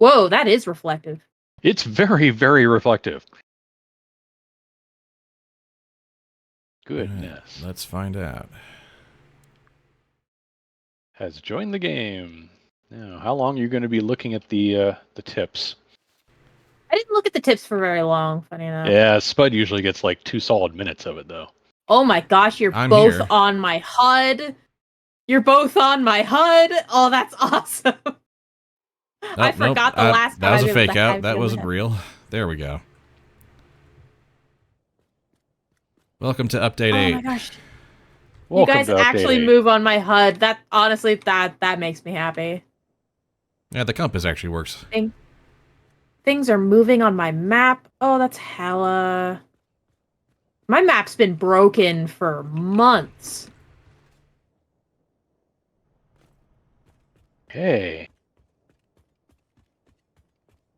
Whoa, that is reflective. It's very, very reflective. Goodness. Right, let's find out. Has joined the game. Now, how long are you going to be looking at the tips? I didn't look at the tips for very long, funny enough. Yeah, Spud usually gets like 2 solid minutes of it, though. Oh my gosh, I'm both here. on my HUD. You're both on my HUD. Oh, that's awesome. I forgot the last time that was I a was able fake to out. have That you wasn't in. real. There we go. Welcome to update 8. Oh my gosh. Welcome you guys to update actually 8. move on my HUD. That honestly, that makes me happy. Yeah, the compass actually works. Things are moving on my map. Oh, that's hella. My map's been broken for months. Hey.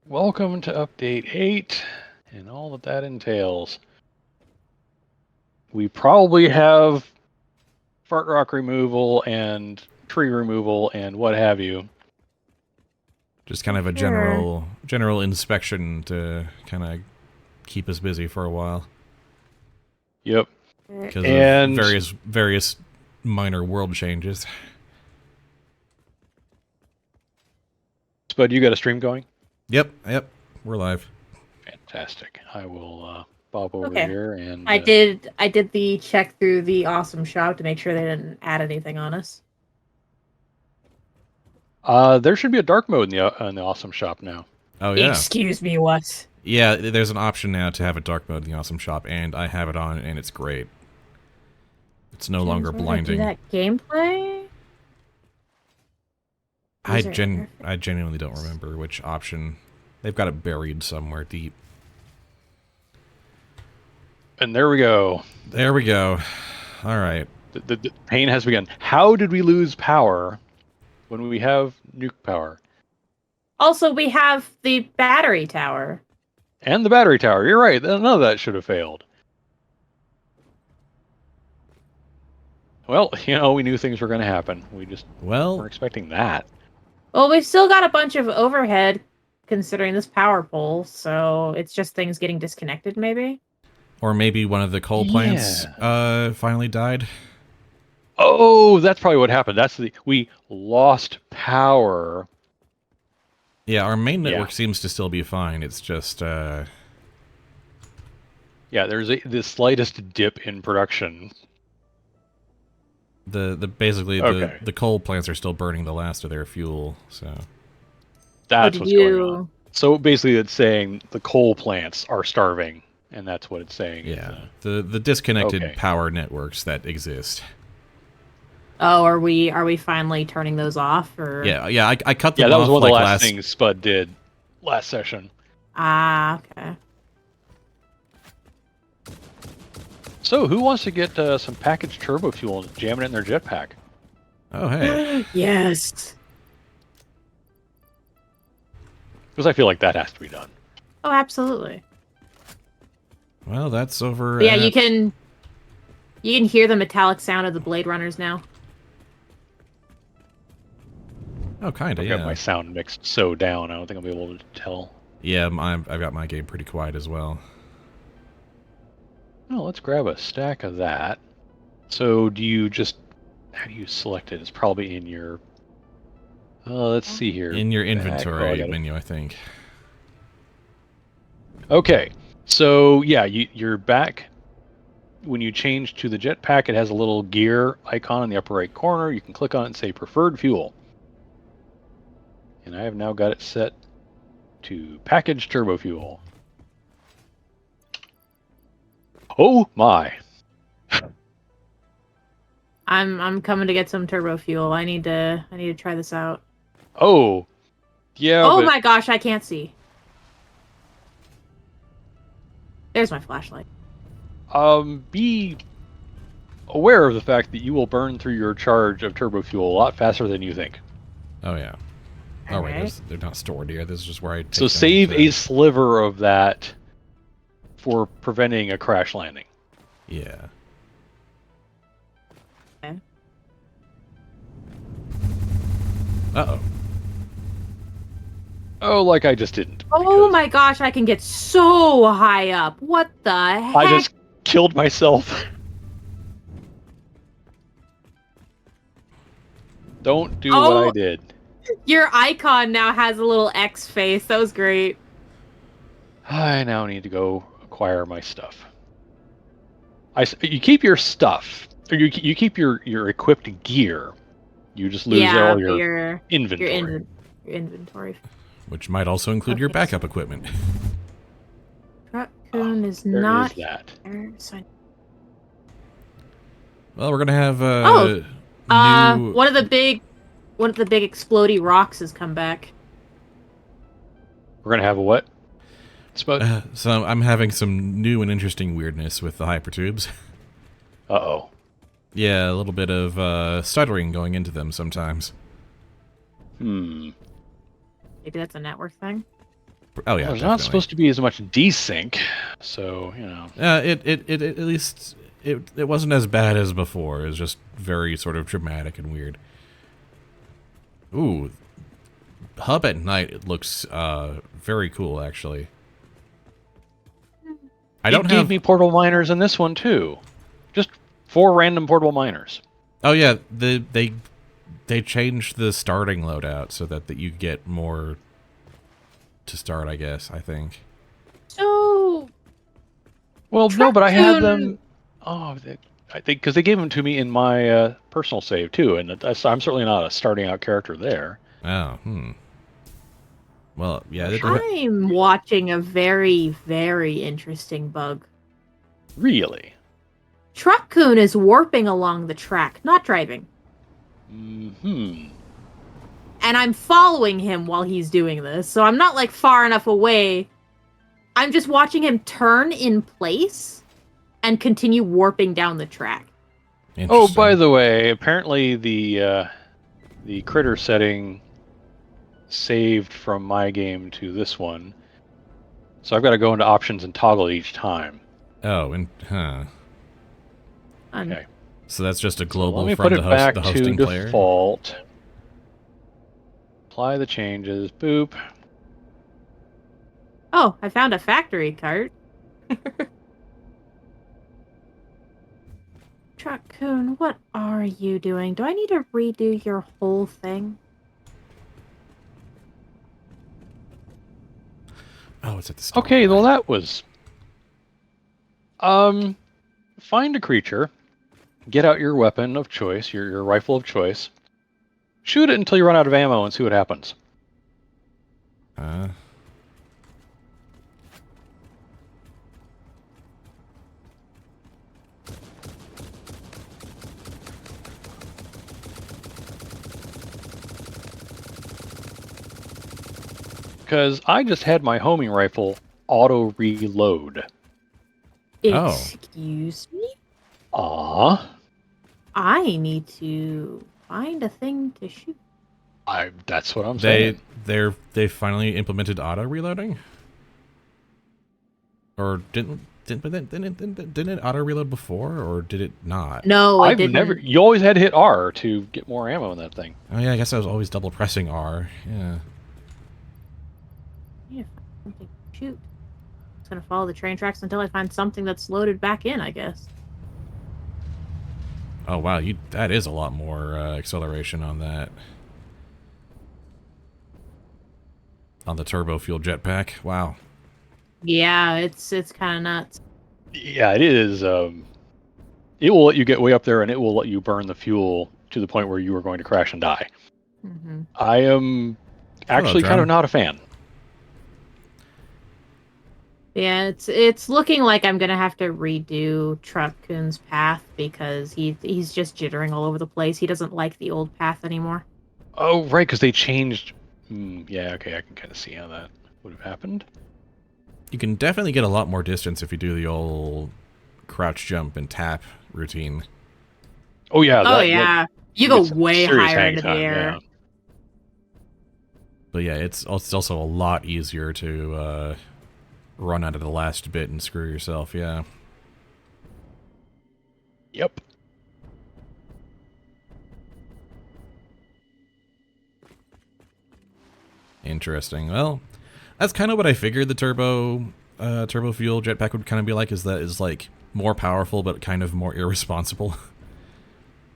Welcome to update 8 and all that entails. We probably have fart rock removal and tree removal and what have you. Just kind of a general inspection to kind of keep us busy for a while. Yep. Because of various minor world changes. Spud, you got a stream going? Yep, we're live. Fantastic. I will pop over here and I did the check through the awesome shop to make sure they didn't add anything on us. there should be a dark mode in the awesome shop now. Oh yeah. Excuse me, what? Yeah, there's an option now to have a dark mode in the awesome shop, and I have it on, and it's great. It's no longer blinding. Do that gameplay? I genuinely don't remember which option. They've got it buried somewhere deep. And there we go. There we go. All right. The pain has begun. How did we lose power when we have nuke power? Also, we have the battery tower. And the battery tower. You're right. None of that should have failed. Well, we knew things were going to happen. We just weren't expecting that. Well, we've still got a bunch of overhead considering this power pole, so it's just things getting disconnected, maybe? Or maybe one of the coal plants finally died. Oh, that's probably what happened. We lost power. Yeah, our main network seems to still be fine. It's just yeah, there's the slightest dip in production. The coal plants are still burning the last of their fuel, so that's what's going on. So basically it's saying the coal plants are starving, and that's what it's saying. Yeah. The disconnected power networks that exist. Oh, are we finally turning those off? Or Yeah, I cut them off. Yeah, that was one of the like last things Spud did last session. Ah, okay. So, who wants to get some packaged turbo fuel and jam it in their jetpack? Oh, hey. Yes. Because I feel like that has to be done. Oh, absolutely. Well, that's over. Yeah, you can hear the metallic sound of the Blade Runners now. Oh, kind of, I've got my sound mixed so down, I don't think I'll be able to tell. Yeah, I've got my game pretty quiet as well. Oh, let's grab a stack of that. So, how do you select it? It's probably in your... let's see here. In your inventory menu, I think. Okay, so yeah, you're back. When you change to the jetpack, it has a little gear icon in the upper right corner. You can click on it and say preferred fuel. And I have now got it set to packaged turbo fuel. Oh my! I'm coming to get some turbo fuel. I need to try this out. Oh, yeah. Oh my gosh, I can't see. There's my flashlight. Be aware of the fact that you will burn through your charge of turbo fuel a lot faster than you think. Oh yeah. Oh wait, they're not stored here. This is just where I take So save a sliver of that for preventing a crash landing. Yeah. Okay. Uh-oh. Oh, like I just didn't. Oh because my gosh, I can get so high up. What the heck? I just killed myself. Don't do what I Oh, did. your icon now has a little X face. That was great. I now need to go acquire my stuff. You keep your stuff, or you keep your equipped gear. You just lose Yeah, all but your your inventory. your inventory. Which might also include your Okay, backup equipment. Raccoon is There not is that. here. So Well, we're gonna have oh, new. one of the big explodey rocks has come back. We're gonna have a what? Spud? So I'm having some new and interesting weirdness with the hypertubes. Uh-oh. Yeah, a little bit of stuttering going into them sometimes. Hmm. Maybe that's a network thing. Oh yeah, Well, there's definitely. not supposed to be as much desync, so, you know. It at least it wasn't as bad as before. It was just very sort of dramatic and weird. Ooh, hub at night. It looks very cool actually. I don't It gave have. me portable miners in this one, too. Just 4 random portable miners. Oh yeah, they changed the starting loadout so that you get more to start. I guess I think. So Well, no, but I had Raccoon, them... Oh, I think because they gave them to me in my personal save, too, and I'm certainly not a starting out character there. Oh, Well, yeah. I'm watching a very, very interesting bug. Really? Truckcoon is warping along the track, not driving. Hmm. And I'm following him while he's doing this, so I'm not like far enough away. I'm just watching him turn in place and continue warping down the track. Oh, by the way, apparently the critter setting saved from my game to this one, so I've got to go into options and toggle it each time. Oh, Okay. So that's just a So global let me from put it back the to hosting player. default. Apply the changes. Boop. Oh, I found a factory cart. Truckcoon, what are you doing? Do I need to redo your whole thing? Oh, it's at the start. Okay, well that was... Find a creature, get out your weapon of choice, your rifle of choice, shoot it until you run out of ammo and see what happens. Because I just had my homing rifle auto-reload. Oh. Excuse me? Ah, I need to find a thing to shoot. that's what I'm saying. They finally implemented auto reloading, or didn't it auto reload before, or did it not? No, it I've didn't. never. You always had to hit R to get more ammo in that thing. Oh yeah, I guess I was always double pressing R. Yeah. Yeah, something to shoot. Just gonna follow the train tracks until I find something that's loaded back in, I guess. Oh wow, that is a lot more acceleration on that. On the turbo fuel jetpack. Wow. Yeah, it's kind of nuts. Yeah, it is. It will let you get way up there, and it will let you burn the fuel to the point where you are going to crash and die. Mm-hmm. I am actually kind of not a fan. Yeah, it's looking like I'm gonna have to redo Truckcoon's path because he's just jittering all over the place. He doesn't like the old path anymore. Oh, right, because they changed. Yeah, okay, I can kind of see how that would have happened. You can definitely get a lot more distance if you do the old crouch jump and tap routine. Oh yeah. Yeah, you go way higher into the air. Yeah. But yeah, it's also a lot easier to run out of the last bit and screw yourself. Yeah. Yep. Interesting. Well, that's kind of what I figured the turbo fuel jetpack would kind of be like. Is like more powerful but kind of more irresponsible.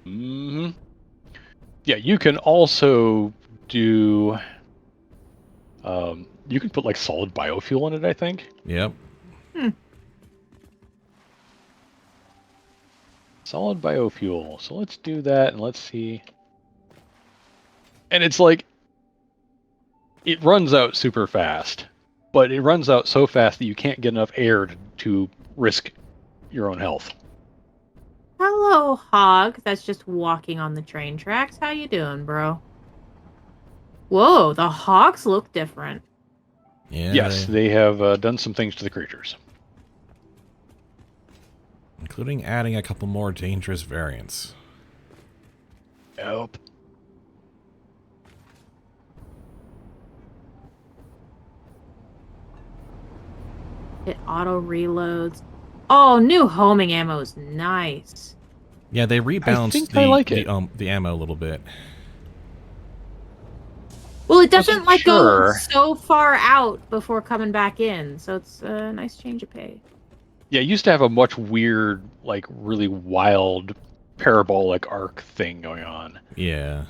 Hmm. Yeah, you can also do. You can put like solid biofuel in it, I think. Yep. Solid biofuel. So let's do that and let's see. And it's like, it runs out super fast, but it runs out so fast that you can't get enough air to risk your own health. Hello, hog that's just walking on the train tracks. How you doing, bro? Whoa, the hogs look different. Yeah. Yes, they have done some things to the creatures. Including adding a couple more dangerous variants. Yep. It auto reloads. Oh, new homing ammo is nice. Yeah, they rebalanced think I like it. the ammo a little bit. Well, it doesn't like sure. go so far out before coming back in, so it's a nice change of pace. Yeah, it used to have a much weird, like really wild parabolic arc thing going on. Yeah.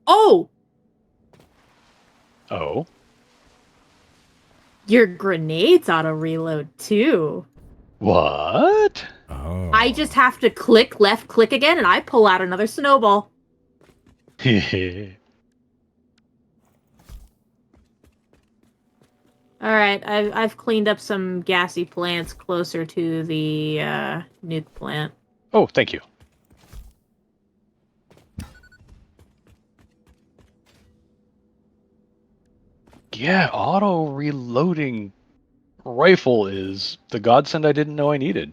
Oh! Oh. Your grenades auto reload too. What? Oh. I just have to click left click again and I pull out another snowball. Alright, I've cleaned up some gassy plants closer to the nuke plant. Oh, thank you. Yeah, auto reloading rifle is the godsend I didn't know I needed.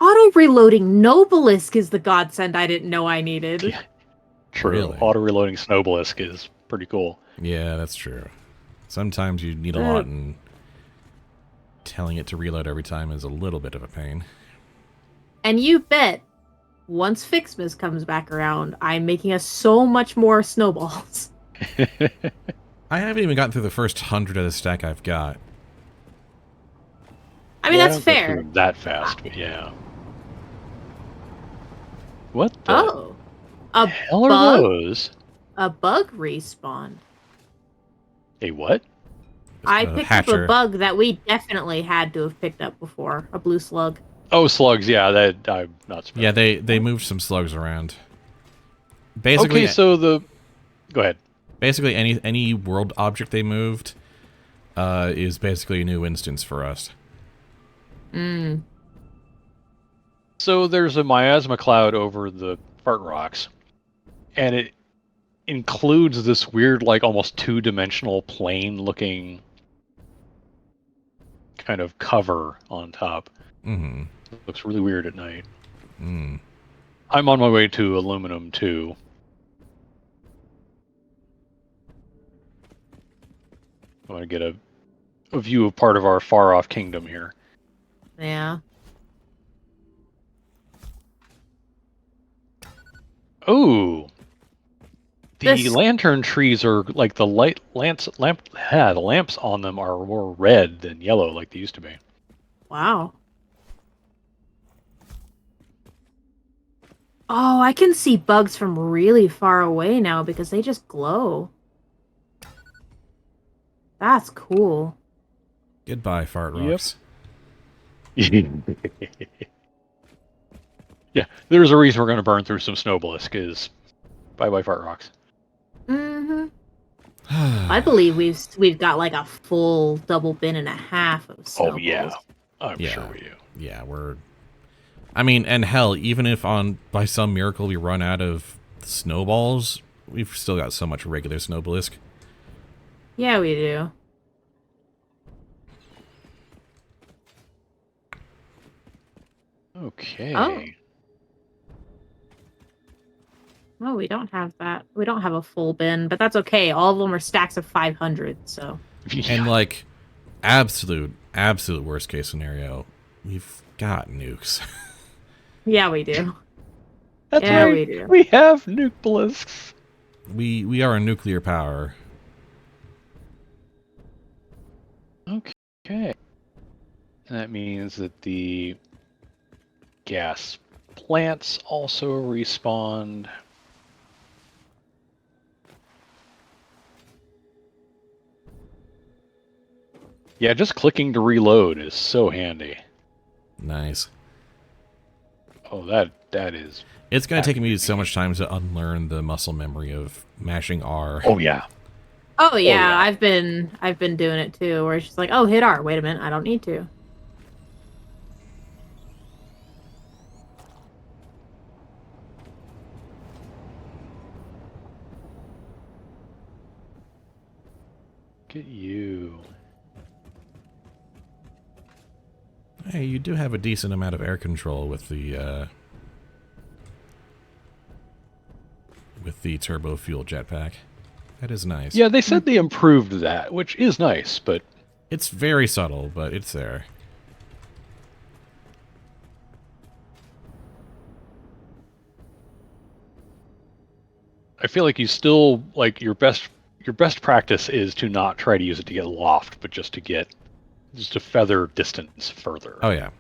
Auto reloading Nobelisk is the godsend I didn't know I needed. Yeah. True. Really? Auto reloading Snowblisk is pretty cool. Yeah, that's true. Sometimes you need a lot, and telling it to reload every time is a little bit of a pain. And you bet, once Fixmas comes back around, I'm making us so much more snowballs. I haven't even gotten through the first 100 of the stack I've got. I mean, Yeah, that's I don't go fair. through that fast, but yeah. What the Oh. A hell are bug? those? A bug respawned. A what? I A picked hatcher. up a bug that we definitely had to have picked up before. A blue slug. Oh, slugs. Yeah, that I'm not surprised. Yeah, they moved some slugs around. Basically, Okay, so the. Go ahead. basically any world object they moved is basically a new instance for us. Mm. So there's a miasma cloud over the fart rocks, and it includes this weird, like almost two-dimensional plane-looking kind of cover on top. Mm-hmm. It looks really weird at night. Mm. I'm on my way to aluminum too. I want to get a view of part of our far-off kingdom here. Yeah. Oh, the This- lantern trees are like the the lamps on them are more red than yellow like they used to be. Wow. Oh, I can see bugs from really far away now because they just glow. That's cool. Goodbye, fart Yep. rocks. Yeah, there's a reason we're going to burn through some Snowblisk. Is bye fart rocks. Mm-hmm. I believe we've got like a full double bin and a half of snowballs. Oh yeah, I'm Yeah. sure we do. Yeah, I mean, and hell, even if by some miracle we run out of snowballs, we've still got so much regular Snowblisk. Yeah, we do. Okay. Oh. Oh, we don't have that. We don't have a full bin, but that's okay. All of them are stacks of 500, so. And like absolute absolute worst case scenario, we've got nukes. Yeah, we do. That's Yeah, right. we do. We have nuke balisks. We are a nuclear power. Okay. And that means that the gas plants also respawn. Yeah, just clicking to reload is so handy. Nice. Oh, that is. It's going to take me accurate. so much time to unlearn the muscle memory of mashing R. Oh yeah. Oh yeah, yeah. I've been doing it too, where it's just like, oh, hit R. Wait a minute, I don't need to. Look at you. Hey, you do have a decent amount of air control with the turbo fuel jetpack. That is nice. Yeah, they said they improved that, which is nice, but It's very subtle, but it's there. I feel like you still like your best practice is to not try to use it to get loft, but just to feather distance further. Oh yeah.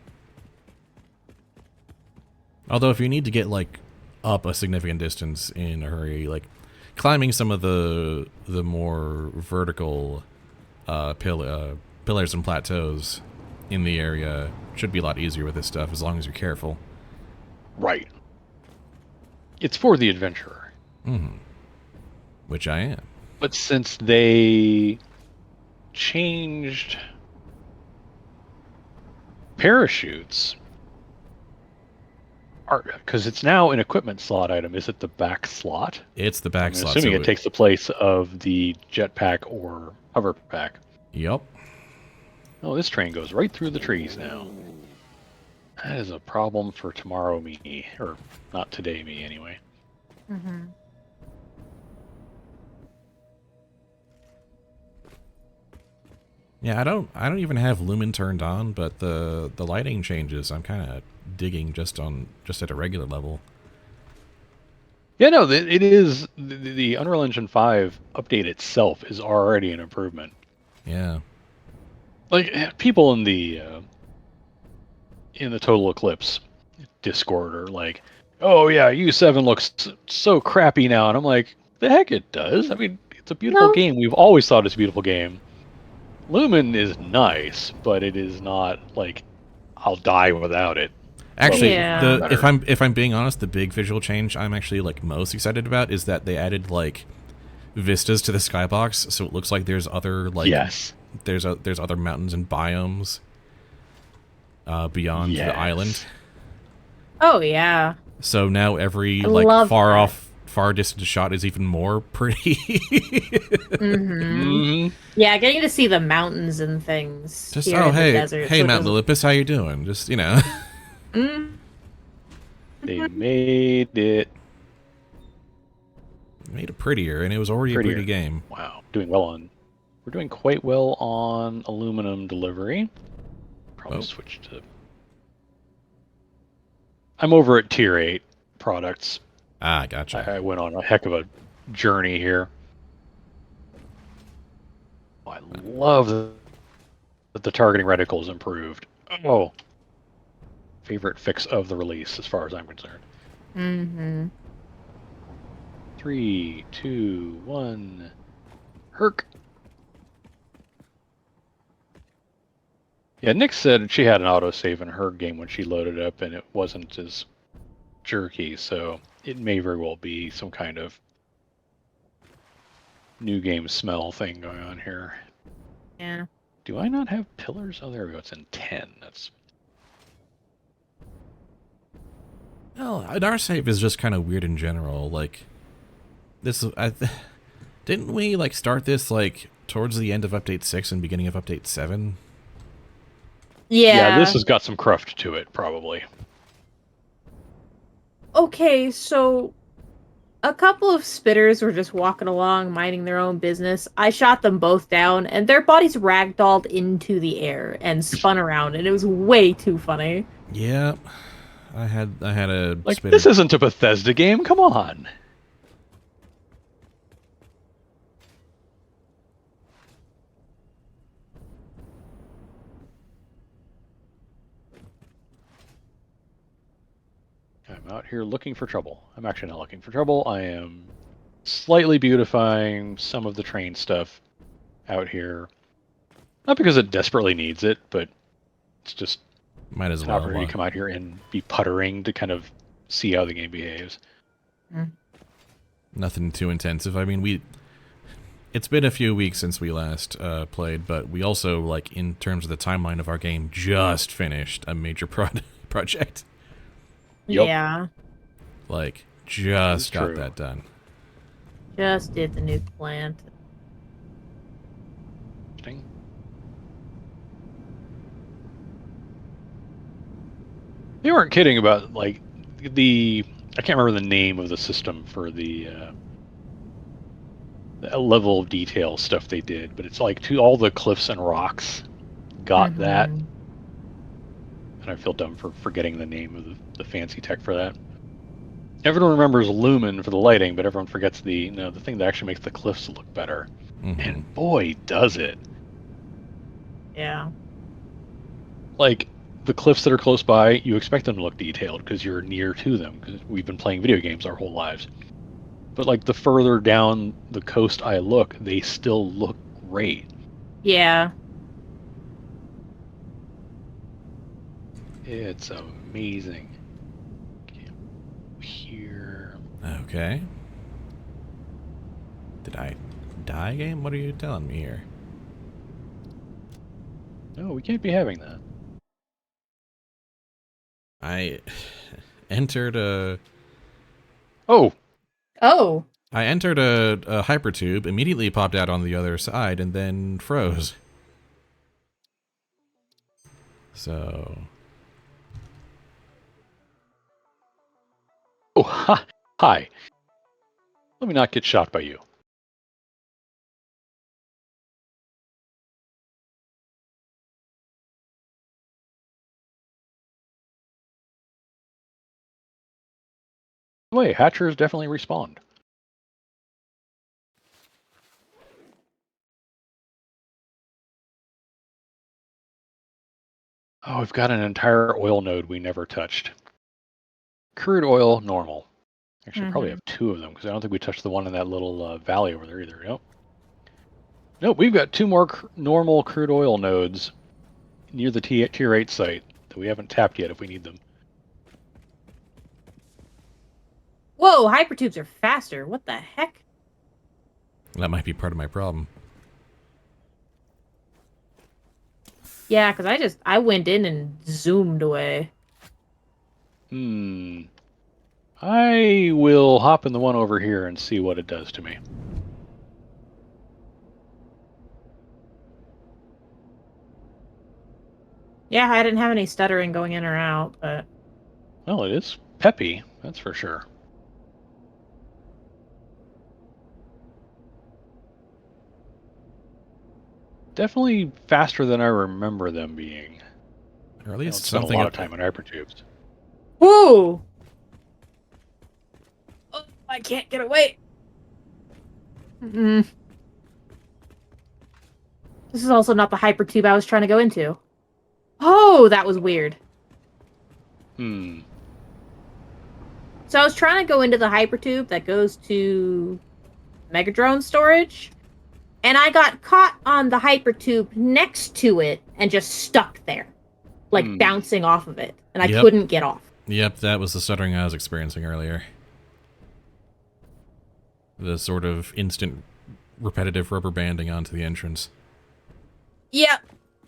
Although if you need to get like up a significant distance in a hurry, like climbing some of the more vertical pillars and plateaus in the area should be a lot easier with this stuff as long as you're careful. Right. It's for the adventurer. Mm-hmm. Which I am. But since they changed parachutes, because it's now an equipment slot item, is it the back slot? It's the back I'm slot. assuming so it takes the place of the jetpack or hover pack. Yep. Oh, this train goes right through the trees now. That is a problem for tomorrow me, or not today me anyway. Mm-hmm. Yeah, I don't even have lumen turned on, but the lighting changes. I'm kind of digging just at a regular level. Yeah, no, it is the Unreal Engine 5 update itself is already an improvement. Yeah. Like people in the Total Eclipse Discord are like, "Oh yeah, U7 looks so crappy now," and I'm like, "The heck it does! I mean, it's a beautiful No. game. We've always thought it's a beautiful game. Lumen is nice, but it is not like I'll die without it." Actually, Yeah. if I'm being honest, the big visual change I'm actually like most excited about is that they added like vistas to the skybox, so it looks like there's other like Yes. there's other mountains and biomes beyond Yes. the island. Oh yeah. So now every I like love far that. distance shot is even more pretty. Mm-hmm. Yeah, getting to see the mountains and things Just here in the desert. hey so it Mount doesn't- Olympus, how you doing? Just you know. They made it Made it prettier, and it was already prettier. a pretty game. Wow, we're doing quite well on aluminum delivery. Probably switch to. I'm over at tier 8 products. Ah, gotcha. I went on a heck of a journey here. Oh, I love that the targeting reticle is improved. Oh, favorite fix of the release as far as I'm concerned. Mm-hmm. 3, 2, 1, Herc. Yeah, Nick said she had an autosave in her game when she loaded up and it wasn't as jerky, so it may very well be some kind of new game smell thing going on here. Yeah. Do I not have pillars? Oh, there we go. It's in 10. That's Well, an R save is just kind of weird in general. Like this, didn't we like start this like towards the end of update 6 and beginning of update 7? Yeah. this has got some cruft to it, probably. Okay, so A couple of spitters were just walking along, minding their own business. I shot them both down, and their bodies ragdolled into the air and spun around, and it was way too funny. Yeah, I had a Like, spitter. this isn't a Bethesda game. Come on. I'm out here looking for trouble. I'm actually not looking for trouble. I am slightly beautifying some of the train stuff out here. Not because it desperately needs it, but it's just Might as an well. opportunity to come out here and be puttering to kind of see how the game behaves. Nothing too intensive. I mean, it's been a few weeks since we last played, but we also, like, in terms of the timeline of our game, just finished a major project. Yep. Yeah, Like, just got true. that done. just did the nuke plant. Interesting. They weren't kidding about, like, I can't remember the name of the system for the level of detail stuff they did, but it's like all the cliffs and rocks got that. Mhm. And I feel dumb for forgetting the name of the fancy tech for that. Everyone remembers lumen for the lighting, but everyone forgets the thing that actually makes the cliffs look better. Mm-hmm. And boy, does it! Yeah. Like, the cliffs that are close by, you expect them to look detailed because you're near to them, because we've been playing video games our whole lives. But, like, the further down the coast I look, they still look great. Yeah. It's amazing. Okay, here. Okay. Did I die, game? What are you telling me here? No, we can't be having that. I entered a Oh. I entered a hypertube, immediately popped out on the other side, and then froze. So... Oh, hi. Let me not get shot by you. Wait, Hatchers definitely respawned. Oh, we've got an entire oil node we never touched. Crude oil, normal. Actually, I probably have two of them because I don't think we touched the one in that little valley over there either. Nope. Nope, we've got two more normal crude oil nodes near the Tier 8 site that we haven't tapped yet if we need them. Whoa, hypertubes are faster. What the heck? That might be part of my problem. Yeah, because I went in and zoomed away. I will hop in the one over here and see what it does to me. Yeah, I didn't have any stuttering going in or out, but... Well, it is peppy, that's for sure. Definitely faster than I remember them being. Or at I least spent a something lot of time on hypertubes. Woo! Oh, I can't get away. Mm-mm. This is also not the hypertube I was trying to go into. Oh, that was weird. So I was trying to go into the hypertube that goes to Megadrone storage, and I got caught on the hypertube next to it and just stuck there, like bouncing off of it, and I couldn't get off. Yep, that was the stuttering I was experiencing earlier. The sort of instant repetitive rubber banding onto the entrance. Yep.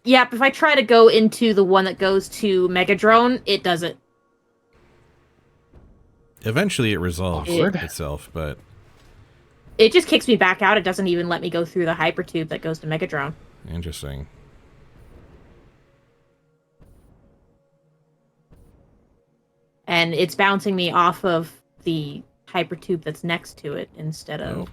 Yep, if I try to go into the one that goes to Megadrone, it doesn't. Eventually it resolves itself, but... It just kicks me back out. It doesn't even let me go through the hypertube that goes to Megadrone. Interesting. And it's bouncing me off of the hypertube that's next to it instead of. Oh.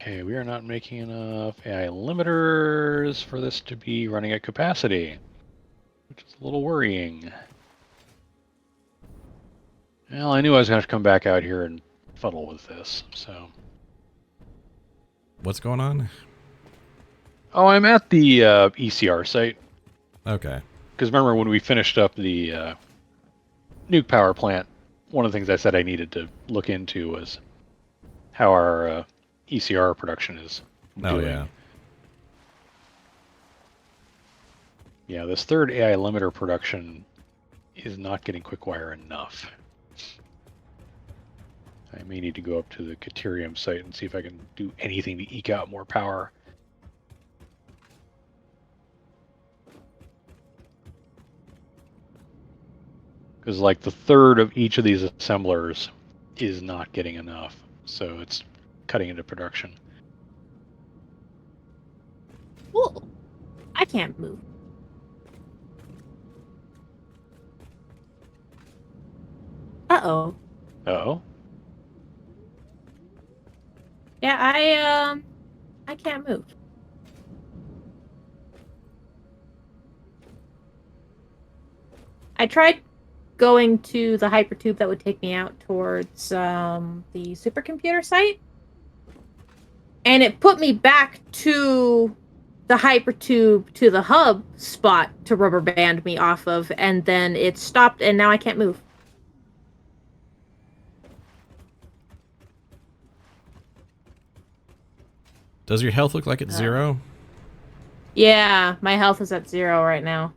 Okay, we are not making enough AI limiters for this to be running at capacity, which is a little worrying. Well, I knew I was going to have to come back out here and fuddle with this, so... What's going on? Oh, I'm at the ECR site. Okay. Because remember when we finished up the nuke power plant, one of the things I said I needed to look into was how our ECR production is doing. Oh, yeah. Yeah, this third AI limiter production is not getting quick-wire enough. I may need to go up to the Caterium site and see if I can do anything to eke out more power. Because like the third of each of these assemblers is not getting enough, so it's cutting into production. Cool. I can't move. Uh-oh. Uh-oh. Yeah, I can't move. I tried going to the hypertube that would take me out towards the supercomputer site, and it put me back to the hypertube to the hub spot to rubber band me off of, and then it stopped, and now I can't move. Does your health look like it's 0? Yeah, my health is at 0 right now.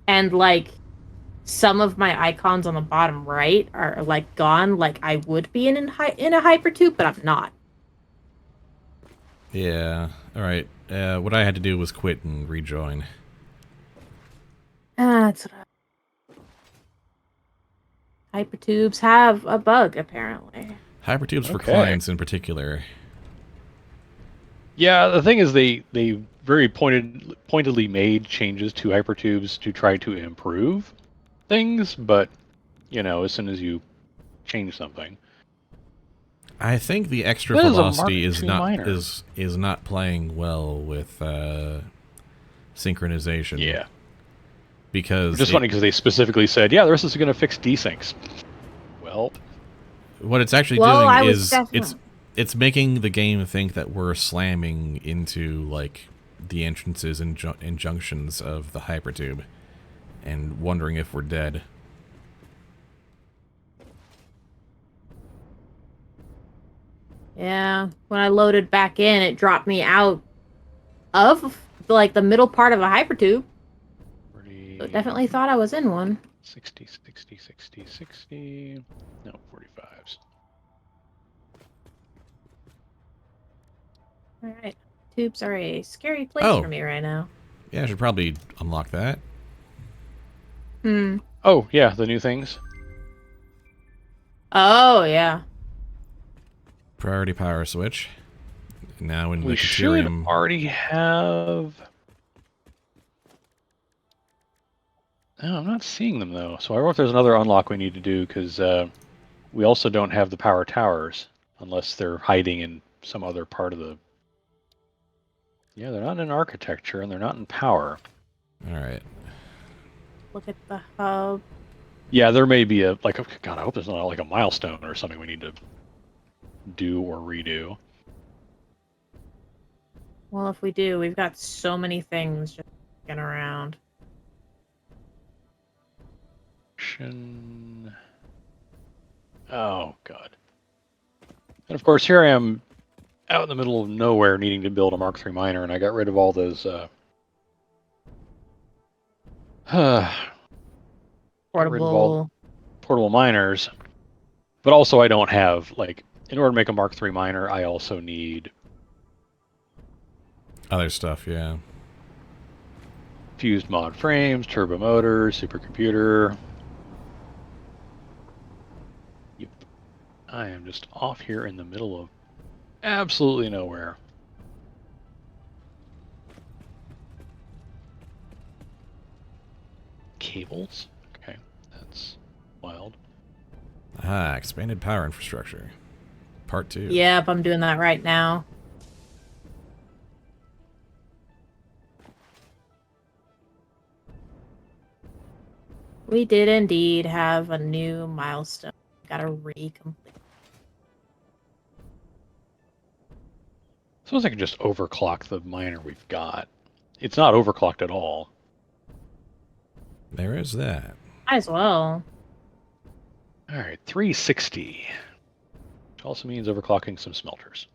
And, like, some of my icons on the bottom right are, like, gone. Like, I would be in a hypertube, but I'm not. Yeah. Alright. What I had to do was quit and rejoin. That's what hypertubes have a bug, apparently. Hypertubes for Okay. clients in particular. Yeah, the thing is they very pointedly made changes to hypertubes to try to improve things, but, you know, as soon as you change something... I think the extra That is a velocity Mark is II not miner. is not playing well with synchronization. Yeah. Because Just funny because they specifically said, yeah, the rest is going to fix desyncs. Well... what it's actually Well, I doing was is definitely... it's making the game think that we're slamming into like the entrances and junctions of the hypertube and wondering if we're dead. Yeah, when I loaded back in, it dropped me out of, like, the middle part of a hypertube. 40, So it definitely thought I was in one. 60, 60, 60, 60... No, 45s. Alright. Tubes are a scary place Oh. for me right now. Yeah, I should probably unlock that. Oh, yeah, the new things. Oh, yeah. Priority power switch. Now in the We should Caterium. already have... No, I'm not seeing them, though. So I wonder if there's another unlock we need to do, because we also don't have the power towers, unless they're hiding in some other part of the... Yeah, they're not in architecture, and they're not in power. Alright. Look at the hub. Yeah, there may be a... like, oh, God, I hope there's not like a milestone or something we need to do or redo. Well, if we do, we've got so many things just looking around. Oh, God. And of course, here I am out in the middle of nowhere needing to build a Mark III miner, and I got rid of all those Portable. portable miners. But also I don't have, like, in order to make a Mark III miner, I also need Other stuff, yeah. fused mod frames, turbo motors, supercomputer. Yep. I am just off here in the middle of absolutely nowhere. Cables? Okay. Ah, expanded power infrastructure. Part 2. Yep, I'm doing that right now. We did indeed have a new milestone. Gotta recomplete. Suppose I can just overclock the miner we've got. It's not overclocked at all. There is that. Might as well. All right, 360. Which also means overclocking some smelters.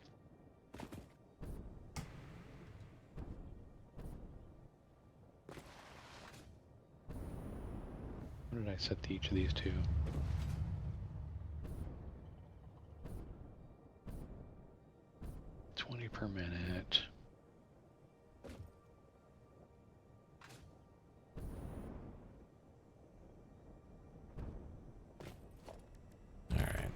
What did I set each of these to? Per minute. All right.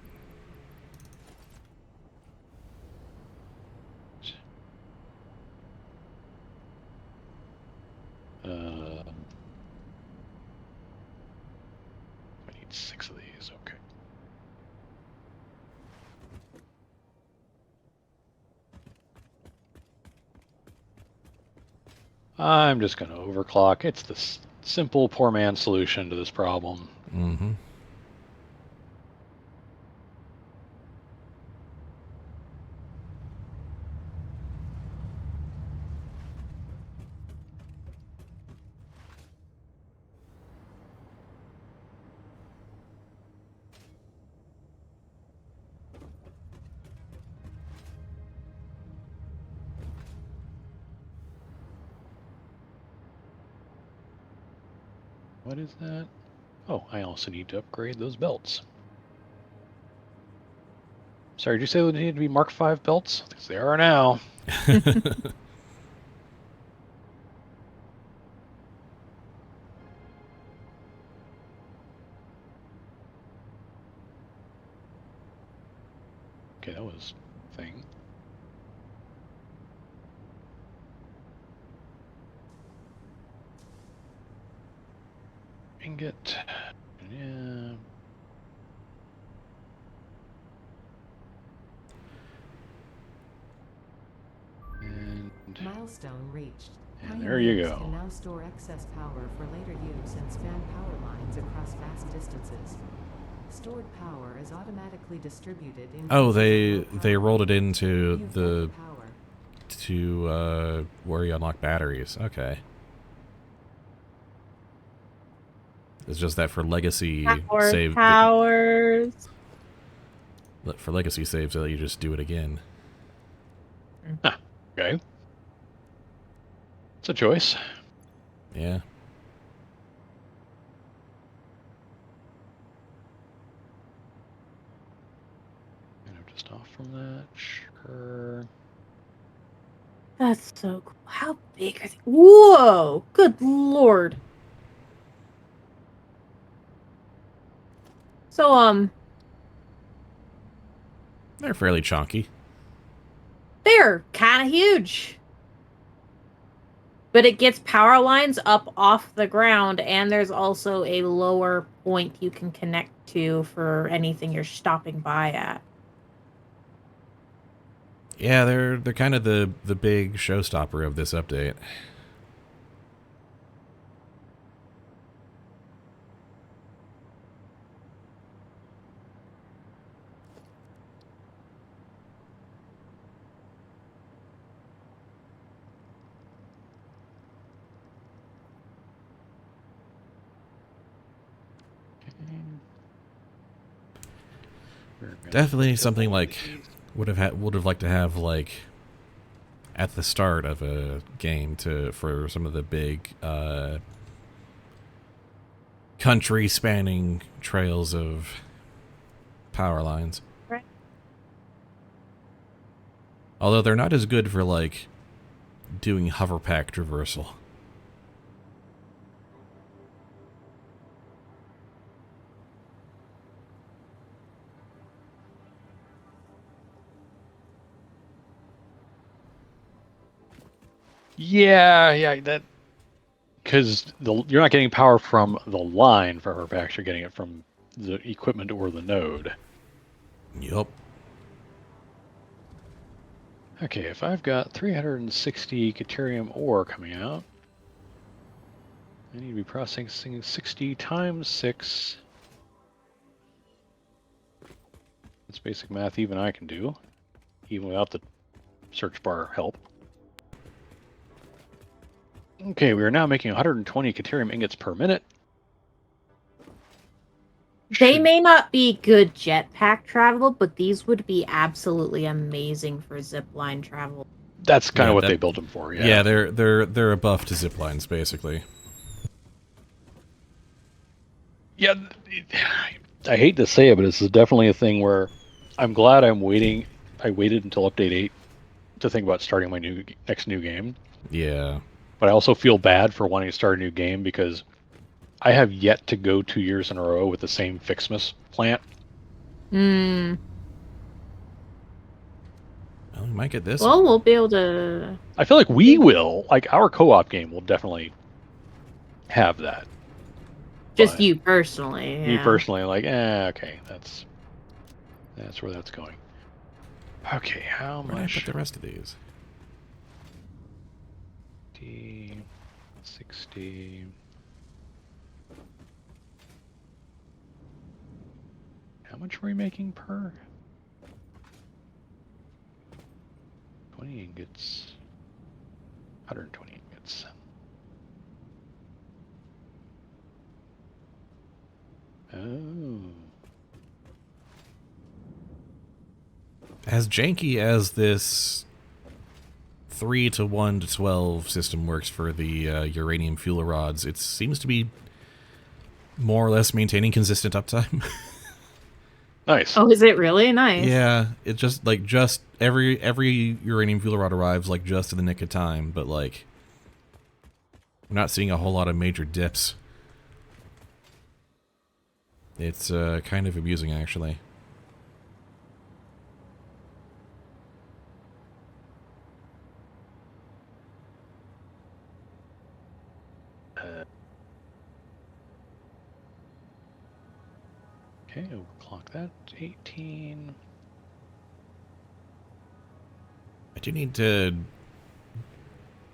I need 6 of these. Okay. I'm just going to overclock. It's the simple poor man's solution to this problem. Mm-hmm. What is that? Oh, I also need to upgrade those belts. Sorry, did you say they need to be Mark V belts? Because they are now. Okay, that was a thing. Ingot. Yeah. And Milestone reached. And there you Pioneers go. Can now store excess power for later use and span power lines across vast distances. Stored power is automatically distributed in. Oh, they rolled it into You've the got power. to where you unlock batteries. Okay. It's just that for legacy save Powers. for legacy saves that you just do it again. Okay. It's a choice. Yeah. And I'm just off from that. Sure. That's so cool. How big are they? Whoa! Good lord. So, They're fairly chunky. they're kind of huge. But it gets power lines up off the ground, and there's also a lower point you can connect to for anything you're stopping by at. Yeah, they're kind of the big showstopper of this update. Definitely something like would have liked to have like at the start of a game for some of the big country spanning trails of power lines. Right. Although they're not as good for like doing hover pack traversal. Yeah, that because you're not getting power from the line for her packs. You're getting it from the equipment or the node. Yup. Okay, if I've got 360 Caterium ore coming out, I need to be processing 60 times 6. That's basic math even I can do, even without the search bar help. Okay, we are now making 120 Caterium ingots per minute. They Should- may not be good jetpack travel, but these would be absolutely amazing for zipline travel. That's kind Yeah, of what that- they built them for, yeah. Yeah, they're a buff to zip lines, basically. Yeah, I hate to say it, but this is definitely a thing where I'm glad I waited until update 8 to think about starting my next new game. Yeah. But I also feel bad for wanting to start a new game because I have yet to go 2 years in a row with the same Fixmas plant. Hmm. Well, we might get this Well, one. we'll be able to. I feel like we will, like our co-op game will definitely have that. Just But you personally. me Yeah. personally, like, okay, that's where that's going. Okay, how Where did I much? put the rest of these? 50, 60. How much were we making per? 20 ingots. 120 ingots. Oh. As janky as this 3 to 1 to 12 system works for the uranium fuel rods, it seems to be more or less maintaining consistent uptime. Nice. Oh, is it really nice? Yeah, it just every uranium fuel rod arrives like just in the nick of time, but like we're not seeing a whole lot of major dips. It's kind of amusing, actually. Okay, overclock that. 18. I do need to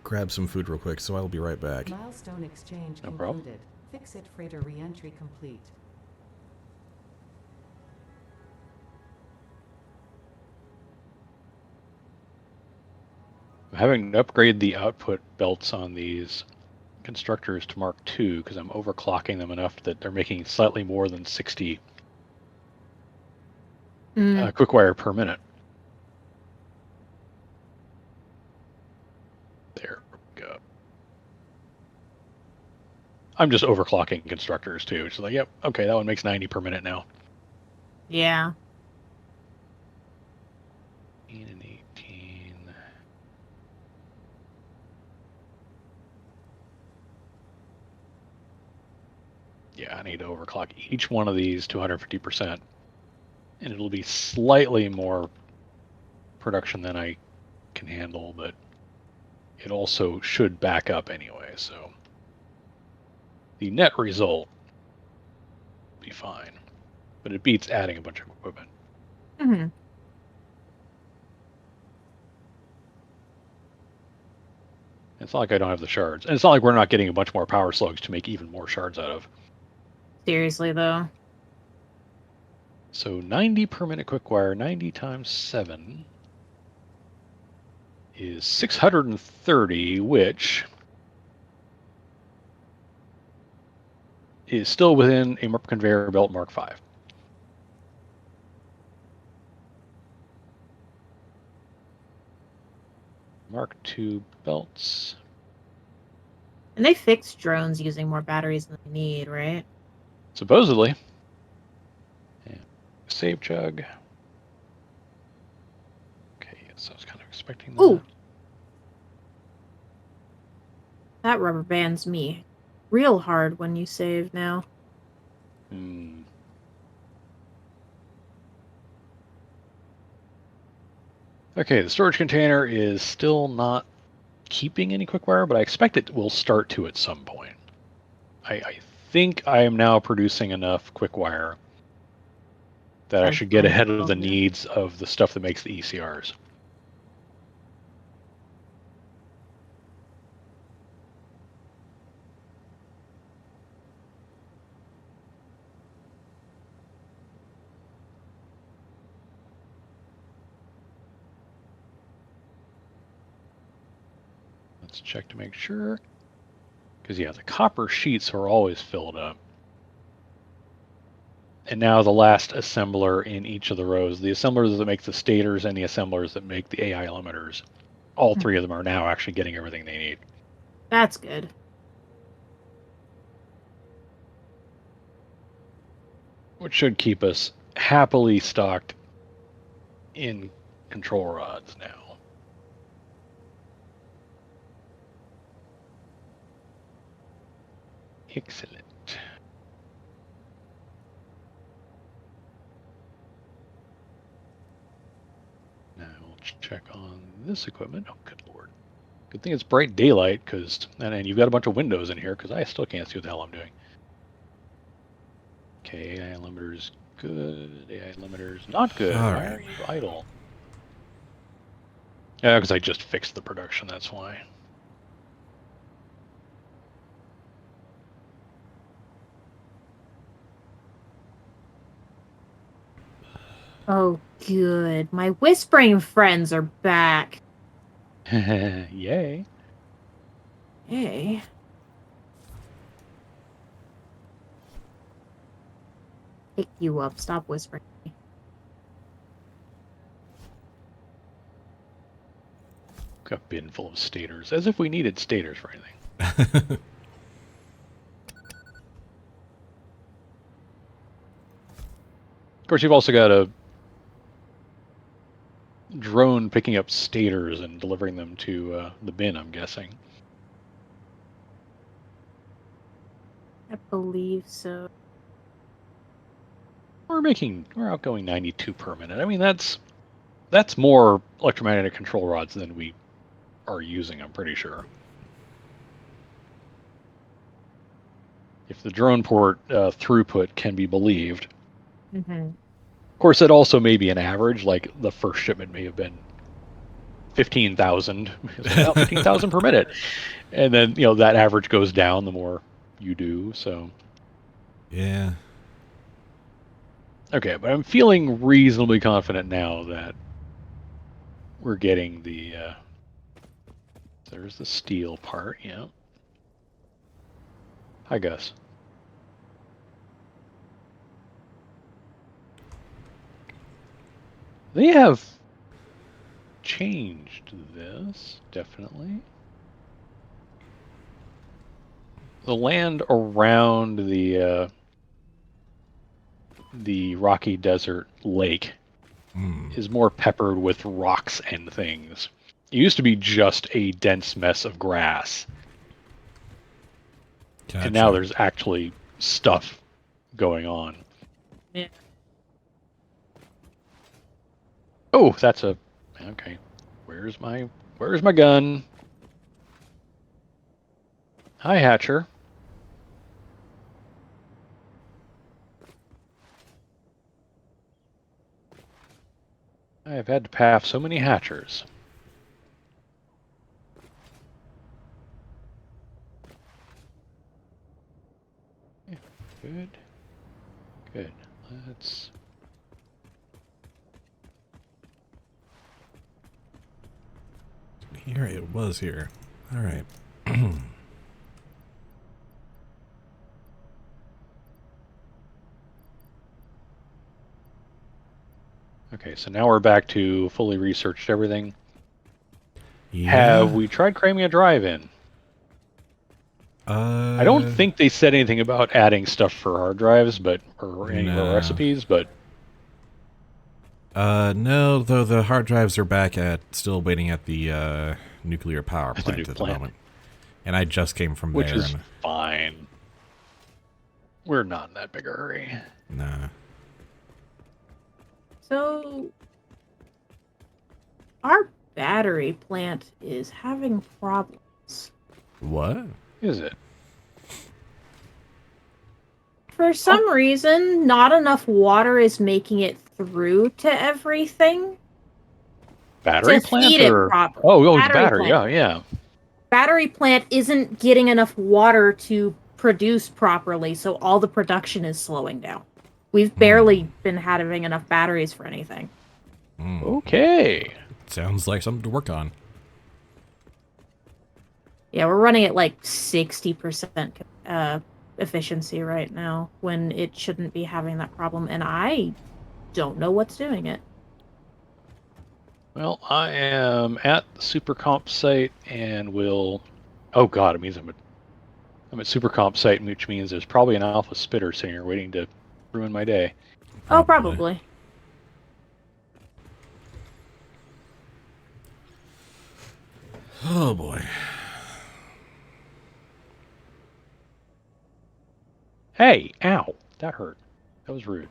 grab some food real quick, so I'll be right back. Milestone exchange No problem. concluded. Fix-it freighter re-entry complete. I'm having to upgrade the output belts on these constructors to Mark II because I'm overclocking them enough that they're making slightly more than 60 quick wire per minute. There we go. I'm just overclocking constructors too. It's like, yep, okay, that one makes 90 per minute now. Yeah. 18 and 18. Yeah, I need to overclock each one of these to 150%. And it'll be slightly more production than I can handle, but it also should back up anyway, so the net result will be fine. But it beats adding a bunch of equipment. Mm-hmm. It's not like I don't have the shards. And it's not like we're not getting a bunch more power slugs to make even more shards out of. Seriously, though. So 90 per minute quick wire, 90 times 7 is 630, which is still within a conveyor belt Mark V. Mark II belts. And they fixed drones using more batteries than they need, right? Supposedly. Yeah. Save chug. Okay, yes, I was kind of expecting that. Ooh. That rubber bands me real hard when you save now. Okay, the storage container is still not keeping any quickwire, but I expect it will start to at some point. I think I am now producing enough quickwire that actually get ahead of the Yeah. needs of the stuff that makes the ECRs. Let's check to make sure. Because, yeah, the copper sheets are always filled up. And now the last assembler in each of the rows, the assemblers that make the stators and the assemblers that make the AI limiters, all three of them are now actually getting everything they need. That's good. Which should keep us happily stocked in control rods now. Excellent. Now we'll check on this equipment. Oh, good lord. Good thing it's bright daylight, and you've got a bunch of windows in here, because I still can't see what the hell I'm doing. Okay, AI limiters good. AI limiters not good. All Why right. are you idle? Yeah, because I just fixed the production, that's why. Oh, good. My whispering friends are back. Yay. Hey. Pick you up. Stop whispering. Got a bin full of stators, as if we needed stators for anything. Of course, you've also got a drone picking up stators and delivering them to the bin, I'm guessing. I believe so. We're outgoing 92 per minute. I mean, that's more electromagnetic control rods than we are using, I'm pretty sure. If the drone port throughput can be believed. Mm-hmm. Of course, it also may be an average, like the first shipment may have been 15,000. Well, 15,000 per minute. And then, that average goes down the more you do, so. Yeah. Okay, but I'm feeling reasonably confident now that we're getting the, there's the steel part, yeah. Hi, Gus. They have changed this, definitely. The land around the rocky desert lake is more peppered with rocks and things. It used to be just a dense mess of grass. Gotcha. And now there's actually stuff going on. Yeah. Oh, that's a... Okay. Where's my gun? Hi, Hatcher. I have had to pass so many Hatchers. Yeah, good. Good. Let's... Here it was here. All right. Okay, so now we're back to fully researched everything. Yeah. Have we tried cramming a drive in? I don't think they said anything about adding stuff for hard drives, or any recipes, but... No, though the hard drives are back still waiting at the nuclear power plant at the moment. And I just came from there. Which is fine. We're not in that big a hurry. Nah. So, our battery plant is having problems. What? Is it? For some reason, not enough water is making it through to everything Battery to plant feed it or properly. oh, it's Battery battery. plant. Yeah. Battery plant isn't getting enough water to produce properly, so all the production is slowing down. We've barely been having enough batteries for anything. Okay. Sounds like something to work on. Yeah, we're running at like 60% efficiency right now when it shouldn't be having that problem, and I don't know what's doing it. Well, I am at the super comp site and will. Oh God, it means I'm at super comp site, which means there's probably an alpha spitter sitting here waiting to ruin my day. Oh, probably. Oh boy. Hey, ow, that hurt. That was rude.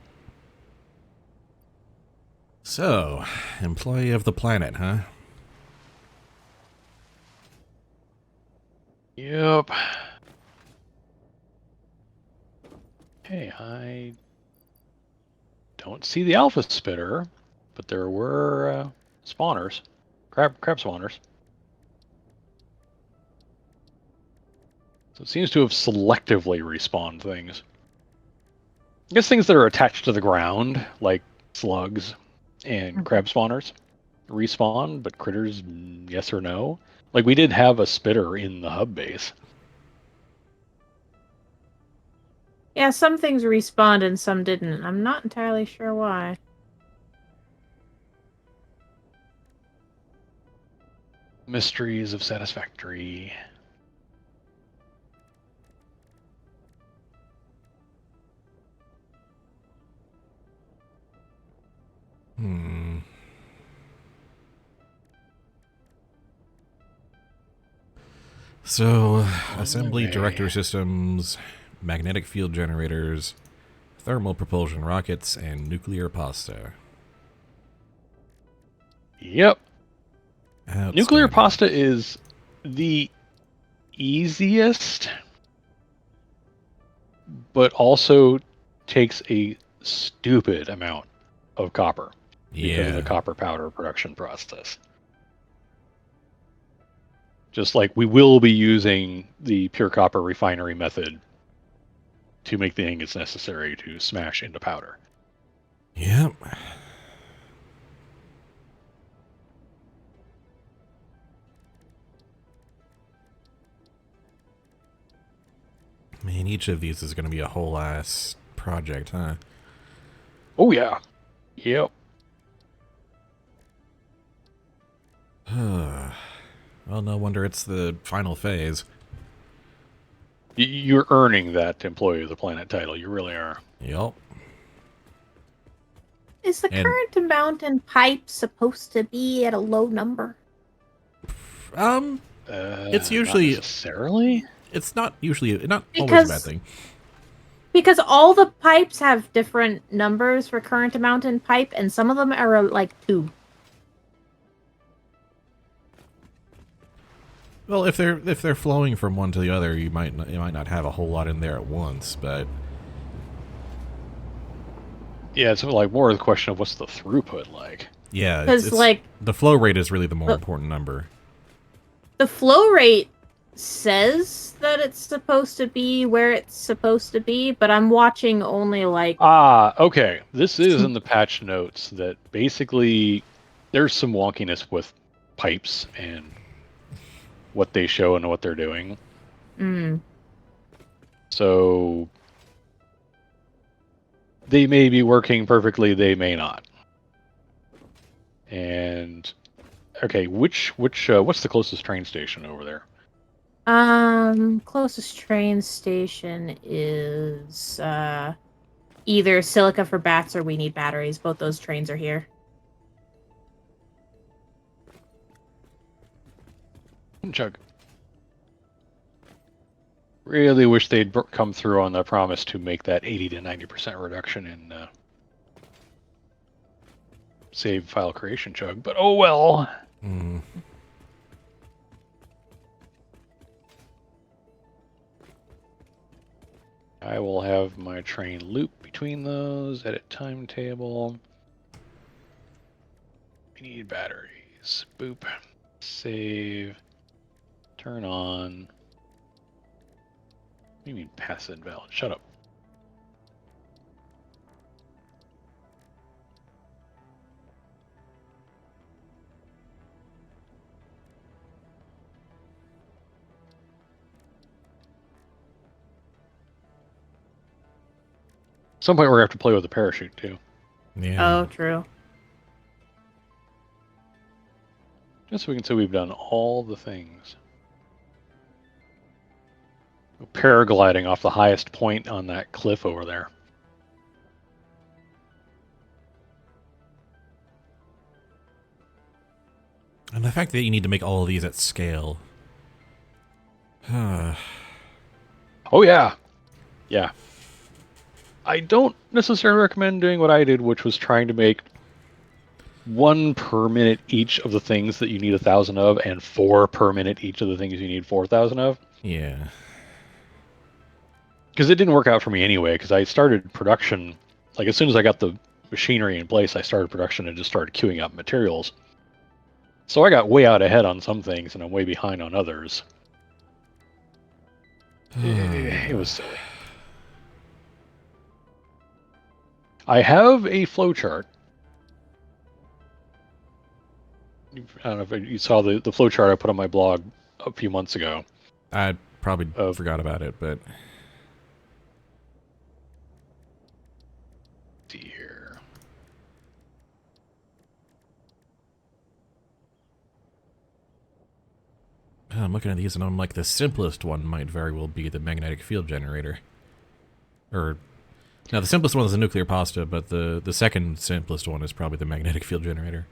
So, employee of the planet, huh? Yep. Hey, I don't see the alpha spitter, but there were spawners, crab spawners. So it seems to have selectively respawned things. I guess things that are attached to the ground, like slugs and crab spawners, respawn, but critters, yes or no? Like, we did have a spitter in the hub base. Yeah, some things respawned and some didn't. I'm not entirely sure why. Mysteries of Satisfactory. So, assembly director systems, magnetic field generators, thermal propulsion rockets, and nuclear pasta. Yep. Nuclear Outstanding. pasta is the easiest, but also takes a stupid amount of copper because of the Yeah. copper powder production process. Just like we will be using the pure copper refinery method to make the ingots necessary to smash into powder. Yep. Man, each of these is going to be a whole ass project, huh? Oh yeah. Yep. Well, no wonder it's the final phase. You're earning that Employee of the Planet title. You really are. Yup. Is the And- current amount in pipe supposed to be at a low number? It's usually not necessarily. it's not usually not always a Because- bad thing. Because all the pipes have different numbers for current amount in pipe, and some of them are like 2. Well, if they're flowing from one to the other, you might not have a whole lot in there at once, but Yeah, it's like more of the question of what's the throughput like. yeah, 'Cause, like- the flow rate is really the more the- important number. The flow rate says that it's supposed to be where it's supposed to be, but I'm watching only like Ah, okay. This is in the patch notes that basically there's some wonkiness with pipes and what they show and what they're doing. So they may be working perfectly, they may not. And okay, what's the closest train station over there? closest train station is either silica for bats or we need batteries. Both those trains are here. Chug. Really wish they'd come through on the promise to make that 80 to 90% reduction in save file creation, Chug. But oh well. I will have my train loop between those, edit timetable. We need batteries. Boop. Save. Turn on. What do you mean passive invalid? Shut up. At some point we're going to have to play with the parachute too. Yeah. Oh, true. Just so we can say we've done all the things. Paragliding off the highest point on that cliff over there. And the fact that you need to make all of these at scale. Oh yeah. Yeah. I don't necessarily recommend doing what I did, which was trying to make 1 per minute each of the things that you need 1,000 of, and 4 per minute each of the things you need 4,000 of. Yeah. Because it didn't work out for me anyway, because I started production, like as soon as I got the machinery in place, I started production and just started queuing up materials. So I got way out ahead on some things, and I'm way behind on others. It was silly. I have a flowchart. I don't know if you saw the flowchart I put on my blog a few months ago. I probably forgot about it, but... See here. I'm looking at these and I'm like, the simplest one might very well be the magnetic field generator. Or... Now, the simplest one is the nuclear pasta, but the second simplest one is probably the magnetic field generator.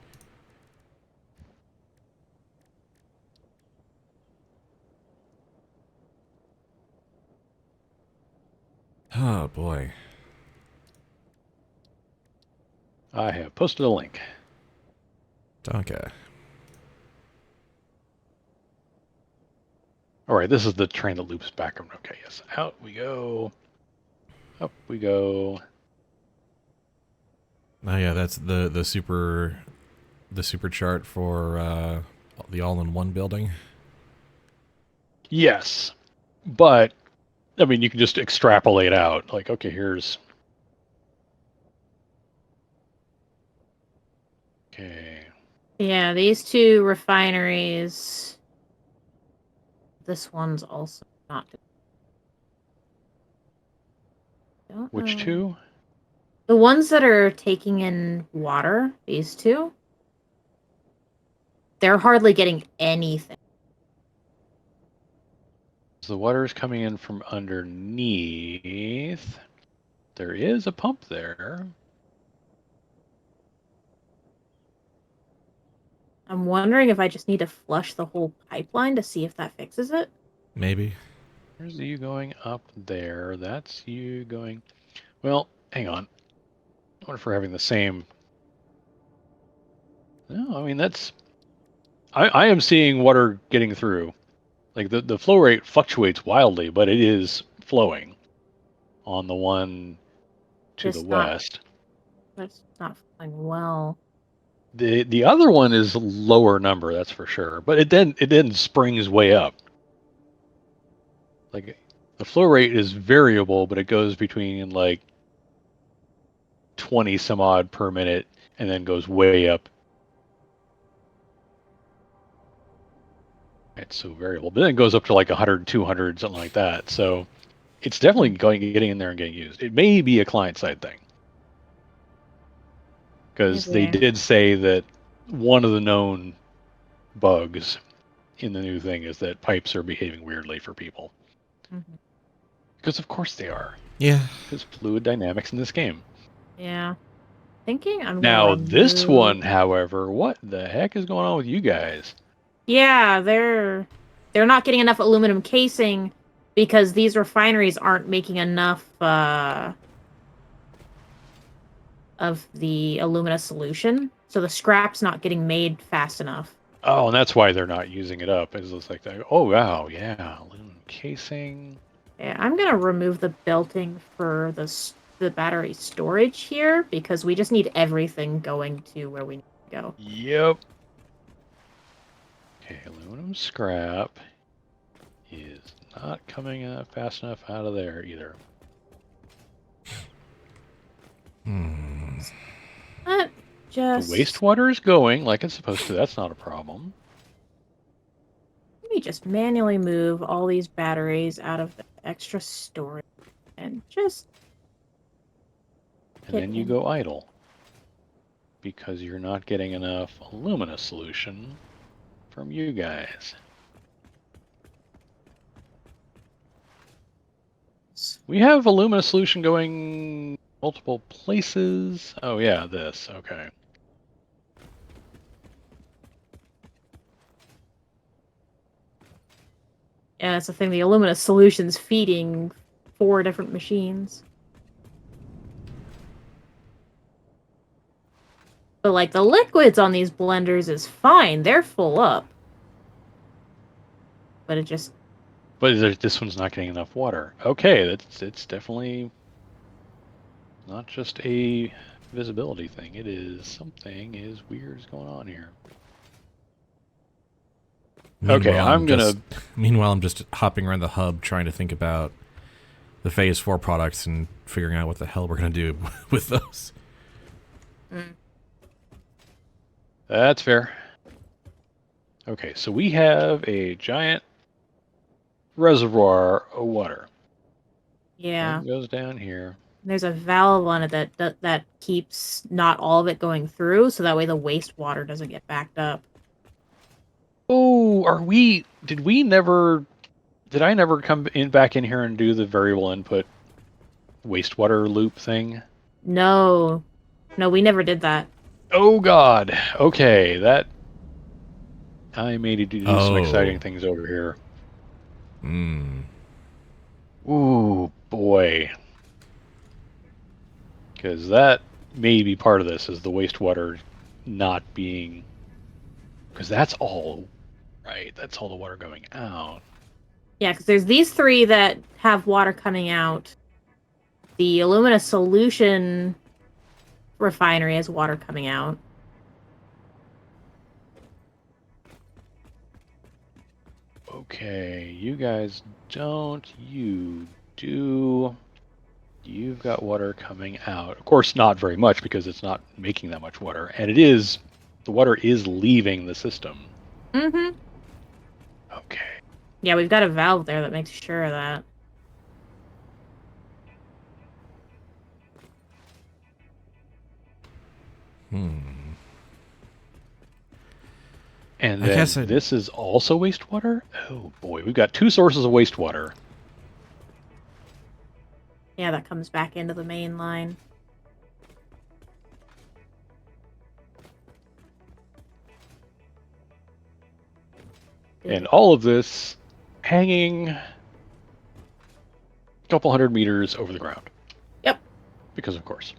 Oh, boy. I have posted a link. Okay. All right, this is the train that loops back. Okay, yes. Out we go. Up we go. Oh yeah, that's the super chart for the all-in-one building. Yes, but I mean, you can just extrapolate out. Like, okay, here's. Okay. Yeah, these 2 refineries. This one's also not. Don't Which know. 2? The ones that are taking in water, these 2, they're hardly getting anything. So the water is coming in from underneath. There is a pump there. I'm wondering if I just need to flush the whole pipeline to see if that fixes it. Maybe. There's you going up there. That's you going. Well, hang on. I wonder if we're having the same. No, I mean that's. I am seeing water getting through. Like the flow rate fluctuates wildly, but it is flowing on the one to the Just not, west. it's not flowing well. The other one is lower number, that's for sure. But it then springs way up. Like the flow rate is variable, but it goes between like 20 some odd per minute and then goes way up. It's so variable. But then it goes up to like 100, 200, something like that. So it's definitely getting in there and getting used. It may be a client-side thing. Because they Maybe. did say that one of the known bugs in the new thing is that pipes are behaving weirdly for people. Mm-hmm. Because of course they are. Yeah. There's fluid dynamics in this game. Yeah. Thinking I'm Now gonna this remove... one, however, what the heck is going on with you guys? Yeah, they're not getting enough aluminum casing because these refineries aren't making enough of the alumina solution. So the scrap's not getting made fast enough. Oh, and that's why they're not using it up. It's just like, oh wow, yeah, aluminum casing. Yeah, I'm gonna remove the belting for the battery storage here because we just need everything going to where we need. go. Yep. Okay, aluminum scrap is not coming fast enough out of there either. But The just wastewater is going like it's supposed to. That's not a problem. let me just manually move all these batteries out of the extra storage and just And then you go idle because you're not getting enough alumina solution from you guys. We have alumina solution going multiple places. Oh yeah, this. Okay. Yeah, that's the thing. The Illumina solution's feeding 4 different machines. But, like, the liquids on these blenders is fine. They're full up. But it just... But this one's not getting enough water. Okay, it's definitely not just a visibility thing. It is something is weird is going on here. Okay, Meanwhile, I'm just hopping around the hub trying to think about the Phase 4 products and figuring out what the hell we're going to do with those. That's fair. Okay, so we have a giant reservoir of water. Yeah. It goes down here. There's a valve on it that keeps not all of it going through, so that way the wastewater doesn't get backed up. Oh, did I never come back in here and do the variable input wastewater loop thing? No. No, we never did that. Oh god. Okay, I may need to do some exciting things over here. Ooh, boy. Because that may be part of this, is the wastewater not being... Because that's all... Right, that's all the water going out. Yeah, because there's these 3 that have water coming out. The Illumina solution refinery has water coming out. Okay, you guys don't. You do. You've got water coming out. Of course, not very much because it's not making that much water. And the water is leaving the system. Mm-hmm. Okay. Yeah, we've got a valve there that makes sure of that. And then this is also wastewater? Oh boy, we've got 2 sources of wastewater. Yeah, that comes back into the main line. And all of this hanging a couple 100 meters over the ground. Yep. Because of course.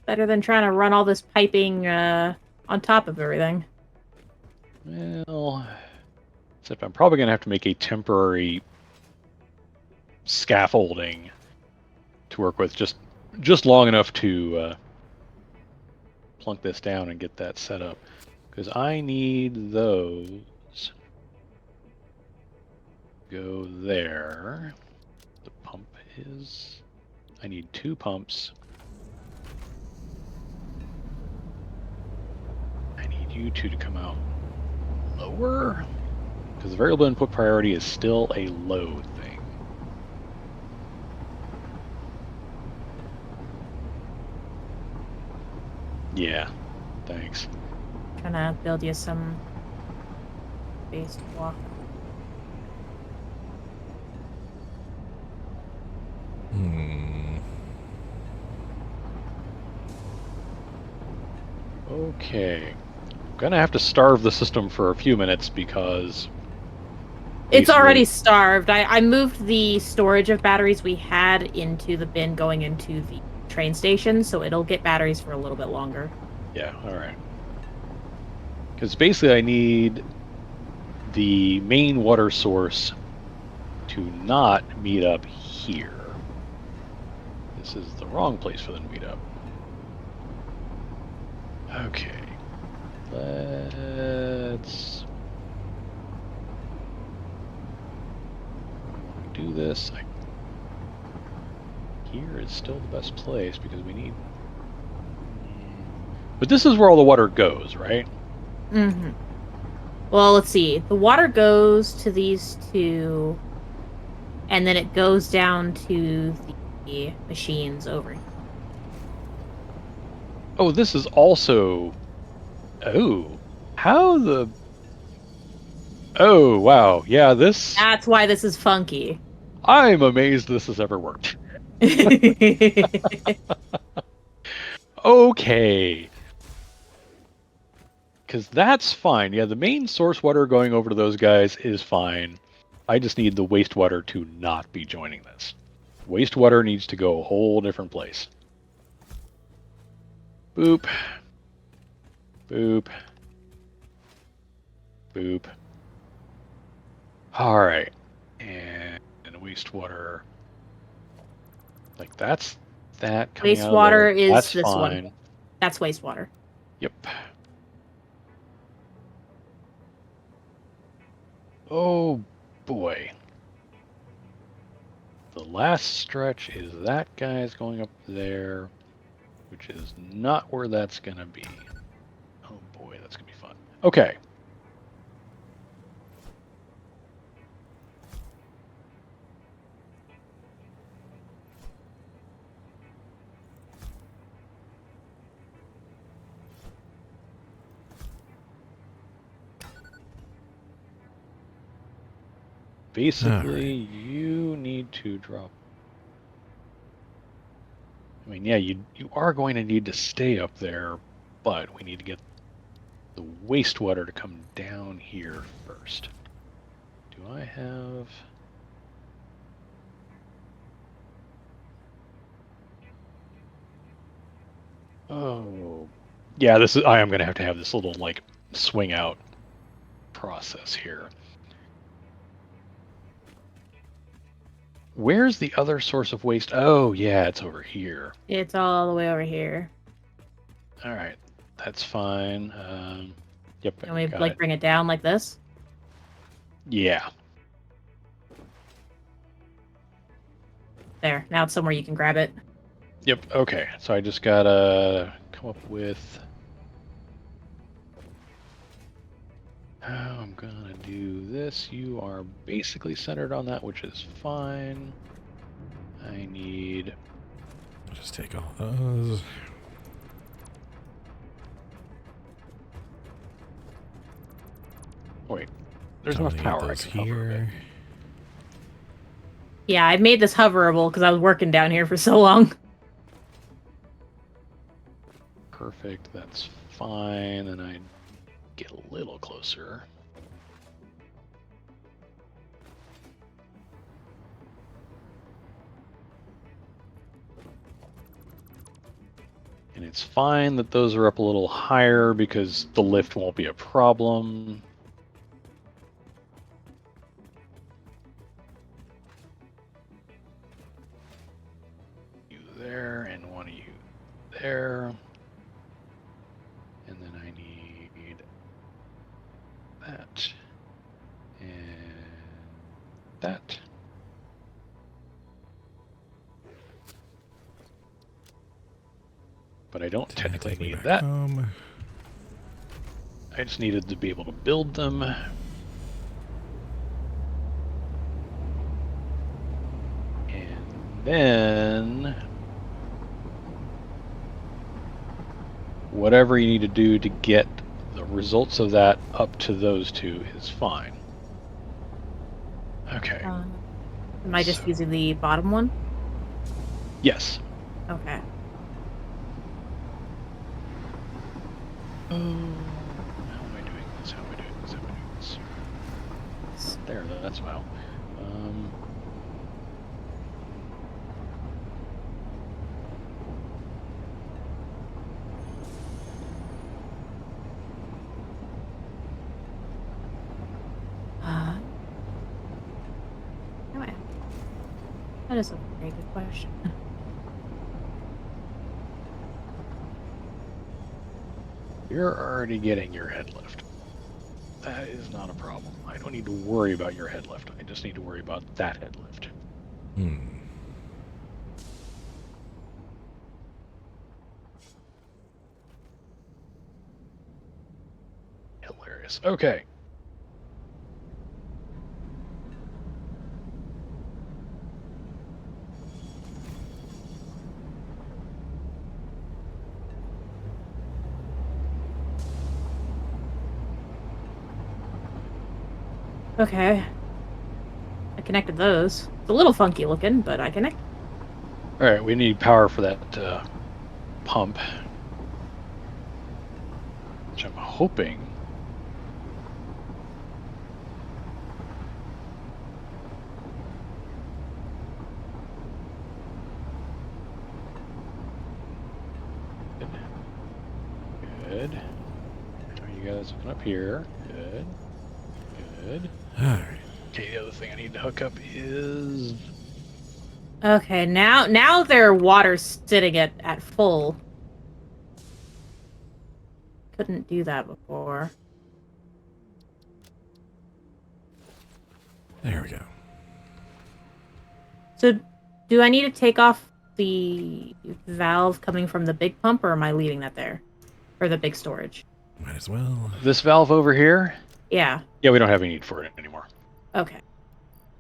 Better than trying to run all this piping on top of everything. Well, except I'm probably going to have to make a temporary scaffolding to work with, just long enough to plunk this down and get that set up. Because I need those. Go there. The pump is... I need 2 pumps. I need you 2 to come out lower. Because the variable input priority is still a load thing. Yeah, thanks. Trying to build you some space to walk. Okay. I'm gonna have to starve the system for a few minutes because... It's already starved. I moved the storage of batteries we had into the bin going into the train station, so it'll get batteries for a little bit longer. Yeah, alright. Because basically I need the main water source to not meet up here. This is the wrong place for them to meet up. Okay. Let's do this. Here is still the best place because we need... But this is where all the water goes, right? Mm-hmm. Well, let's see. The water goes to these two, and then it goes down to the machines over here. Oh, this is also... Oh. How the... Oh, wow. Yeah, this... That's why this is funky. I'm amazed this has ever worked. Okay. Because that's fine. Yeah, the main source water going over to those guys is fine. I just need the wastewater to not be joining this. Wastewater needs to go a whole different place. Boop. Boop. Boop. Alright. And wastewater. Like, that's that coming out of there. Wastewater is That's this fine. one. That's wastewater. Yep. Oh, boy. The last stretch is that guy's going up there, which is not where that's going to be. Oh, boy, that's going to be fun. Okay. Basically, you need to drop... I mean, yeah, you are going to need to stay up there, but we need to get the wastewater to come down here first. Do I have... Oh, yeah, this is... I am going to have this little, like, swing out process here. Where's the other source of waste? Oh, yeah, it's over here. It's all the way over here. All right, that's fine. Yep. Can we got like it. bring it down like this? Yeah. There. Now it's somewhere you can grab it. Yep. Okay. So I just gotta come up with how I'm gonna do this. You are basically centered on that, which is fine. I need... I'll just take all those. Wait. There's enough power. I Those can hover a bit. here. Yeah, I made this hoverable because I was working down here for so long. Perfect. That's fine. And I get a little closer. And it's fine that those are up a little higher because the lift won't be a problem. You there, and one of you there. And then I need that. And that. But I don't technically Take me need back that. home. I just needed to be able to build them. And then whatever you need to do to get the results of that up to those two is fine. Okay. Am I just using the bottom one? Yes. Okay. How am I doing this? How am I doing this? How am I doing this? There, that's well. Anyway, that is a very good question. You're already getting your head lift. That is not a problem. I don't need to worry about your head lift. I just need to worry about that head lift. Hilarious. Okay. Okay. I connected those. It's a little funky looking, but I connect. All right, we need power for that pump, which I'm hoping. Good. Are you guys looking up here? Good. Good. All right. Okay, the other thing I need to hook up is... Okay, now their water's sitting at full. Couldn't do that before. There we go. So, do I need to take off the valve coming from the big pump, or am I leaving that there? Or the big storage? Might as well. This valve over here? Yeah. Yeah, we don't have any need for it anymore. Okay.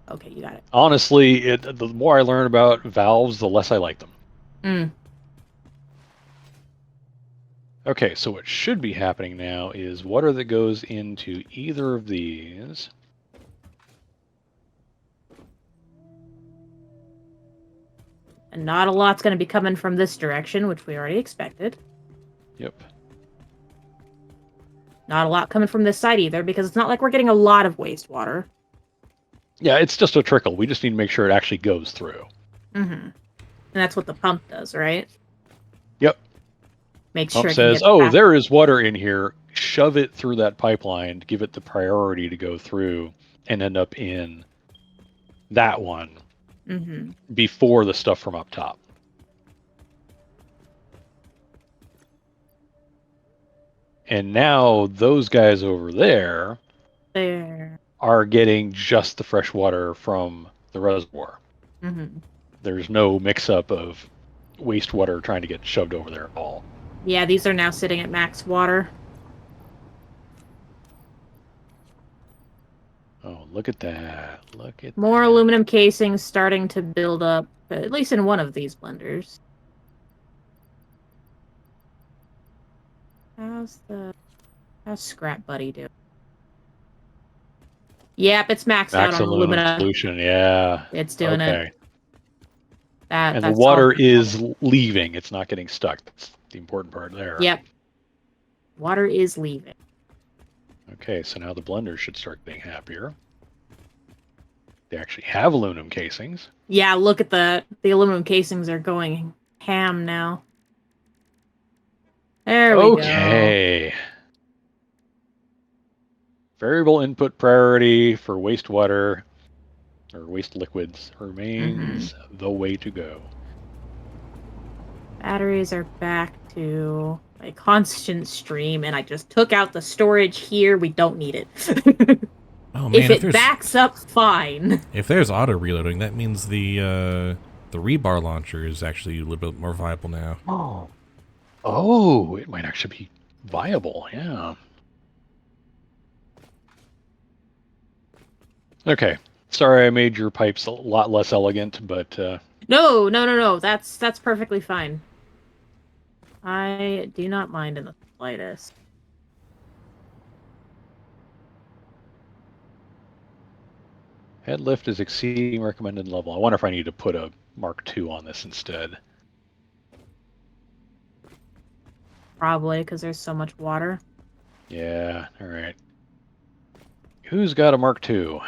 Okay, you got it. Honestly, the more I learn about valves, the less I like them. Mm. Okay, so what should be happening now is water that goes into either of these. And not a lot's going to be coming from this direction, which we already expected. Yep. Not a lot coming from this side either, because it's not like we're getting a lot of wastewater. Yeah, it's just a trickle. We just need to make sure it actually goes through. Mm-hmm. And that's what the pump does, right? Yep. Make Pump sure it says, can get oh, past- there is water in here. Shove it through that pipeline, give it the priority to go through, and end up in that one Mhm. before the stuff from up top. And now those guys over there There. are getting just the fresh water from the reservoir. Mm-hmm. There's no mix-up of wastewater trying to get shoved over there at all. Yeah, these are now sitting at max water. Oh, look at that. Look at More that. aluminum casings starting to build up, at least in one of these blenders. How's Scrap Buddy doing? Yep, it's maxed out Max on aluminum alumina. solution, yeah. It's doing Okay. it. And the water is leaving. It's not getting stuck. That's the important part there. Yep. Water is leaving. Okay, so now the blenders should start getting happier. They actually have aluminum casings. Yeah, look at the aluminum casings are going ham now. There we go. Okay. Variable input priority for wastewater or waste liquids remains the way to go. Batteries are back to a constant stream, and I just took out the storage here. We don't need it. Oh man, if it backs up, fine. If there's auto reloading, that means the rebar launcher is actually a little bit more viable now. Oh, it might actually be viable. Yeah. Okay. Sorry, I made your pipes a lot less elegant, but No. That's perfectly fine. I do not mind in the slightest. head lift is exceeding recommended level. I wonder if I need to put a Mark II on this instead. Probably, because there's so much water. Yeah, all right. Who's got a Mark II?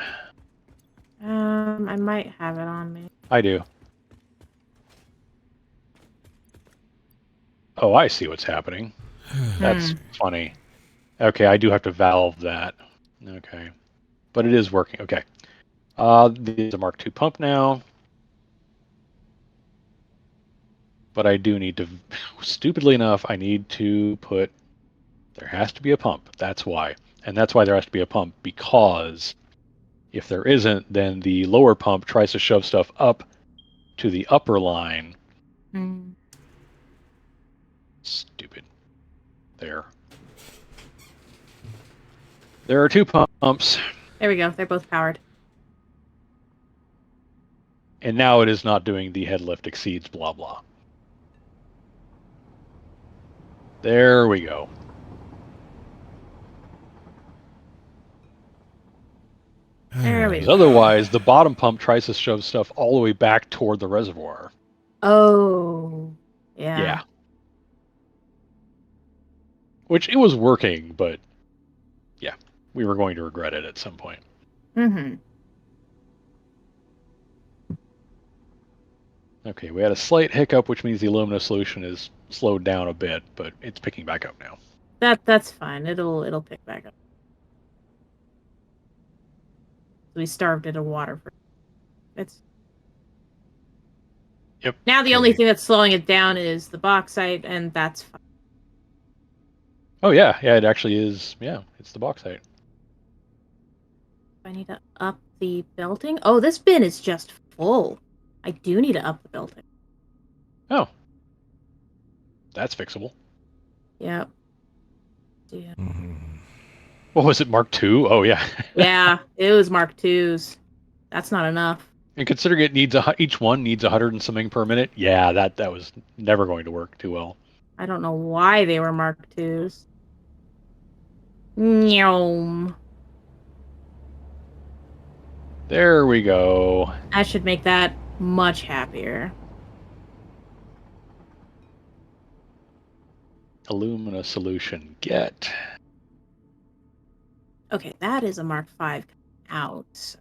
I might have it on me. I do. Oh, I see what's happening. That's funny. Okay, I do have to valve that. Okay. But it is working. Okay. This is a Mark II pump now. But I do need to, stupidly enough, I need to put There has to be a pump. That's why. And that's why there has to be a pump, because if there isn't, then the lower pump tries to shove stuff up to the upper line. Hmm. Stupid. There. There are two pumps, There we go. They're both powered. and now it is not doing the head lift exceeds blah blah. There we go. There we Because go. otherwise, the bottom pump tries to shove stuff all the way back toward the reservoir. Oh, yeah. Yeah. Which it was working, but yeah, we were going to regret it at some point. Mm-hmm. Okay, we had a slight hiccup, which means the aluminum solution is slowed down a bit, but it's picking back up now. That's fine. It'll pick back up. We starved it of water for it's. Yep. Now the only thing that's slowing it down is the bauxite, and that's fine. Oh yeah, it actually is. Yeah, it's the bauxite. I need to up the belting. Oh, this bin is just full. I do need to up the belting. Oh, that's fixable. Yep. Yeah. What was it, Mark II? Oh yeah. Yeah, it was Mark II's. That's not enough. And considering it needs each one needs 100 and something per minute, yeah, that was never going to work too well. I don't know why they were Mark II's. Nyom. There we go. I should make that much happier. Alumina solution get. Okay, that is a Mark V out.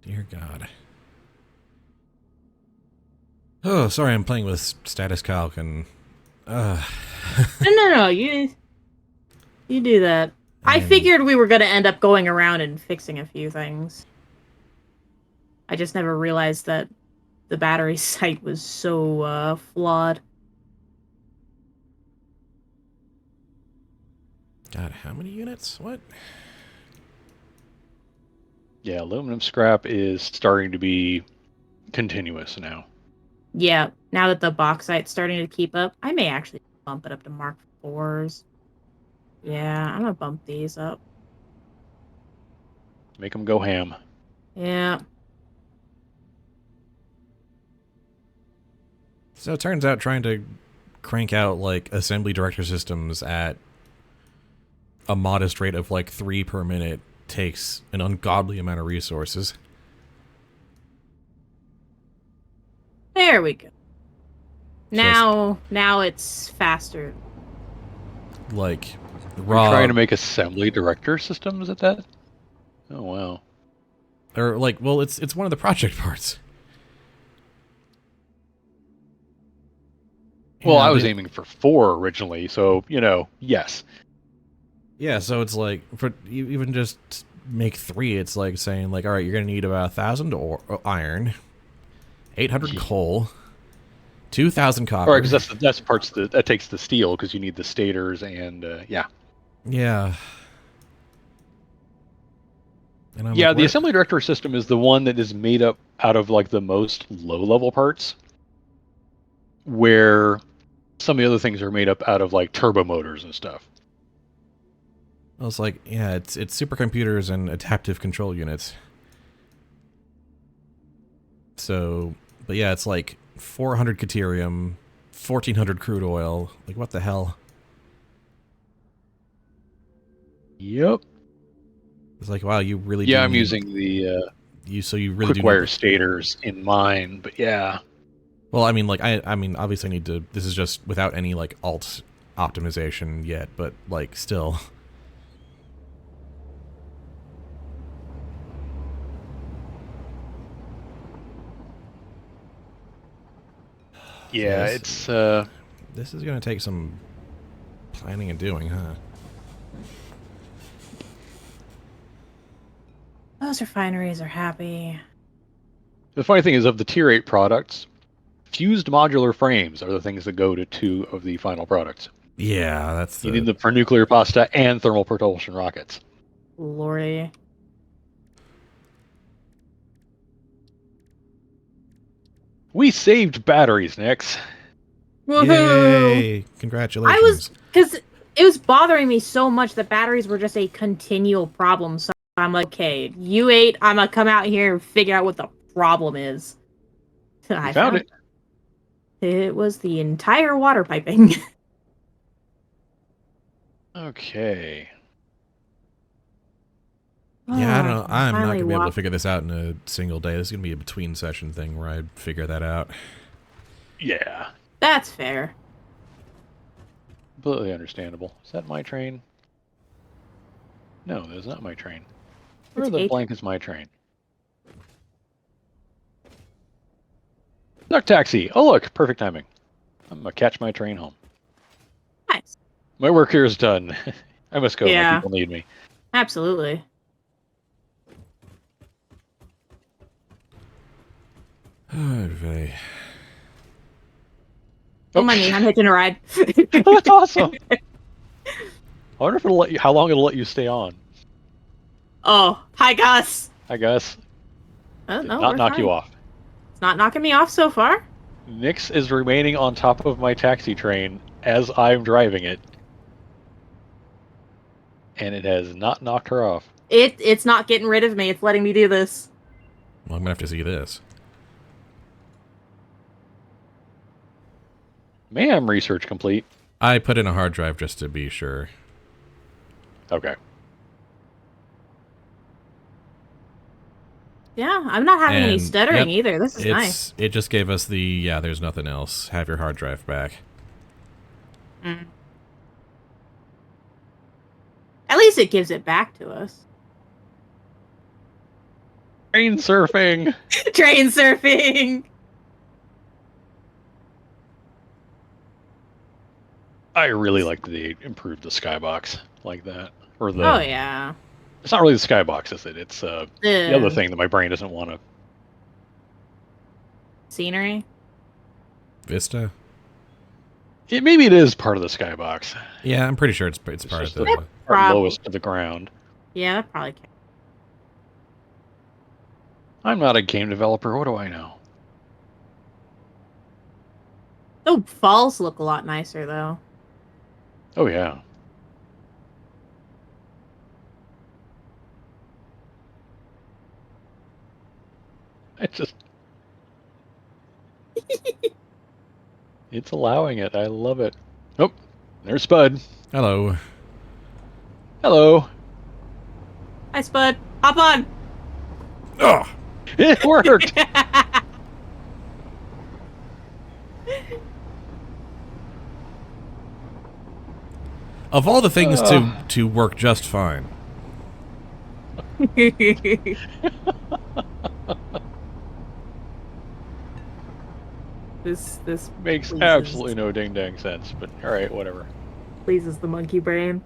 Dear God. Oh, sorry, I'm playing with status calc and... No, you do that. I figured we were going to end up going around and fixing a few things. I just never realized that the battery site was so flawed. God, how many units? What? Yeah, aluminum scrap is starting to be continuous now. Yeah, now that the bauxite's starting to keep up, I may actually bump it up to Mark IVs. Yeah, I'm gonna bump these up. Make them go ham. Yeah. So it turns out trying to crank out, like, assembly director systems at a modest rate of, like, 3 per minute takes an ungodly amount of resources. There we go. Now it's faster. Like, We're raw... trying to make assembly director systems at that? Oh, wow. Or, like, well, it's one of the project parts. Well, Yeah, I was aiming for 4 originally, so, yes. Yeah, so it's like, for even just make 3, it's like saying, like, all right, you're going to need about 1,000 iron, 800 coal, 2,000 copper. All right, because that's parts that takes the steel, because you need the stators and, yeah. Yeah. And I'm Yeah, like, the assembly director system is the one that is made up out of, like, the most low-level parts, where some of the other things are made up out of, like, turbo motors and stuff. I was like, yeah, it's supercomputers and adaptive control units. So, but yeah, it's like 400 caterium, 1,400 crude oil. Like, what the hell? Yep. It's like, wow, you really do Yeah, I'm need, using the you really do quick-wire need, stators in mine, but yeah. well, I mean, like, I mean, obviously I need to, this is just without any, like, alt optimization yet, but, like, still. Yeah, Yes. it's, This is going to take some planning and doing, huh? Those refineries are happy. the funny thing is, of the Tier 8 products, fused modular frames are the things that go to 2 of the final products. Yeah, that's You need them for nuclear pasta and thermal propulsion rockets. Lordy. We saved batteries, Nix. Woohoo! Yay! I Congratulations. because it was bothering me so much that batteries were just a continual problem. So I'm like, okay, you 8, I'm gonna come out here and figure out what the problem is. We I found it. it was the entire water piping. Okay. Yeah, I don't know. Oh, I'm not finally gonna be able to walked. figure this out in a single day. This is gonna be a between session thing where I figure that out. Yeah. That's fair. Completely understandable. Is that my train? No, that's not my train. Where It's the a blank is my train? Duck taxi. Oh, look. Perfect timing. I'm going to catch my train home. nice. My work here is done. I must go. My Yeah. people need me. Absolutely. Okay. Oh, money, I'm hitching a ride. That's awesome. I wonder if it'll let you, how long it'll let you stay on. Oh, hi, Gus. I guess. Oh, Did no, not we're knock fine. you off. It's not knocking me off so far. Nix is remaining on top of my taxi train as I'm driving it. And it has not knocked her off. It's not getting rid of me. It's letting me do this. Well, I'm gonna have to see this. Ma'am, research complete. I put in a hard drive just to be sure. Okay. Yeah, I'm not having any And, stuttering yep, either. This is nice. It just gave us the, yeah, there's nothing else. Have your hard drive back. Mm. At least it gives it back to us. Train surfing. Train surfing. I really like that they improved the skybox like that. Or the Oh yeah. It's not really the skybox, is it? It's the other The thing that my brain doesn't want to. scenery. Vista? Maybe it is part of the skybox. Yeah, I'm pretty sure it's part of Just the... the part lowest to the ground. Yeah, that probably can. I'm not a game developer. What do I know? Oh, falls look a lot nicer though. Oh yeah. It's just. It's allowing it. I love it. Oh, there's Spud. Hello. Hello. Hi, Spud. Hop on. Oh! It worked. Of all the things to work just fine. This Makes pleases- absolutely no ding dang sense, but all right, whatever. pleases the monkey brain.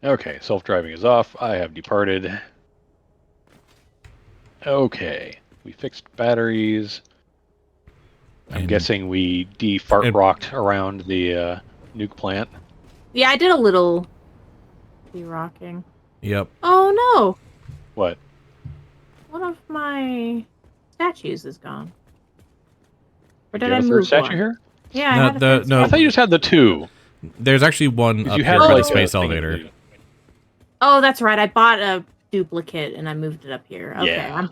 Okay, self-driving is off. I have departed. Okay, we fixed batteries. I'm And- guessing we de-fart rocked around the nuke plant. Yeah, I did a little rocking. Yep. Oh no! What? One of my statues is gone. Or Do did you I have a move third statue one? here? Yeah, No, I had a third no. I thought you just had the two. There's actually one 'Cause up you here had by the like space a thing elevator. to- Oh, that's right. I bought a duplicate and I moved it up here. Okay, Yeah.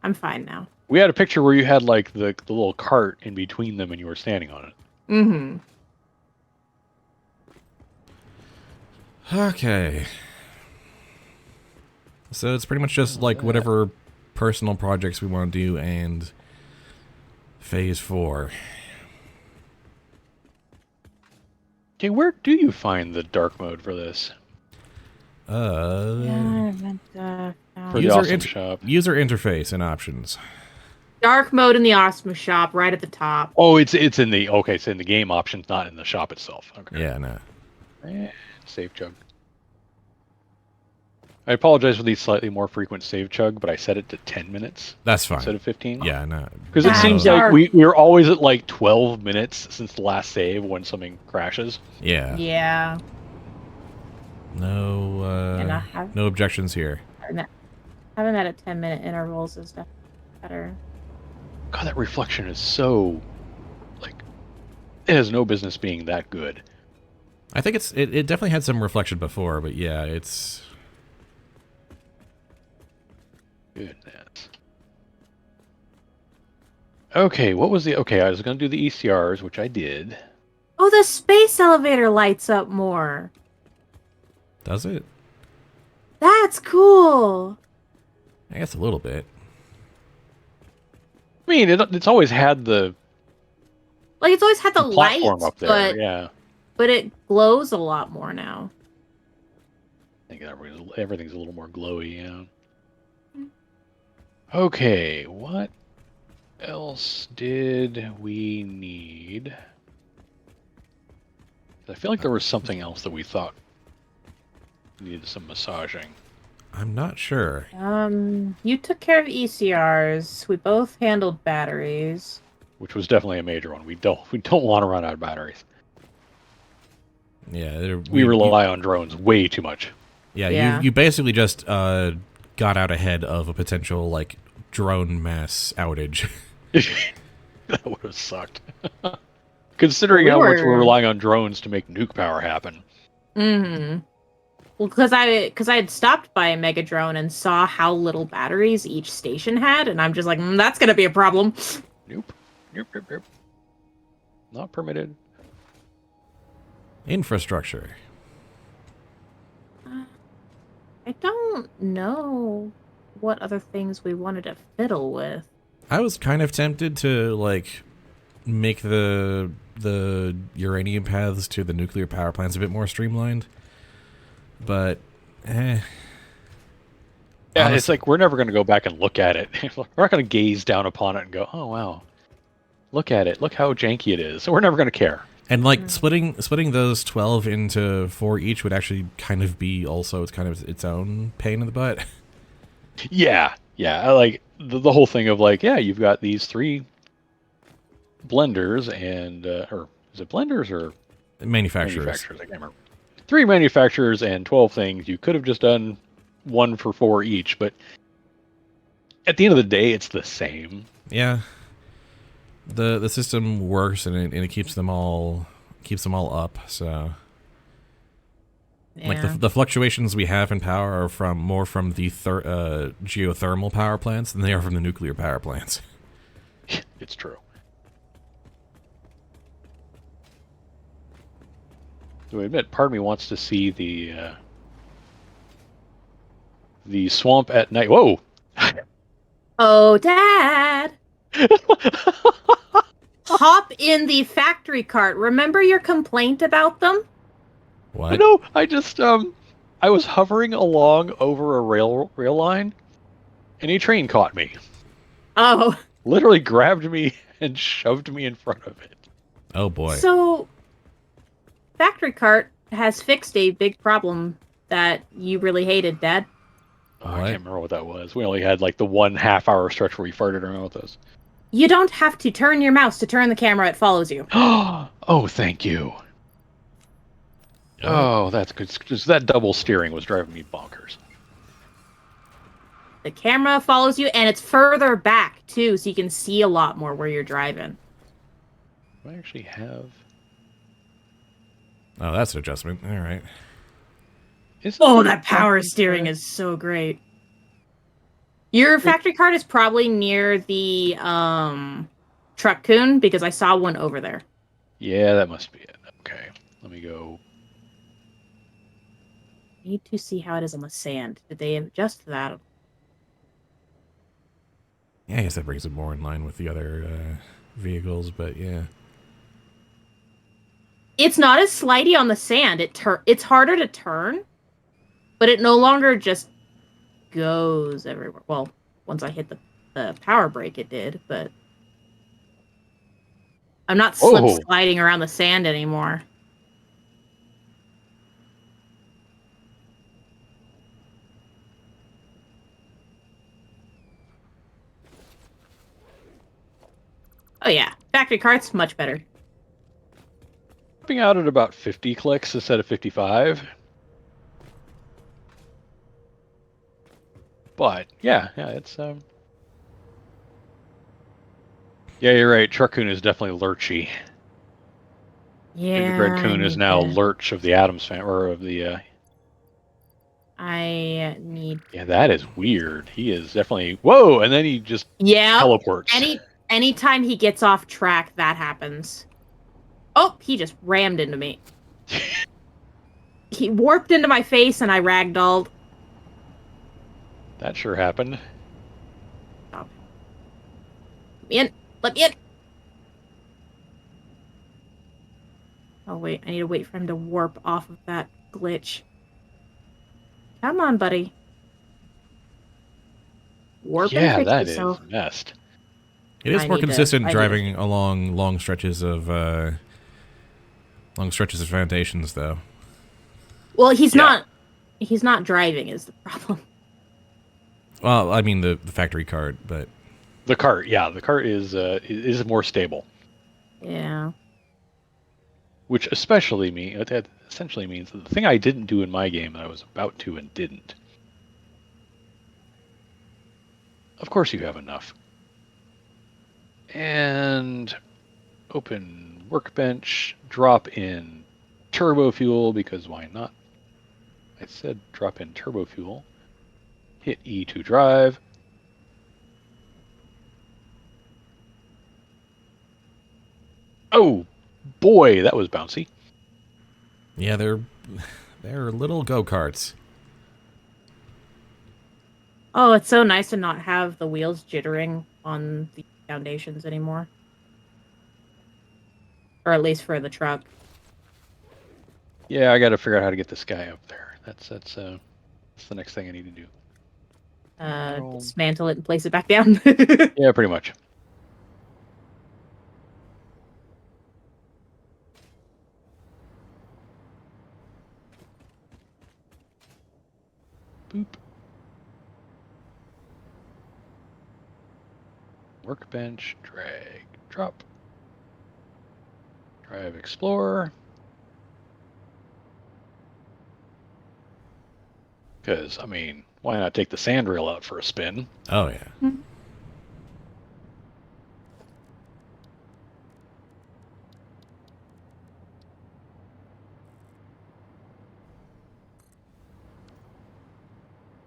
I'm fine now. We had a picture where you had like the little cart in between them and you were standing on it. Mm-hmm. Okay. So it's pretty much just like whatever personal projects we want to do and phase 4. Okay, where do you find the dark mode for this? Yeah, I meant, For the User awesome inter- shop. User interface and options. dark mode in the Osmo shop, right at the top. Oh, it's in the it's in the game options, not in the shop itself. Okay. Yeah, no. Safe jug. I apologize for the slightly more frequent save chug, but I set it to 10 minutes That's fine. instead of 15. Yeah, no. Because it Ah, seems dark. like we're always at like 12 minutes since the last save when something crashes. Yeah. Yeah. No, And I have no objections here. having that at 10-minute intervals is definitely better. God, that reflection is so, like, it has no business being that good. I think it definitely had some reflection before, but yeah, it's... Goodness. Okay, what was the... Okay, I was going to do the ECRs, which I did. Oh, the space elevator lights up more. Does it? That's cool. I guess a little bit. I mean, it's always had the Like, it's always had the platform lights, up there, yeah. but it glows a lot more now. I think everything's a little more glowy, yeah. Okay, what else did we need? I feel like there was something else that we thought needed some massaging. I'm not sure. You took care of ECRs. We both handled batteries. Which was definitely a major one. We don't want to run out of batteries. Yeah, We rely on drones way too much. Yeah, you basically just got out ahead of a potential like drone mass outage. That would have sucked. Considering how much we're relying on drones to make nuke power happen. Mm-hmm. Well, because I had stopped by a mega drone and saw how little batteries each station had, and I'm just like, that's gonna be a problem. Nope. Nope. Not permitted. Infrastructure. I don't know what other things we wanted to fiddle with. I was kind of tempted to like make the uranium paths to the nuclear power plants a bit more streamlined, but Yeah, Honestly, it's like we're never going to go back and look at it. We're not going to gaze down upon it and go, "Oh wow, look at it! Look how janky it is." So we're never going to care. and like splitting those 12 into 4 each would actually kind of be also kind of its own pain in the butt. Yeah. I like the whole thing of like, yeah, you've got these 3 blenders and or is it blenders or Manufacturers. I can't remember. 3 manufacturers and 12 things. You could have just done 1 for 4 each, but at the end of the day, it's the same. Yeah. The system works and it keeps them all up, so like the fluctuations we have in power are more from the geothermal power plants than they are from the nuclear power plants. It's true. So I admit, part of me wants to see the swamp at night. Whoa! Oh, Dad! Hop in the factory cart. Remember your complaint about them? What? No, I just I was hovering along over a rail line, and a train caught me. Oh. Literally grabbed me and shoved me in front of it. Oh boy. So, factory cart has fixed a big problem that you really hated, Dad. Oh, I can't remember what that was. We only had like the 1 half-hour stretch where we farted around with us. You don't have to turn your mouse to turn the camera, it follows you. Oh, thank you. Oh, that's good. Just that double steering was driving me bonkers. The camera follows you, and it's further back, too, so you can see a lot more where you're driving. Do I actually have... Oh, that's an adjustment. All right. Oh, that power steering is so great. Your factory cart is probably near the truck coon, because I saw one over there. Yeah, that must be it. Okay, let me go. I need to see how it is on the sand. Did they adjust that? Yeah, I guess that brings it more in line with the other vehicles, but yeah. It's not as slidey on the sand. It's harder to turn, but it no longer just goes everywhere. Well, once I hit the power brake, it did, but I'm not sliding around the sand anymore. Oh yeah, factory cart's much better. Topping out at about 50 clicks instead of 55. But yeah, it's yeah, you're right. Truck-kun is definitely lurchy. Yeah, Gingerbread I Coon is need now to. Lurch of the Adams family, or of the. I need. Yeah, that is weird. He is definitely whoa, and then he just Yeah. teleports. Anytime he gets off track, that happens. Oh, he just rammed into me. He warped into my face, and I ragdolled. That sure happened. Stop. Let me in. Let me in. Oh wait, I need to wait for him to warp off of that glitch. Come on, buddy. Warp and Yeah, fix that is yourself. messed. It is I more need to- consistent I need to- driving along long stretches of foundations, though. Well, he's Yeah. not. He's not driving. Is the problem? Well, I mean the factory cart, but The cart, yeah, the cart is more stable, Yeah. which especially that essentially means that the thing I didn't do in my game that I was about to and didn't. Of course, you have enough. And open workbench, drop in turbo fuel because why not? I said drop in turbo fuel. Hit E to drive. Oh boy, that was bouncy. yeah, they're little go-karts. Oh, it's so nice to not have the wheels jittering on the foundations anymore. Or at least for the truck. Yeah, I got to figure out how to get this guy up there. That's the next thing I need to do. Dismantle it and place it back down. Yeah, pretty much. Boop. Workbench, drag, drop. Drive Explorer. Because, I mean, why not take the sand rail out for a spin? Oh yeah.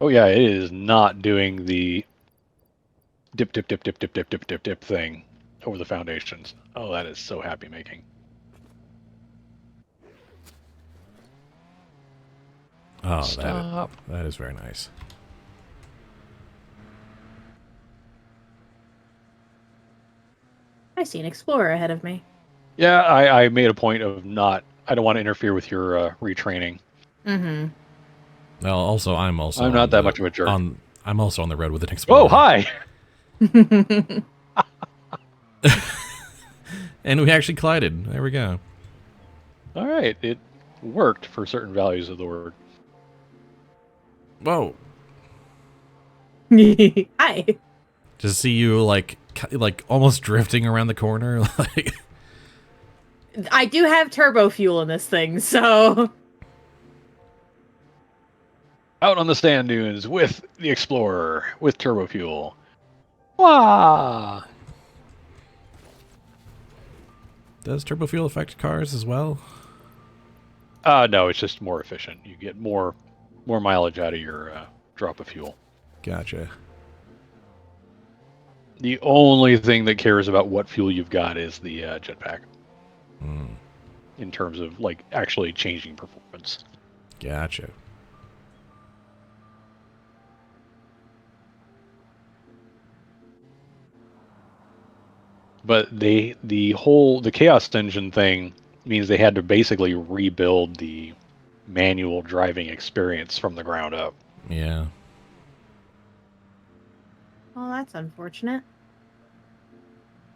Oh yeah, it is not doing the dip, dip, dip, dip, dip, dip, dip, dip, dip thing over the foundations. Oh, that is so happy making. Oh, Stop. that is very nice. I see an explorer ahead of me. Yeah, I made a point of not. I don't want to interfere with your retraining. Mm-hmm. Well, also I'm also I'm on not that the- much of a jerk. I'm also on the road with an Explorer. Oh, hi! And we actually collided. There we go. All right, it worked for certain values of the word. Whoa. Hi. To see you like almost drifting around the corner, like I do have turbo fuel in this thing, so Out on the stand dunes with the Explorer with turbo fuel. Wah! does turbo fuel affect cars as well? No, it's just more efficient. You get more mileage out of your drop of fuel. Gotcha. The only thing that cares about what fuel you've got is the jetpack. In terms of like actually changing performance. Gotcha. But the chaos engine thing means they had to basically rebuild the manual driving experience from the ground up. Yeah. well, that's unfortunate.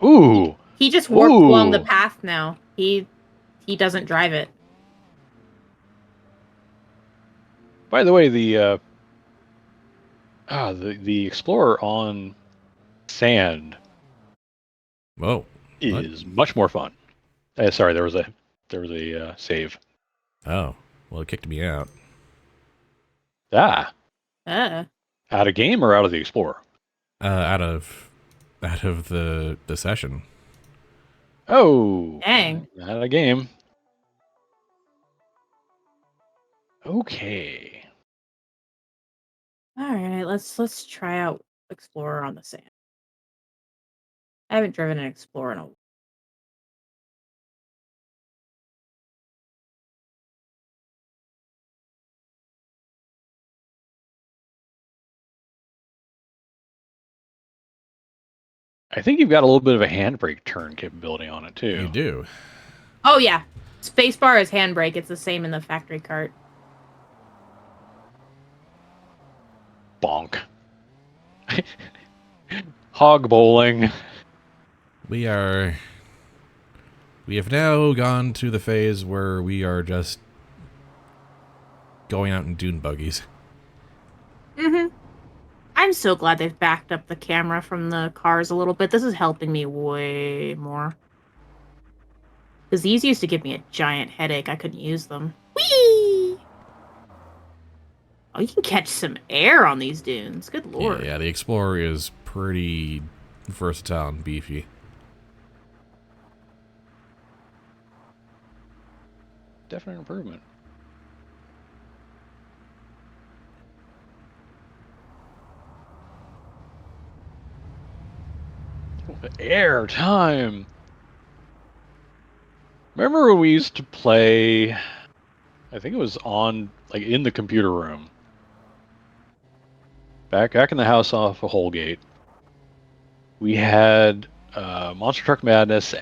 Ooh, He just warped along the Ooh. path now. He doesn't drive it. by the way, the Explorer on sand Whoa. is much more fun. Sorry, there was a save. Oh, well, it kicked me out. Ah, Uh. out of game or out of the Explorer? Out of the session. Oh, Dang. out of game. Okay. All right, let's try out Explorer on the sand. I haven't driven an Explorer in a while. I think you've got a little bit of a handbrake turn capability on it too. You do. Oh yeah, spacebar is handbrake. It's the same in the factory cart. Bonk. Hog bowling. We have now gone to the phase where we are just going out in dune buggies. Mm-hmm. I'm so glad they've backed up the camera from the cars a little bit. This is helping me way more. Because these used to give me a giant headache. I couldn't use them. Whee! Oh, you can catch some air on these dunes. Good lord. Yeah, the Explorer is pretty versatile and beefy. Definite improvement. Air time. Remember when we used to play? I think it was on like in the computer room. Back in the house off of Holgate. We had Monster Truck Madness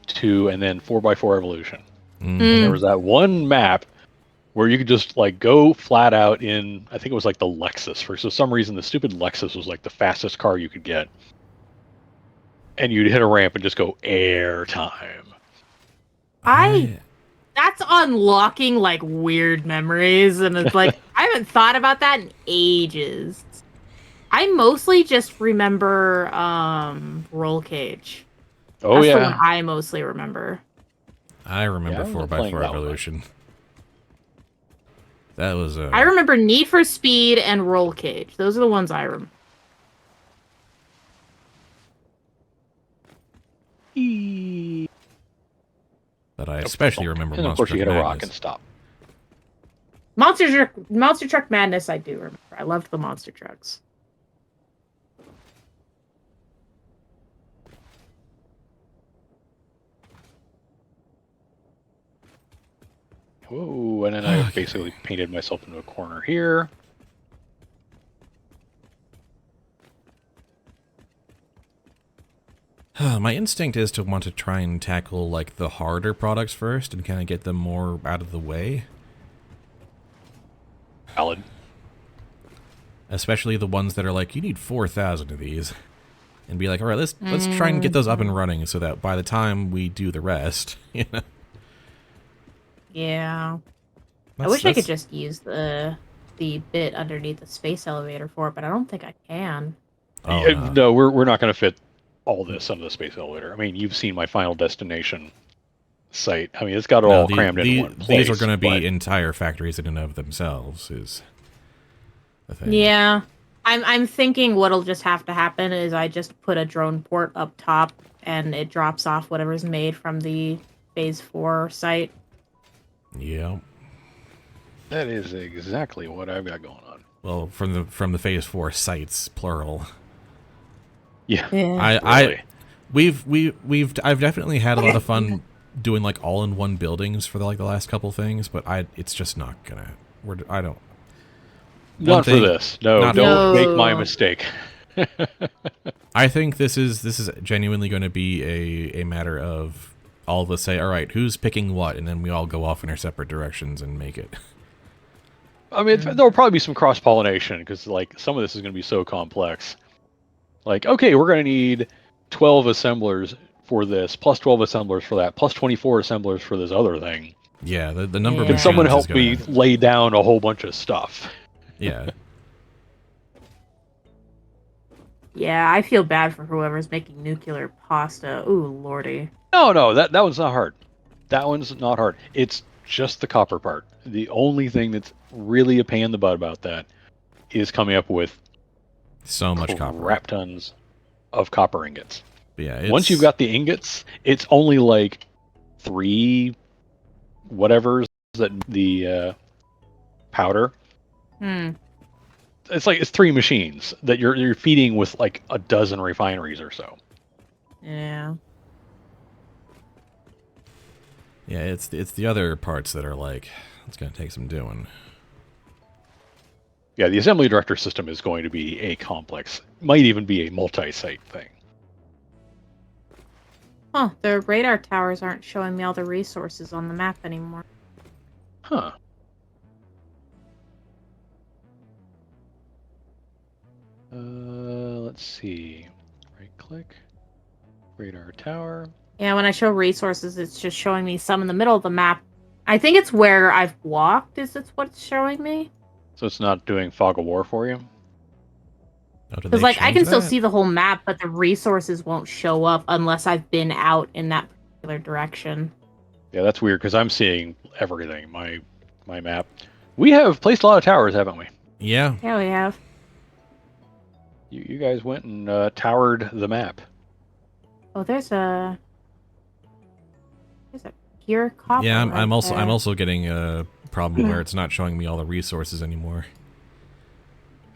2 and then 4x4 Evolution. Mm. And there was that one map where you could just like go flat out in, I think it was like the Lexus. For some reason, the stupid Lexus was like the fastest car you could get. And you'd hit a ramp and just go air time. That's unlocking like weird memories, and it's like I haven't thought about that in ages. I mostly just remember Roll Cage. Oh That's yeah, the one I mostly remember. I remember Yeah, I wasn't playing 4x4 that one. Evolution. That was I remember Need for Speed and Roll Cage. Those are the ones I remember. But I especially remember and of Monster course you Truck hit a rock Madness. and stop. Monster Truck Madness I do remember. I loved the monster trucks. Whoa, and then I basically painted myself into a corner here. My instinct is to want to try and tackle like the harder products first and kind of get them more out of the way. Valid. Especially the ones that are like, you need 4,000 of these. And be like, all right, let's try and get those up and running so that by the time we do the rest, you know. Yeah. I wish I could just use the bit underneath the space elevator for it, but I don't think I can. Oh, no, we're not going to fit all this under the space elevator. I mean, you've seen my Final Destination site. I mean, it's got it all crammed into one place. These are going to be entire factories in and of themselves, is the thing. Yeah. I'm thinking what'll just have to happen is I just put a drone port up top and it drops off whatever's made from the Phase 4 site. Yeah. That is exactly what I've got going on. Well, from the Phase 4 sites, plural. Yeah. I've definitely had a lot of fun doing like all-in-one buildings for the last couple things, but it's just not gonna. Not for this. No, don't make my mistake. I think this is genuinely going to be a matter of all of us say, all right, who's picking what, and then we all go off in our separate directions and make it. I mean, there'll probably be some cross-pollination because like some of this is going to be so complex. Like, okay, we're going to need 12 assemblers for this, plus 12 assemblers for that, plus 24 assemblers for this other thing. Yeah, the number of Can someone machines help me lay down a whole bunch of stuff? Yeah. Yeah, I feel bad for whoever's making nuclear pasta. Ooh, lordy. No, that one's not hard. That one's not hard. It's just the copper part. The only thing that's really a pain in the butt about that is coming up with So much copper. crap tons of copper ingots. But yeah, it's... Once you've got the ingots, it's only like 3 whatevers that the powder. Hmm. It's 3 machines that you're feeding with like a dozen refineries or so. Yeah. Yeah, it's the other parts that are like, it's going to take some doing. Yeah, the assembly director system is going to be a complex, might even be a multi-site thing. Huh, the radar towers aren't showing me all the resources on the map anymore. Huh. Let's see. Right click. Radar tower. Yeah, when I show resources, it's just showing me some in the middle of the map. I think it's where I've walked, is it's what it's showing me? So it's not doing fog of war for you? Oh, did Because, they like, I change can still that? see the whole map, but the resources won't show up unless I've been out in that particular direction. Yeah, that's weird because I'm seeing everything. My map. We have placed a lot of towers, haven't we? Yeah. Yeah, we have. You guys went and towered the map. Oh, there's a pure copper. Yeah, right I'm there. also getting a problem where it's not showing me all the resources anymore.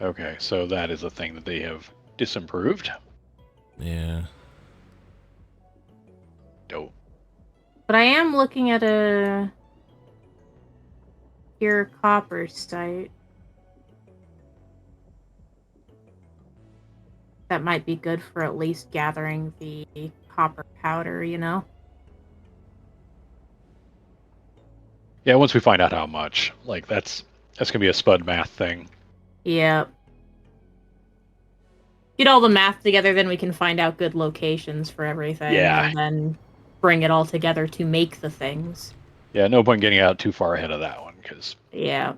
Okay, so that is a thing that they have disimproved. Yeah. Dope. But I am looking at a pure copper site. That might be good for at least gathering the copper powder, you know? Yeah, once we find out how much, like that's gonna be a spud math thing. Yep. Get all the math together, then we can find out good locations for everything, Yeah. and then bring it all together to make the things. Yeah, no point getting out too far ahead of that one because Yeah.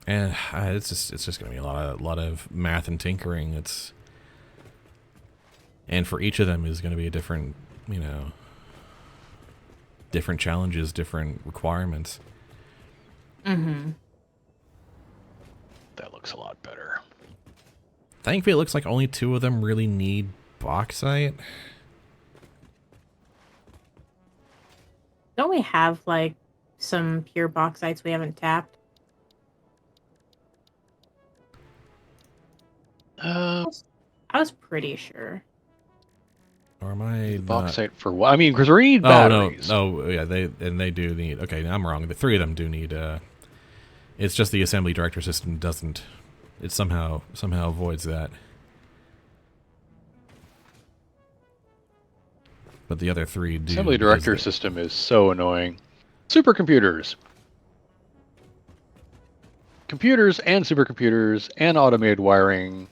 And it's just gonna be a lot of math and tinkering. And for each of them is gonna be a different, different challenges, different requirements. Mm-hmm. that looks a lot better. Thankfully, it looks like only 2 of them really need bauxite. Don't we have, like, some pure bauxites we haven't tapped? I was pretty sure. Or am I not? Bauxite for what? I mean, because we need Oh batteries. no, yeah, they do need. Okay, I'm wrong. The 3 of them do need. It's just the assembly director system doesn't. It somehow avoids that. But the other 3 do. Assembly director system is so annoying. Supercomputers. Computers and supercomputers and automated wiring.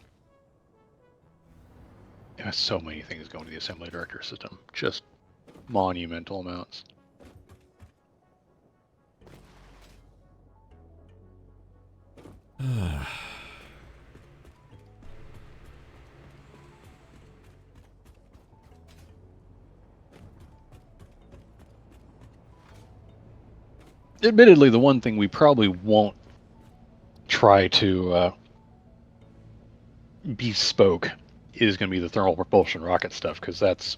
There's so many things going to the assembly director system. Just monumental amounts. Admittedly, the one thing we probably won't try to bespoke is going to be the thermal propulsion rocket stuff, because that's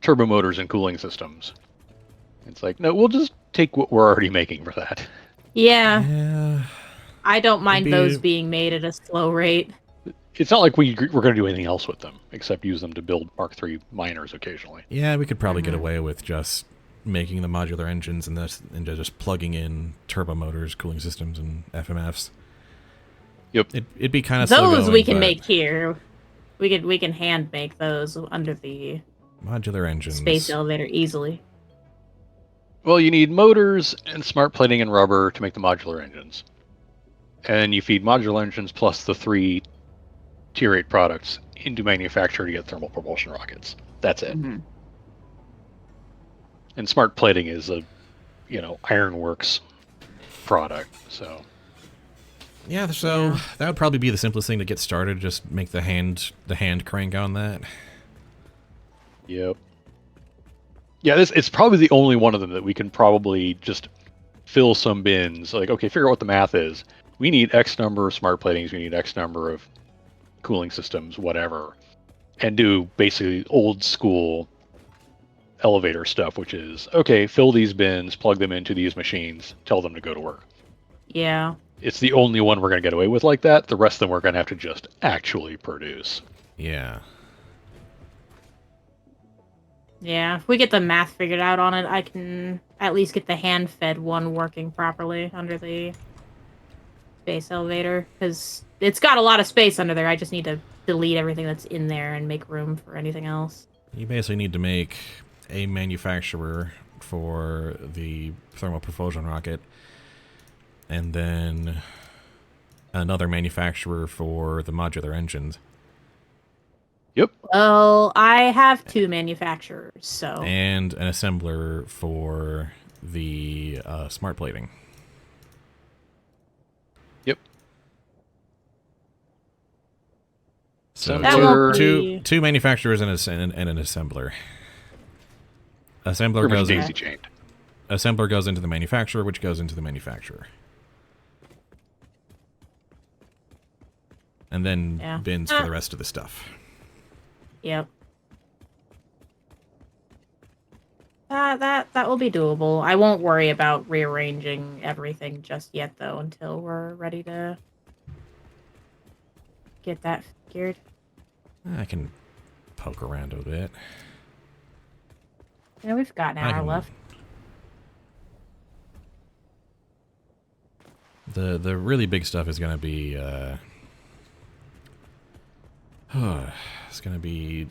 turbo motors and cooling systems. It's like, no, we'll just take what we're already making for that. Yeah. Yeah. I don't mind Maybe- those being made at a slow rate. It's not like we're going to do anything else with them, except use them to build Mark III miners occasionally. Yeah, we could probably get Mhm. away with just making the modular engines and just plugging in turbo motors, cooling systems, and FMFs. Yep. It'd be kind of Those we can make here. We can hand make those under the modular engines. space elevator easily. Well, you need motors and smart plating and rubber to make the modular engines. And you feed modular engines plus the 3 Tier 8 products into manufacture to get thermal propulsion rockets. That's it. Mhm. And smart plating is a, Ironworks product. So Yeah, so Yeah. that would probably be the simplest thing to get started. Just make the hand crank on that. Yep. Yeah, it's probably the only one of them that we can probably just fill some bins. Like, okay, figure out what the math is. We need X number of smart platings. We need X number of cooling systems, whatever, and do basically old school elevator stuff, which is, okay, fill these bins, plug them into these machines, tell them to go to work. Yeah. It's the only one we're going to get away with like that. The rest of them we're going to have to just actually produce. Yeah. Yeah. If we get the math figured out on it, I can at least get the hand-fed one working properly under the space elevator. Because it's got a lot of space under there. I just need to delete everything that's in there and make room for anything else. You basically need to make a manufacturer for the thermal propulsion rocket, and then another manufacturer for the modular engines. Yep. Well, I have 2 manufacturers, so... And an assembler for the smart plating. Yep. So That won't be... two manufacturers and an assembler. Assembler Pretty much goes in, daisy chained. assembler goes into the manufacturer, which goes into the manufacturer. And then bins for the rest of the stuff. Yep. That will be doable. I won't worry about rearranging everything just yet, though, until we're ready to get that figured. I can poke around a bit. Yeah, we've got an hour left. The really big stuff is going to be it's going to be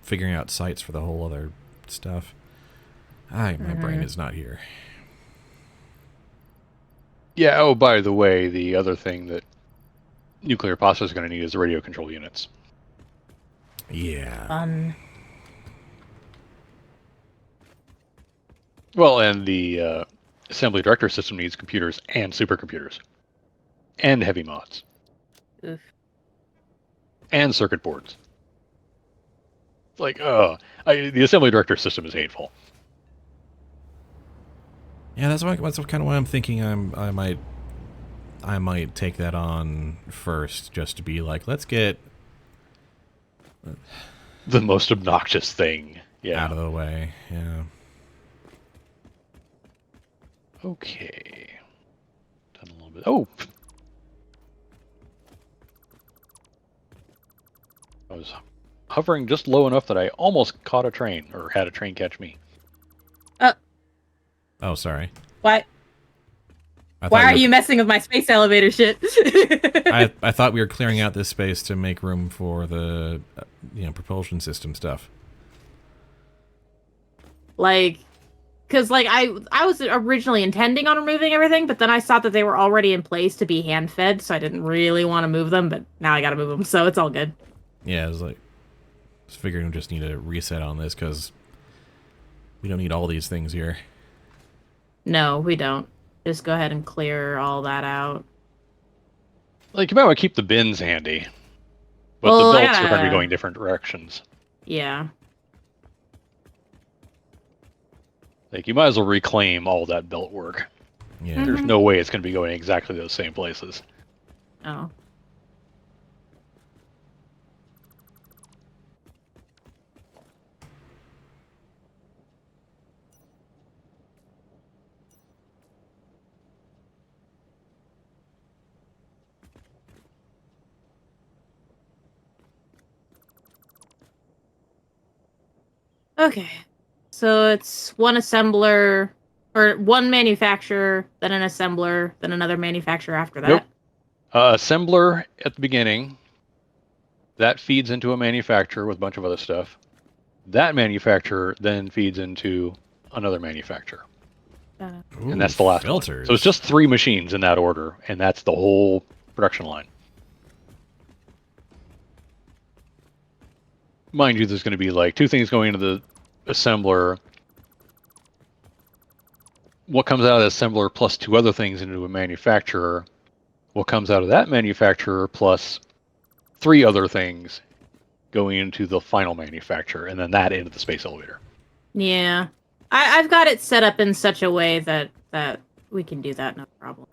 figuring out sites for the whole other stuff. My brain is not here. Yeah, oh, by the way, the other thing that nuclear pasta is going to need is the radio control units. Yeah. Fun. Well, and the assembly director system needs computers and supercomputers. And heavy mods. Oof. And circuit boards. Like, the assembly director system is hateful. Yeah, that's kind of why I'm thinking I might take that on first, just to be like, let's get The most obnoxious thing. Yeah. out of the way. Yeah. Okay. Done a little bit. Oh! I was hovering just low enough that I almost caught a train, or had a train catch me. Oh, sorry. Why? I Why thought are you messing with my space elevator shit? I thought we were clearing out this space to make room for the propulsion system stuff. Like, because like I was originally intending on removing everything, but then I saw that they were already in place to be hand fed, so I didn't really want to move them. But now I got to move them, so it's all good. Yeah, I was like, just figuring we just need a reset on this because we don't need all these things here. No, we don't. Just go ahead and clear all that out. Like, you might want to keep the bins handy. But Well, the belts are going to be going different directions. Yeah. Like, you might as well reclaim all that belt work. Yeah. There's no way it's going to be going exactly those same places. Oh. Okay. So it's one assembler, or one manufacturer, then an assembler, then another manufacturer after that. Nope. Assembler at the beginning. That feeds into a manufacturer with a bunch of other stuff. That manufacturer then feeds into another manufacturer. Ooh, And that's the last filters. one. So it's just 3 machines in that order, and that's the whole production line. Mind you, there's going to be like 2 things going into the assembler. What comes out of the assembler plus 2 other things into a manufacturer what comes out of that manufacturer plus 3 other things going into the final manufacturer, and then that into the space elevator. Yeah. I've got it set up in such a way that we can do that, no problem.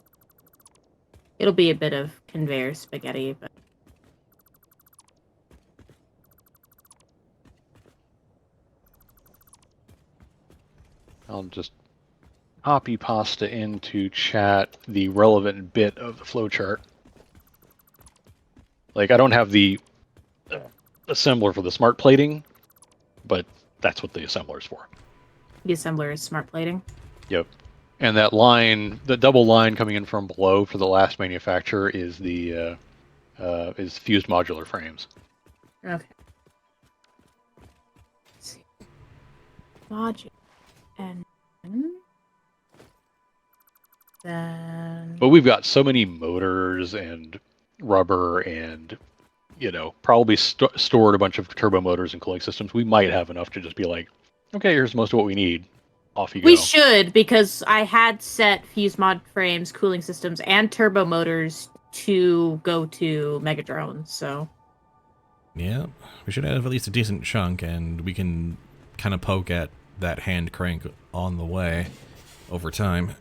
It'll be a bit of conveyor spaghetti, but... I'll just copy pasta into chat the relevant bit of the flowchart. Like, I don't have the assembler for the smart plating, but that's what the assembler is for. The assembler is smart plating. Yep. And that line, the double line coming in from below for the last manufacturer is the is fused modular frames. Okay. Let's see. Logic. And then... But we've got so many motors and rubber and, probably stored a bunch of turbo motors and cooling systems. We might have enough to just be like, okay, here's most of what we need. Off you go. We should, because I had set fused mod frames, cooling systems, and turbo motors to go to Megadrone, so... Yeah, we should have at least a decent chunk, and we can kind of poke at that hand crank on the way over time.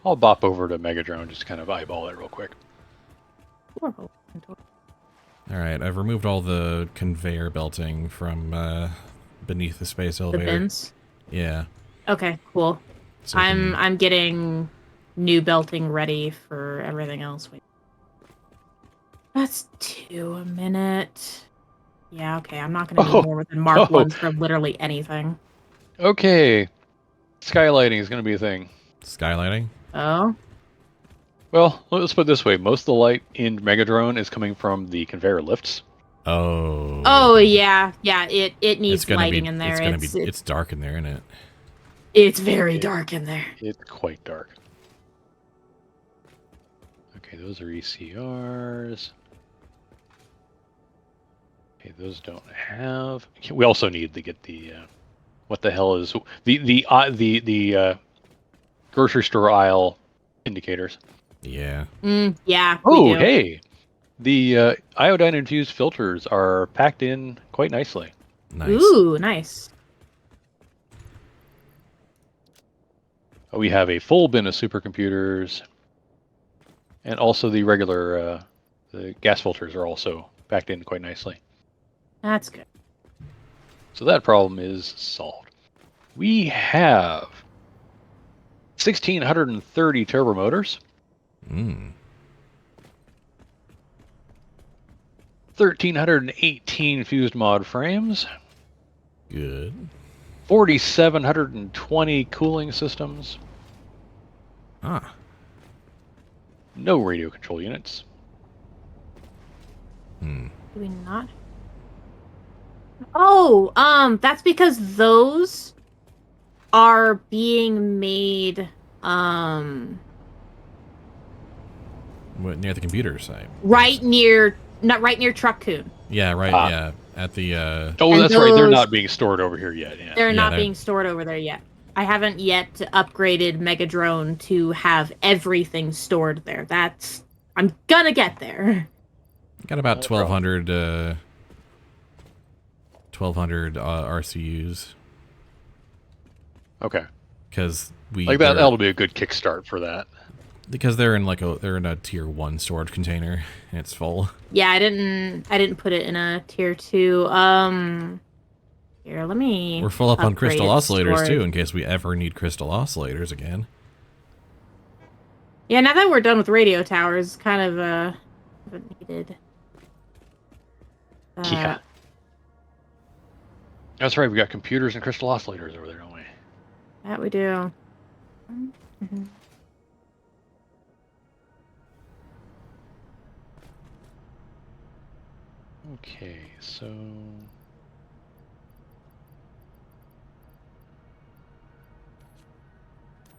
I'll bop over to Megadrone, just kind of eyeball it real quick. Alright, I've removed all the conveyor belting from beneath the space The elevator. bins? Yeah. Okay, cool. So we can- I'm getting new belting ready for everything else. Wait. That's 2 a minute. Yeah, okay, I'm not gonna need more than Mark 1s for literally anything. Okay. Skylighting is going to be a thing. Skylighting? Oh? Well, let's put it this way. Most of the light in Megadrone is coming from the conveyor lifts. Oh. Oh, yeah. Yeah, it needs gonna lighting be, in there. It's dark in there, isn't it? It's very dark in there. It's quite dark. Okay, those are ECRs. Okay, those don't have. We also need to get the what the hell is the grocery store aisle indicators. Yeah. Yeah. Oh, we do. hey, the iodine infused filters are packed in quite nicely. Nice. Ooh, nice. We have a full bin of supercomputers, and also the regular the gas filters are also packed in quite nicely. That's good. So that problem is solved. We have 1,630 turbo motors, 1,318 fused mod frames, Good. 4,720 cooling systems, Ah. no radio control units. Hmm. Do we not? Oh, that's because those are being made, What, near the computer site? right near Truck Coon. Yeah, right. Ah. Yeah, at the. Oh, And that's right. They're those- not being stored over here yet. Yeah. They're not they're- being stored over there yet. I haven't yet upgraded Megadrone to have everything stored there. I'm gonna get there. Got about No problem. 1,200 RCUs Okay. because we Like they're- that'll be a good kickstart for that. because they're in a tier 1 storage container and it's full. Yeah, I didn't put it in a tier 2. Here, let me. We're full up on upgrade crystal oscillators storage. too in case we ever need crystal oscillators again. Yeah, now that we're done with radio towers, kind of haven't needed. Yeah. That's right. We got computers and crystal oscillators over there, don't we? That we do. Mhm. Okay, so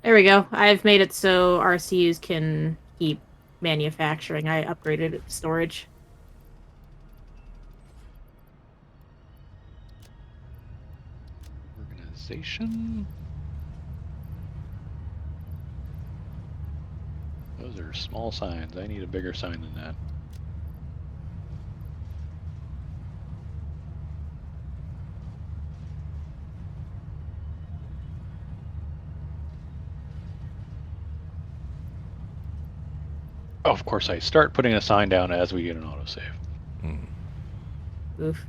There we go. I've made it so RCUs can keep manufacturing. I upgraded it to storage. organization. Those are small signs. I need a bigger sign than that. Oh, of course, I start putting a sign down as we get an autosave. Oof.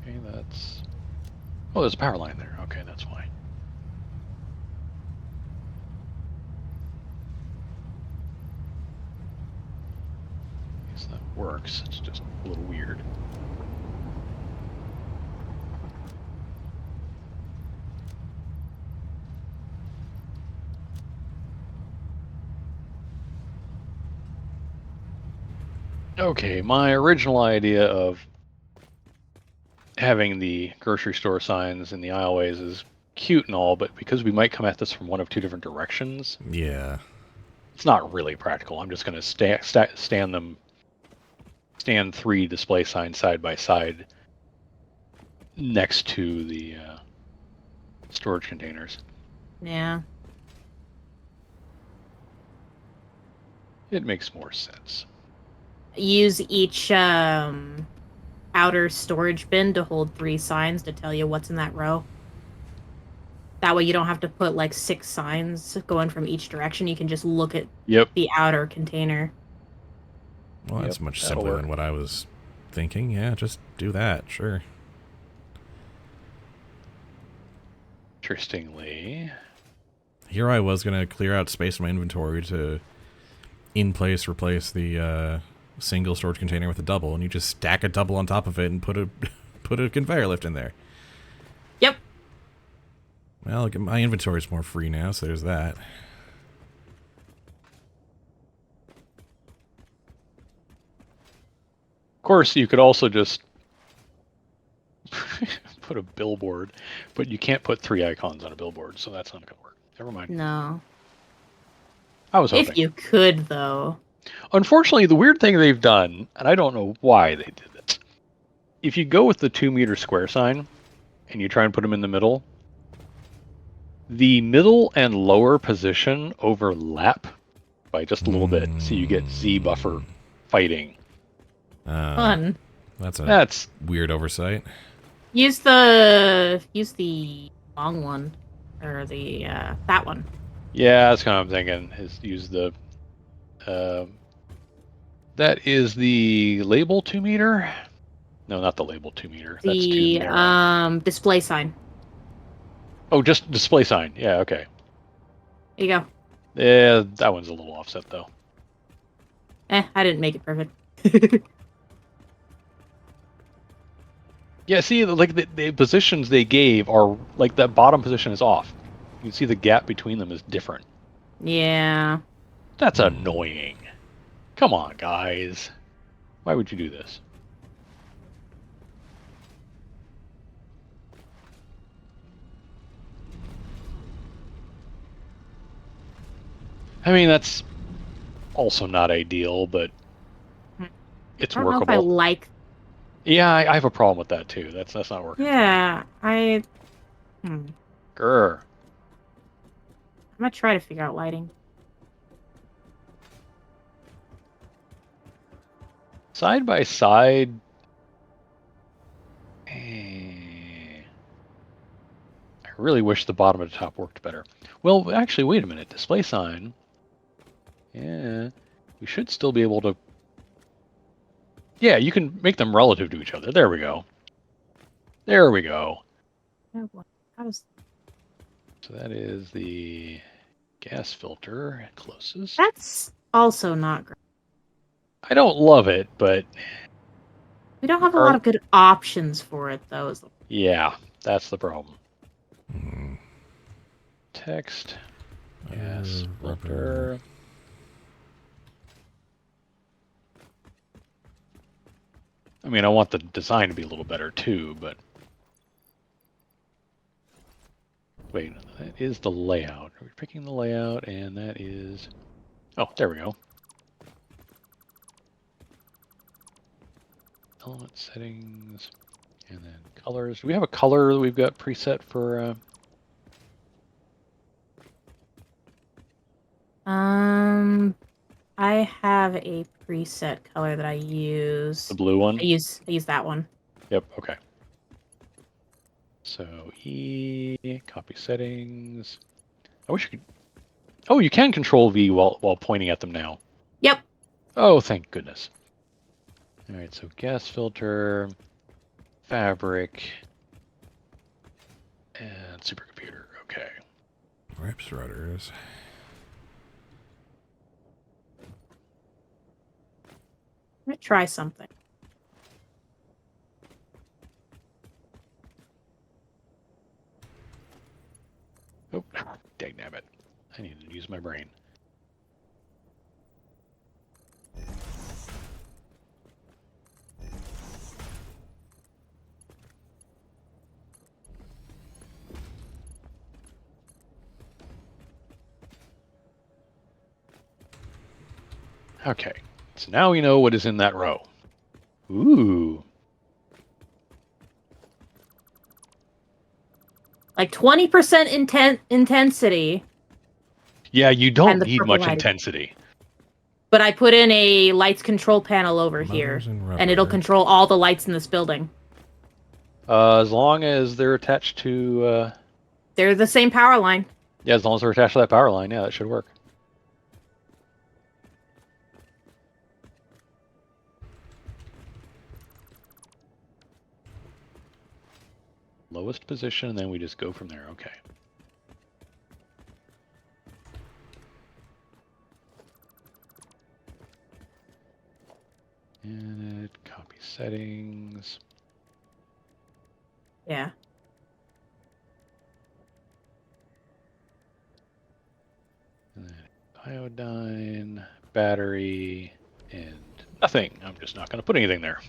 Okay, that's... Oh, there's a power line there. Okay, that's fine. I guess that works. It's just a little weird. Okay, my original idea of having the grocery store signs in the aisleways is cute and all, but because we might come at this from one of two different directions, Yeah. it's not really practical. I'm just going to stand 3 display signs side by side next to the storage containers. Yeah. It makes more sense. Use each outer storage bin to hold 3 signs to tell you what's in that row. That way you don't have to put like 6 signs going from each direction. You can just look at Yep. the outer container. Well, that's Yep, much that'll simpler work. than what I was thinking. Yeah, just do that. Sure. Interestingly, Here I was going to clear out space in my inventory to in place replace the single storage container with a double, and you just stack a double on top of it and put a put a conveyor lift in there. Yep. Well, my inventory's more free now, so there's that. of course, you could also just put a billboard, but you can't put 3 icons on a billboard, so that's not going to work. Never mind. No. I was hoping. If you could, though. Unfortunately, the weird thing they've done, and I don't know why they did this, if you go with the 2-meter square sign and you try and put them in the middle, the middle and lower position overlap by just a little bit, so you get Z buffer fighting. Fun. That's weird oversight. Use the long one. Or the that one. Yeah, that's kind of what I'm thinking, is use the... that is the label 2-meter? No, not the label 2-meter. That's too The narrow. display sign. Oh, just display sign. Yeah, okay. There you go. Yeah, that one's a little offset, though. I didn't make it perfect. Yeah, see, like the positions they gave are like that bottom position is off. You can see the gap between them is different. Yeah. That's annoying. Come on, guys. Why would you do this? I mean, that's also not ideal, but it's I don't workable. know if I like. Yeah, I have a problem with that too. That's not working. Yeah, I'm Grr. gonna try to figure out lighting. Side by side. I really wish the bottom and the top worked better. Well, actually, wait a minute. Display sign. Yeah, we should still be able to... Yeah, you can make them relative to each other. There we go. There we go. How does... So that is the gas filter closest. That's also not great. I don't love it, but... We don't have a lot of good options for it, though. Yeah, that's the problem. Text. Gas filter. I mean, I want the design to be a little better too, but... Wait, that is the layout. We're picking the layout, and that is... Oh, there we go. Element settings, and then colors. Do we have a color that we've got preset for... I have a preset color that I use. The blue one? I use that one. Yep, okay. So, copy settings. I wish you could... Oh, you can control V while pointing at them now. Yep. Oh, thank goodness. Alright, so gas filter, fabric, and supercomputer. Okay. Reps rudders. I'm gonna try something. Oh, dagnabbit. I need to use my brain. Okay, so now we know what is in that row. Ooh. Like 20% intensity, Yeah, you And don't the need purple much lighting. intensity. but I put in a lights control panel over here, Motors and and it'll rubber. control all the lights in this building. As long as they're attached to... They're the same power line. yeah, as long as they're attached to that power line, yeah, that should work. Lowest position, and then we just go from there. Okay. And copy settings. Yeah. And then iodine, battery, and nothing. I'm just not going to put anything there.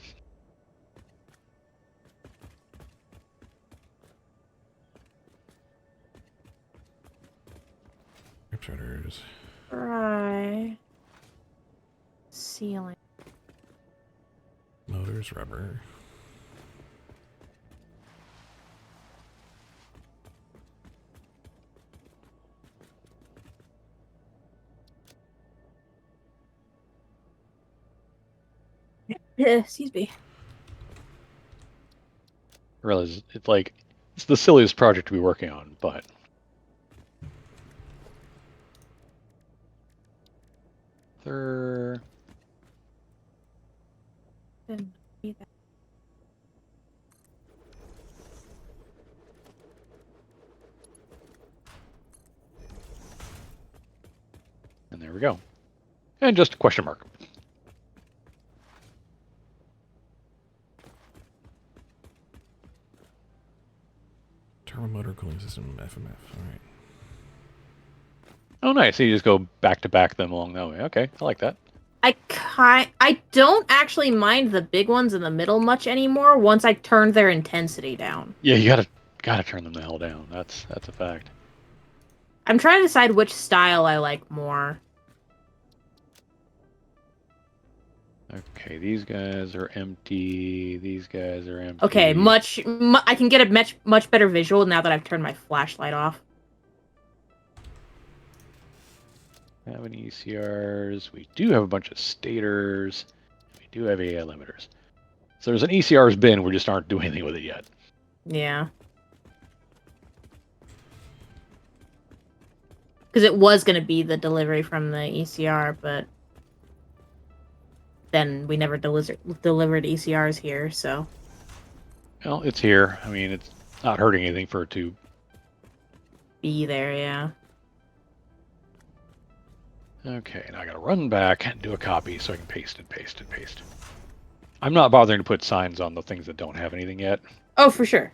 Reps rudders. Right. Ceiling. Motors, rubber. Excuse me. I realize it's like it's the silliest project to be working on, but third. Didn't see that. And there we go. And just a question mark. Turbo motor cooling system, FMF. All right. Oh, nice. So you just go back to back them along that way. Okay, I like that. I don't actually mind the big ones in the middle much anymore once I turned their intensity down. Yeah, you gotta turn them the hell down. That's a fact. I'm trying to decide which style I like more. Okay, these guys are empty. These guys are empty. Okay, I can get a much better visual now that I've turned my flashlight off. Have any ECRs? We do have a bunch of stators. We do have AI limiters. So there's an ECR's bin. We just aren't doing anything with it yet. Yeah. Because it was going to be the delivery from the ECR, but then we never delivered ECRs here, so. Well, it's here. I mean, it's not hurting anything for it to Be there, yeah. Okay, now I gotta run back and do a copy so I can paste and paste and paste. I'm not bothering to put signs on the things that don't have anything yet. Oh, for sure.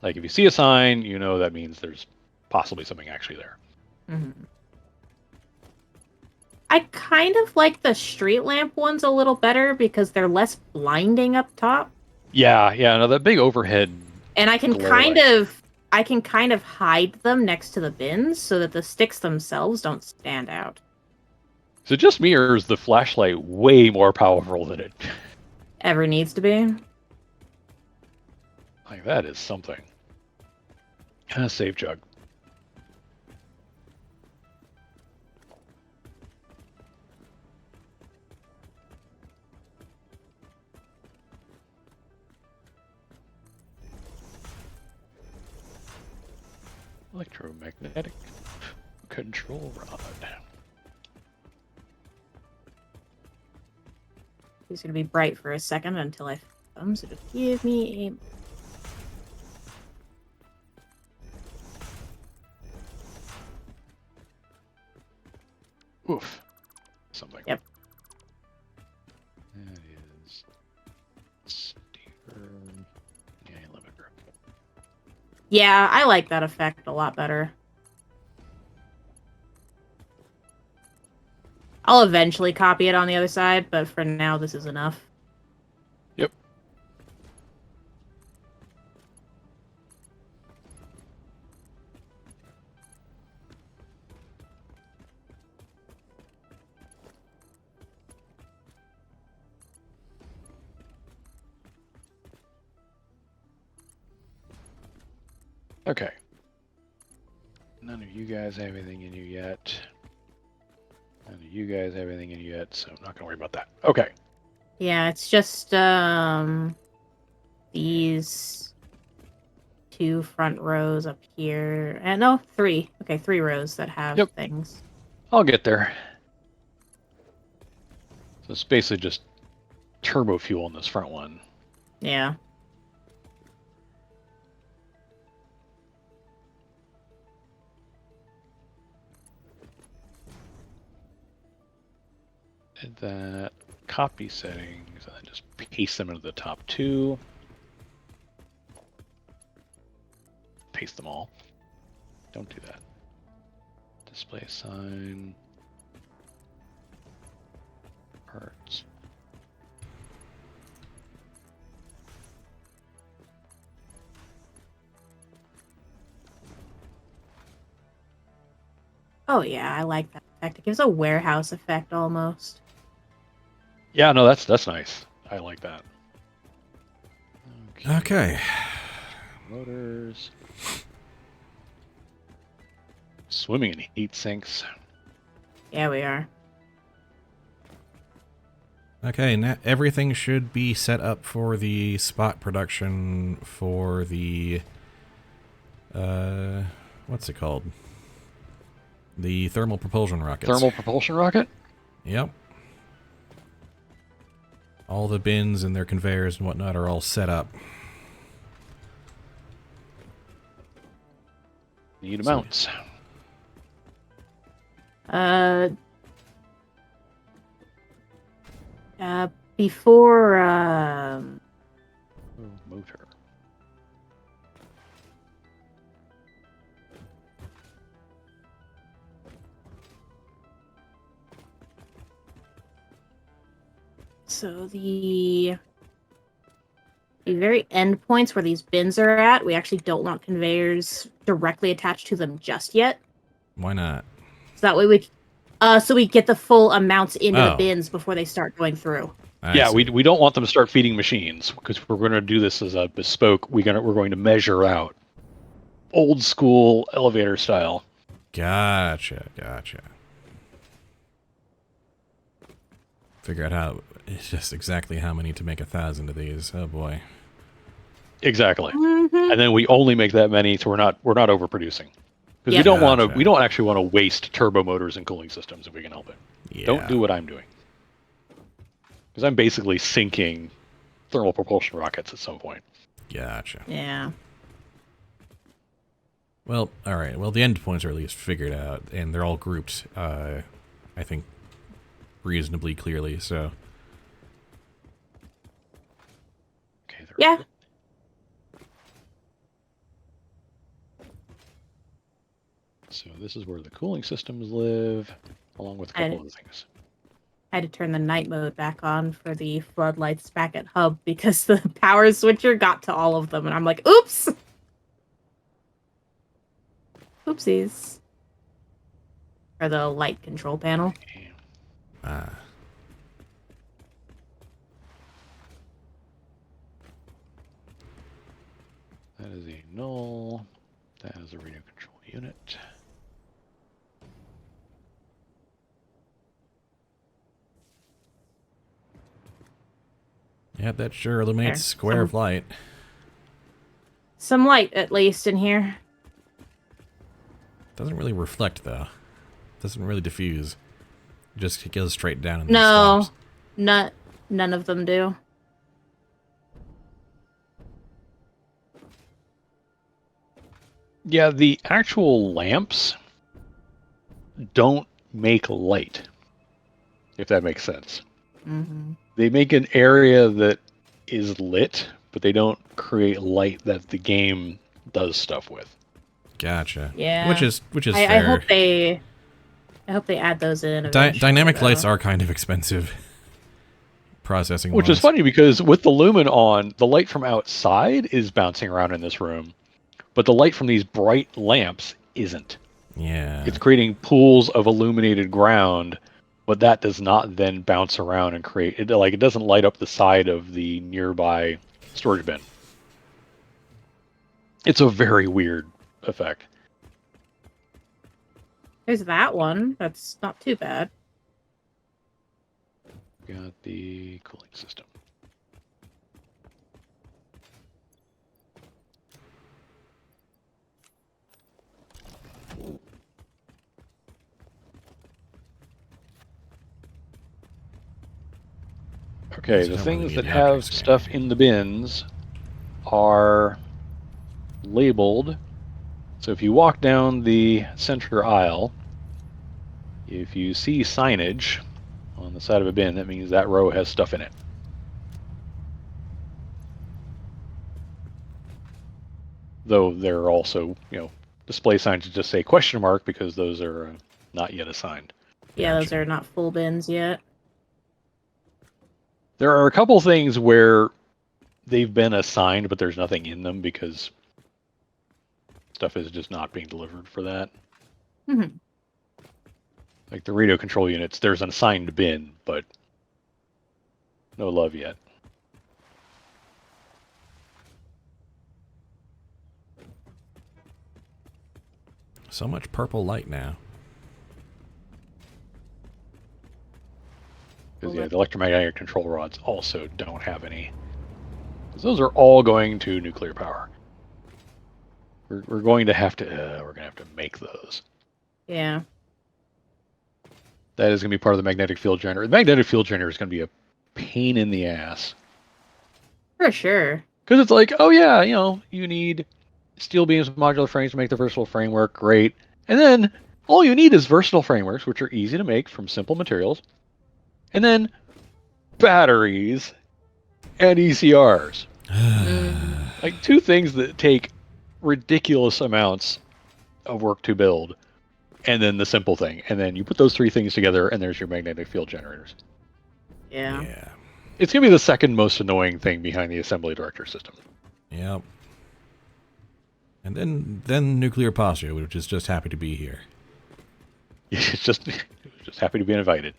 Like if you see a sign, you know that means there's possibly something actually there. Mm-hmm. I kind of like the street lamp ones a little better because they're less blinding up top. Yeah, no, that big overhead And I can glare I can kind of hide them next to the bins so that the sticks themselves don't stand out. Is it just me, or is the flashlight way more powerful than it? Ever needs to be. Like, that is something. Save jug. Electromagnetic control rod. It's gonna be bright for a second until I find them, so just give me Oof. Something. Yep. That is steer. Yeah, limiter. Yeah, I like that effect a lot better. I'll eventually copy it on the other side, but for now, this is enough. Yep. Okay. None of you guys have anything in you yet. None of you guys have anything in you yet, so I'm not going to worry about that. Okay. Yeah, it's just these 2 front rows up here. And no, 3. Okay, 3 rows that have Yep. things. I'll get there. So it's basically just turbo fuel in this front one. Yeah. Did that copy settings and then just paste them into the top 2. Paste them all. Don't do that. Display sign. Parts. Oh yeah, I like that effect. It gives a warehouse effect almost. Yeah, no, that's nice. I like that. Okay. Motors. Swimming in heat sinks. Yeah, we are. Okay, now everything should be set up for the spot production for the... what's it called? The thermal propulsion rockets. Thermal propulsion rocket? Yep. All the bins and their conveyors and whatnot are all set up. Need amounts. Before, Motor. so the very end points where these bins are at, we actually don't want conveyors directly attached to them just yet. Why not? So that way so we get the full amounts into the Oh. bins before they start going through. Yeah, we don't want them to start feeding machines because we're going to do this as a bespoke. We're going to measure out old school elevator style. Gotcha. Figure out how... It's just exactly how many to make 1,000 of these. Oh boy. Exactly. Mm-hmm. And then we only make that many, so we're not overproducing. Because Yep. we don't actually want to waste turbo motors and cooling systems if we can help it. Yeah. Don't do what I'm doing. Because I'm basically sinking thermal propulsion rockets at some point. Gotcha. Yeah. Well, alright. Well, the endpoints are at least figured out, and they're all grouped, I think, reasonably clearly, so... Okay. Yeah. So this is where the cooling systems live. along with a couple other things. I had to turn the night mode back on for the floodlights back at hub because the power switcher got to all of them, and I'm like, oops! Oopsies. Or the light control panel. Ah. That is a null. That is a radio control unit. Yeah, that sure illuminates There. square of light. Some light, at least, in here. Doesn't really reflect, though. Doesn't really diffuse. Just goes straight down and then No. stops. None of them do. Yeah, the actual lamps don't make light, if that makes sense. Mm-hmm. They make an area that is lit, but they don't create light that the game does stuff with. Gotcha. Yeah. Which is fair. I hope they add those in. Dynamic lights though. are kind of expensive. Processing Which is funny because with the lumen on, the light from outside is bouncing around in this room, but the light from these bright lamps isn't. Yeah. It's creating pools of illuminated ground, but that does not then bounce around and create it. Like, it doesn't light up the side of the nearby storage bin. It's a very weird effect. There's that one. That's not too bad. Got the cooling system. Okay, So the don't things really that get have objects stuff scanning. in the bins are labeled. So if you walk down the center aisle, if you see signage on the side of a bin, that means that row has stuff in it. Though there are also, display signs that just say question mark because those are not yet assigned. Yeah, those Gotcha. are not full bins yet. There are a couple things where they've been assigned, but there's nothing in them because stuff is just not being delivered for that. Mm-hmm. Like the radio control units, there's an assigned bin, but no love yet. So much purple light now. Because the electromagnetic control rods also don't have any. Because those are all going to nuclear power. We're going to have to make those. Yeah. That is going to be part of the magnetic field generator. The magnetic field generator is going to be a pain in the ass. For sure. Because it's like, oh yeah, you need steel beams with modular frames to make the versatile framework. Great. And then all you need is versatile frameworks, which are easy to make from simple materials. And then batteries and ECRs. Like two things that take ridiculous amounts of work to build. And then the simple thing. And then you put those three things together and there's your magnetic field generators. Yeah. Yeah. It's going to be the second most annoying thing behind the assembly director system. Yep. And then nuclear posture, which is just happy to be here. It's just happy to be invited.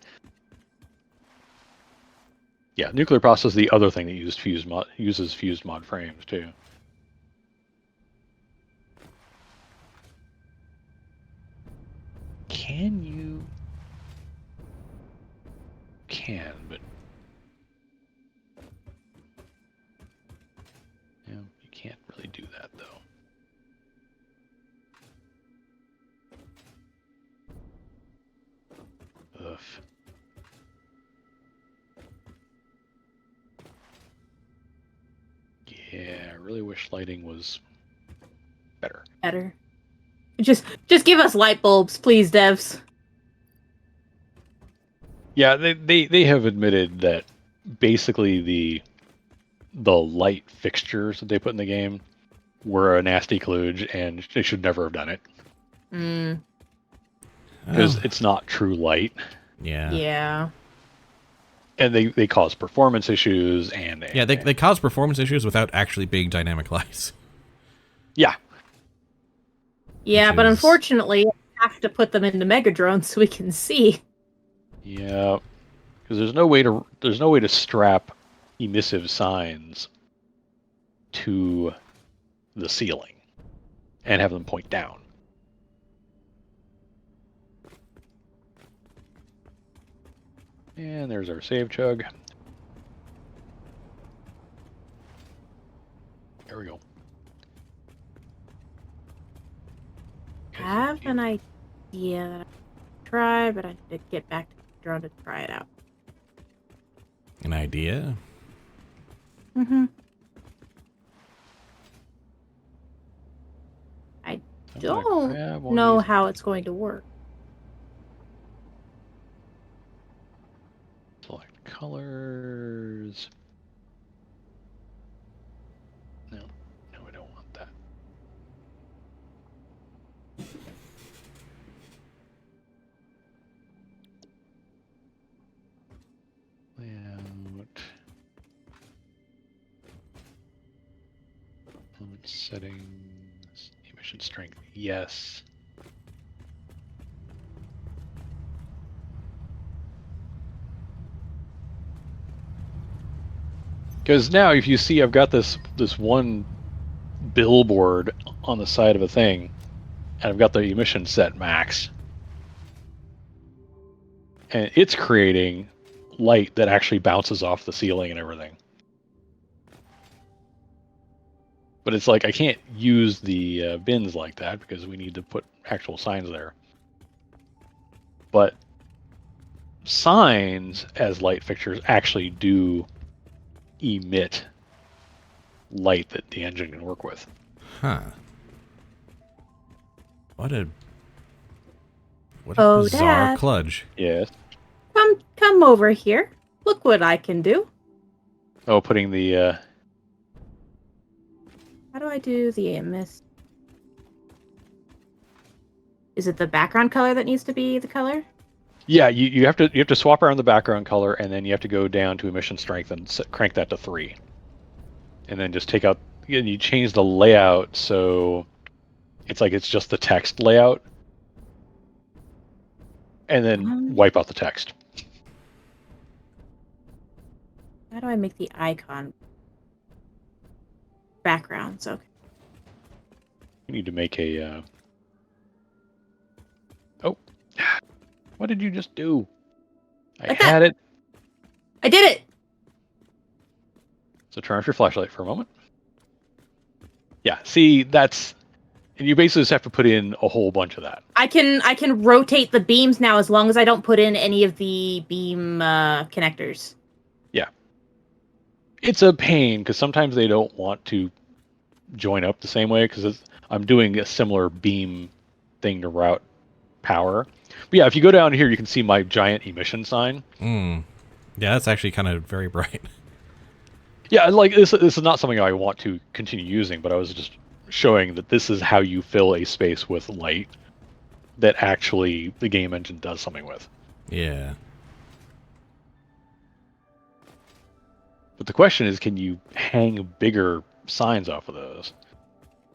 Yeah, nuclear process is the other thing that uses fused mod frames too. But you can't really do that though. Ugh. Yeah, I really wish lighting was better. Better. Just give us light bulbs, please, devs. Yeah, they have admitted that basically the light fixtures that they put in the game were a nasty kludge, and they should never have done it. because Oh, it's not true light, yeah. Yeah. and they cause performance issues Yeah, they cause performance issues without actually being dynamic lights. yeah. Yeah, Which but is- unfortunately, I have to put them into Mega Drones so we can see. Yeah, because there's no way to strap emissive signs to the ceiling and have them point down. And there's our save chug. There we go. I have an idea that I can try, but I need to get back to the drone to try it out. An idea? Mm-hmm. I I'm gonna don't grab one of know these. how it's going to work. Select colors. No, I don't want that. Layout. Fluid settings. Emission strength. Yes. Because now, if you see, I've got this one billboard on the side of a thing, and I've got the emission set max, and it's creating light that actually bounces off the ceiling and everything. But it's like I can't use the bins like that because we need to put actual signs there. But signs as light fixtures actually do emit light that the engine can work with. Huh. What a Oh, bizarre Dad. kludge. Yes. Come over here. Look what I can do. Oh, putting the How do I do the emiss? Is it the background color that needs to be the color? yeah, you have to swap around the background color, and then you have to go down to emission strength and crank that to 3, and then just take out. And you change the layout so it's like it's just the text layout, and then wipe out the text. How do I make the icon backgrounds? Okay. You need to make a. Oh, what did you just do? I Like had that. it. I did it. So turn off your flashlight for a moment. Yeah, see, that's. And you basically just have to put in a whole bunch of that. I can rotate the beams now as long as I don't put in any of the beam connectors. Yeah. It's a pain because sometimes they don't want to join up the same way because I'm doing a similar beam thing to route power. But yeah, if you go down here, you can see my giant emission sign. Yeah, that's actually kind of very bright. Yeah, like this is not something I want to continue using, but I was just showing that this is how you fill a space with light that actually the game engine does something with. Yeah. But the question is, can you hang bigger signs off of those?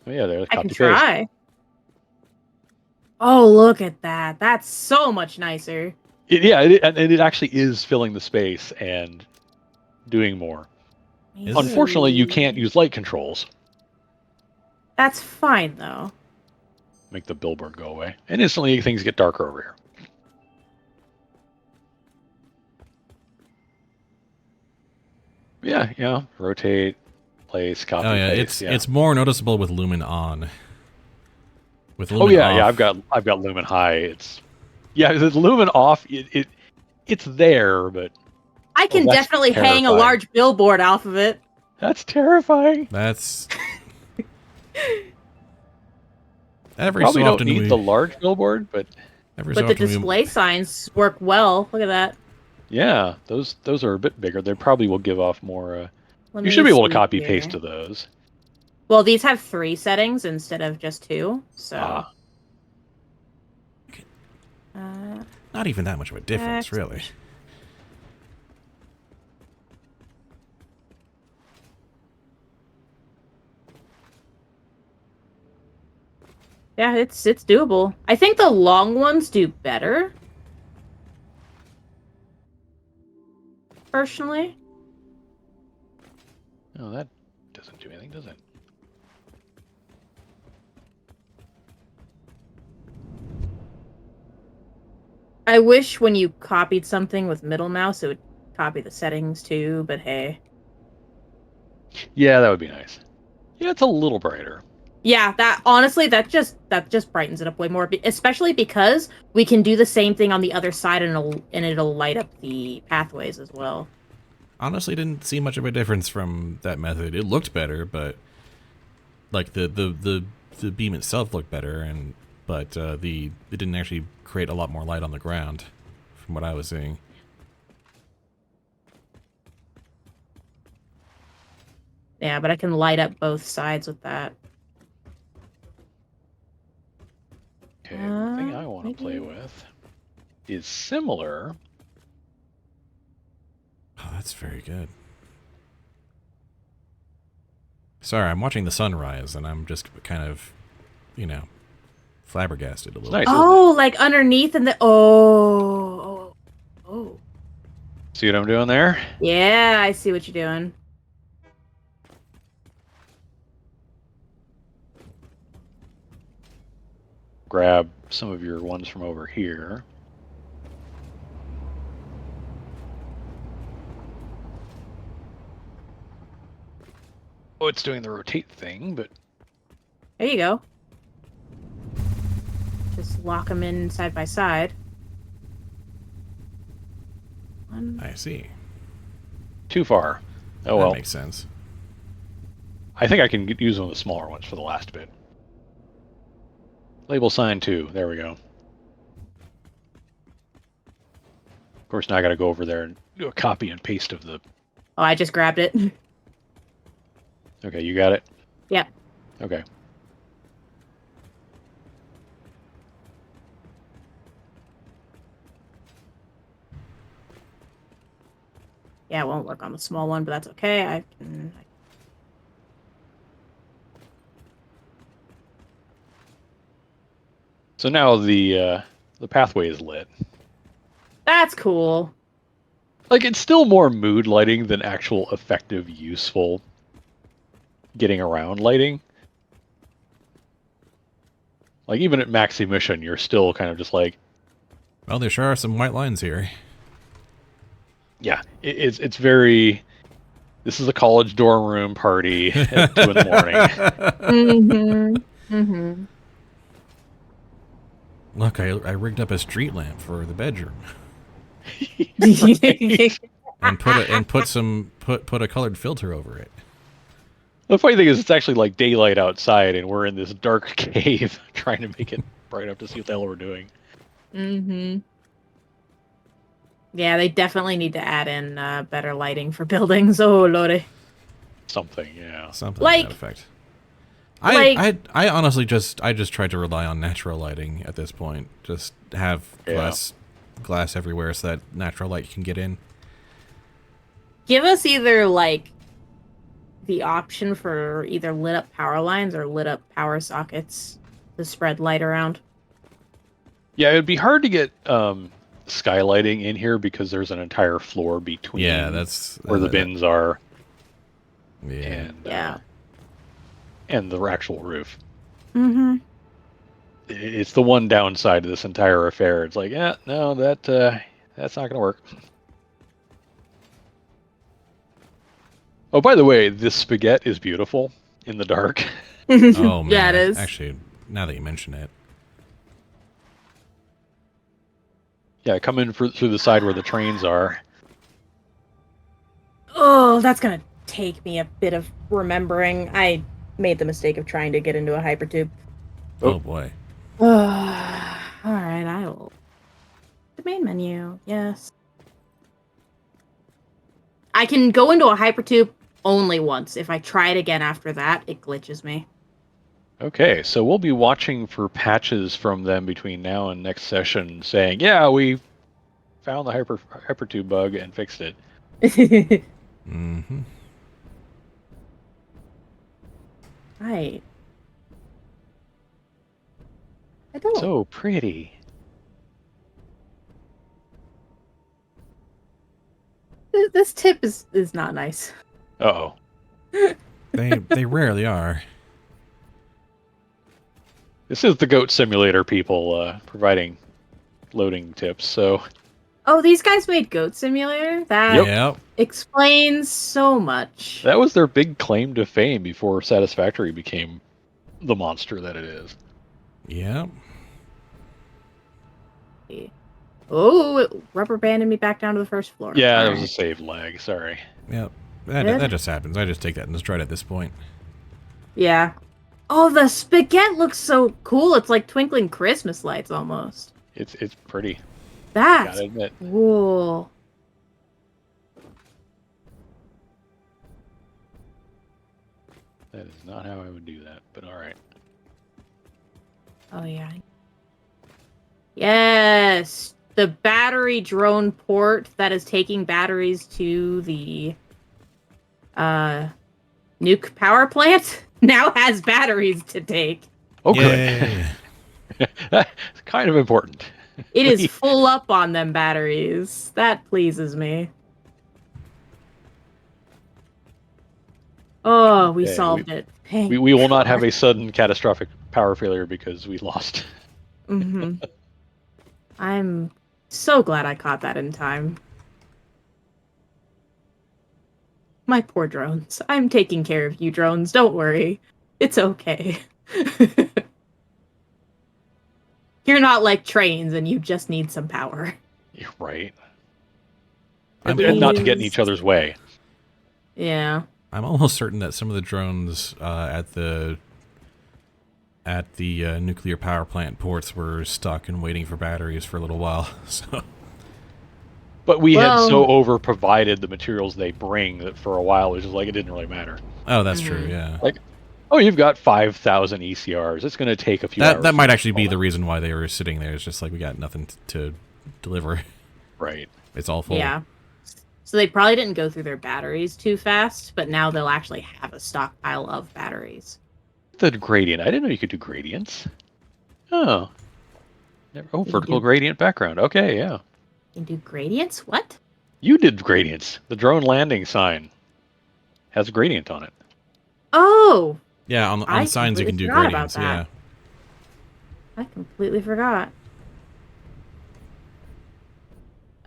Oh, yeah, there's I copy can paste. try. Oh, look at that. That's so much nicer. And it actually is filling the space and doing more. Is it? Unfortunately, you can't use light controls. That's fine, though. Make the billboard go away. And instantly things get darker over here. Yeah, rotate, place, copy, Oh yeah, paste. it's more noticeable with lumen on. With lumen off. I've got lumen high. The lumen off. It's there, but I can that's definitely hang a terrifying. large billboard off of it. That's terrifying. That's every Probably so don't often need the large billboard, but every so But the often display signs work well. Look at that. yeah, those are a bit bigger. They probably will give off more. Let You me should be able to see copy here. paste to those. Well, these have 3 settings instead of just 2, so. Not even that much of a difference, Next. really. Yeah, it's doable. I think the long ones do better. Personally. Oh, that doesn't do anything, does it? I wish when you copied something with middle mouse, it would copy the settings too, but hey. Yeah, that would be nice. Yeah, it's a little brighter. Yeah, that honestly, that just brightens it up way more, especially because we can do the same thing on the other side, and it'll light up the pathways as well. Honestly, didn't see much of a difference from that method. It looked better, but like the beam itself looked better, but it didn't actually create a lot more light on the ground, from what I was seeing. Yeah, but I can light up both sides with that. Okay, the thing I want to Maybe. play with is similar. Oh, that's very good. Sorry, I'm watching the sunrise, and I'm just kind of, flabbergasted a It's little nice, bit. isn't Oh, like underneath and the oh. See what I'm doing there? Yeah, I see what you're doing. Grab some of your ones from over here. Oh, it's doing the rotate thing, but There you go. Just lock them in side by side. I see. too far. Oh That well. makes sense. I think I can use one of the smaller ones for the last bit. Label sign 2. There we go. Of course, now I got to go over there and do a copy and paste of the... Oh, I just grabbed it. Okay, you got it? Yep. Okay. Yeah, it won't work on the small one, but that's okay. I can... So now the pathway is lit. That's cool. Like, it's still more mood lighting than actual effective, useful getting around lighting. Like, even at max emission, you're still kind of just like... Well, there sure are some white lines here. Yeah, it's very... This is a college dorm room party at 2 in the morning. Mm-hmm. Mm-hmm. Look, I rigged up a street lamp for the bedroom. And put a colored filter over it. The funny thing is, it's actually like daylight outside, and we're in this dark cave trying to make it bright enough to see what the hell we're doing. Mm-hmm. Yeah, they definitely need to add in better lighting for buildings. Oh, lordy. Something, yeah. Something Like- to that effect. like- I honestly just tried to rely on natural lighting at this point. Just have glass everywhere so that natural light can get in. Give us either, like, the option for either lit up power lines or lit up power sockets to spread light around. Yeah, it would be hard to get skylighting in here because there's an entire floor between where the bins are Yeah. and the actual roof. Mm-hmm. It's the one downside to this entire affair. It's like, yeah, no, that's not going to work. Oh, by the way, this spaghetti is beautiful in the dark. Oh man. Yeah, it is. Actually, now that you mention it. Yeah, come in through the side where the trains are. Oh, that's gonna take me a bit of remembering. I made the mistake of trying to get into a hypertube. Oh boy. Alright, I will. The main menu, yes. I can go into a hypertube only once. If I try it again after that, it glitches me. Okay, so we'll be watching for patches from them between now and next session saying, yeah, we found the hypertube bug and fixed it. Mm-hmm. Right. I don't. So pretty. This tip is not nice. Uh-oh. They rarely are. This is the Goat Simulator people providing loading tips, so... Oh, these guys made Goat Simulator? That Yep. explains so much. That was their big claim to fame before Satisfactory became the monster that it is. Yep. Oh, it rubber banded me back down to the first floor. Yeah, that All was a right. save lag, sorry. Yep. Good. That just happens. I just take that in stride at this point. Yeah. Oh, the spaghetti looks so cool. It's like twinkling Christmas lights almost. It's pretty, That's gotta admit. cool. That is not how I would do that, but alright. Oh, yeah. Yes! The battery drone port that is taking batteries to the nuke power plant now has batteries to take. Oh, Yay. good. That's kind of important. It is full up on them batteries. That pleases me. Oh, we Okay, solved it. Thank We will not God. have a sudden catastrophic power failure because we lost. Mm-hmm. I'm so glad I caught that in time. My poor drones. I'm taking care of you, drones. Don't worry. It's okay. You're not like trains and you just need some power. You're right. I'm And not to get in Please. each other's way. Yeah. I'm almost certain that some of the drones at the nuclear power plant ports were stuck and waiting for batteries for a little while. So But we had Well- so over-provided the materials they bring that for a while it was just like it didn't really matter. oh, that's true. Yeah, Like, oh, you've got 5,000 ECRs. It's going to take a few hours. that might to actually be install the them. reason why they were sitting there. It's just like we got nothing to deliver. Right. It's all full. Yeah. So they probably didn't go through their batteries too fast, but now they'll actually have a stockpile of batteries. The gradient. I didn't know you could do gradients. Oh. Oh, vertical do. gradient background. Okay, yeah. You can do gradients? What? You did gradients. The drone landing sign has a gradient on it. Oh! Yeah, on I signs you can do completely forgot about gradients. that. I completely forgot.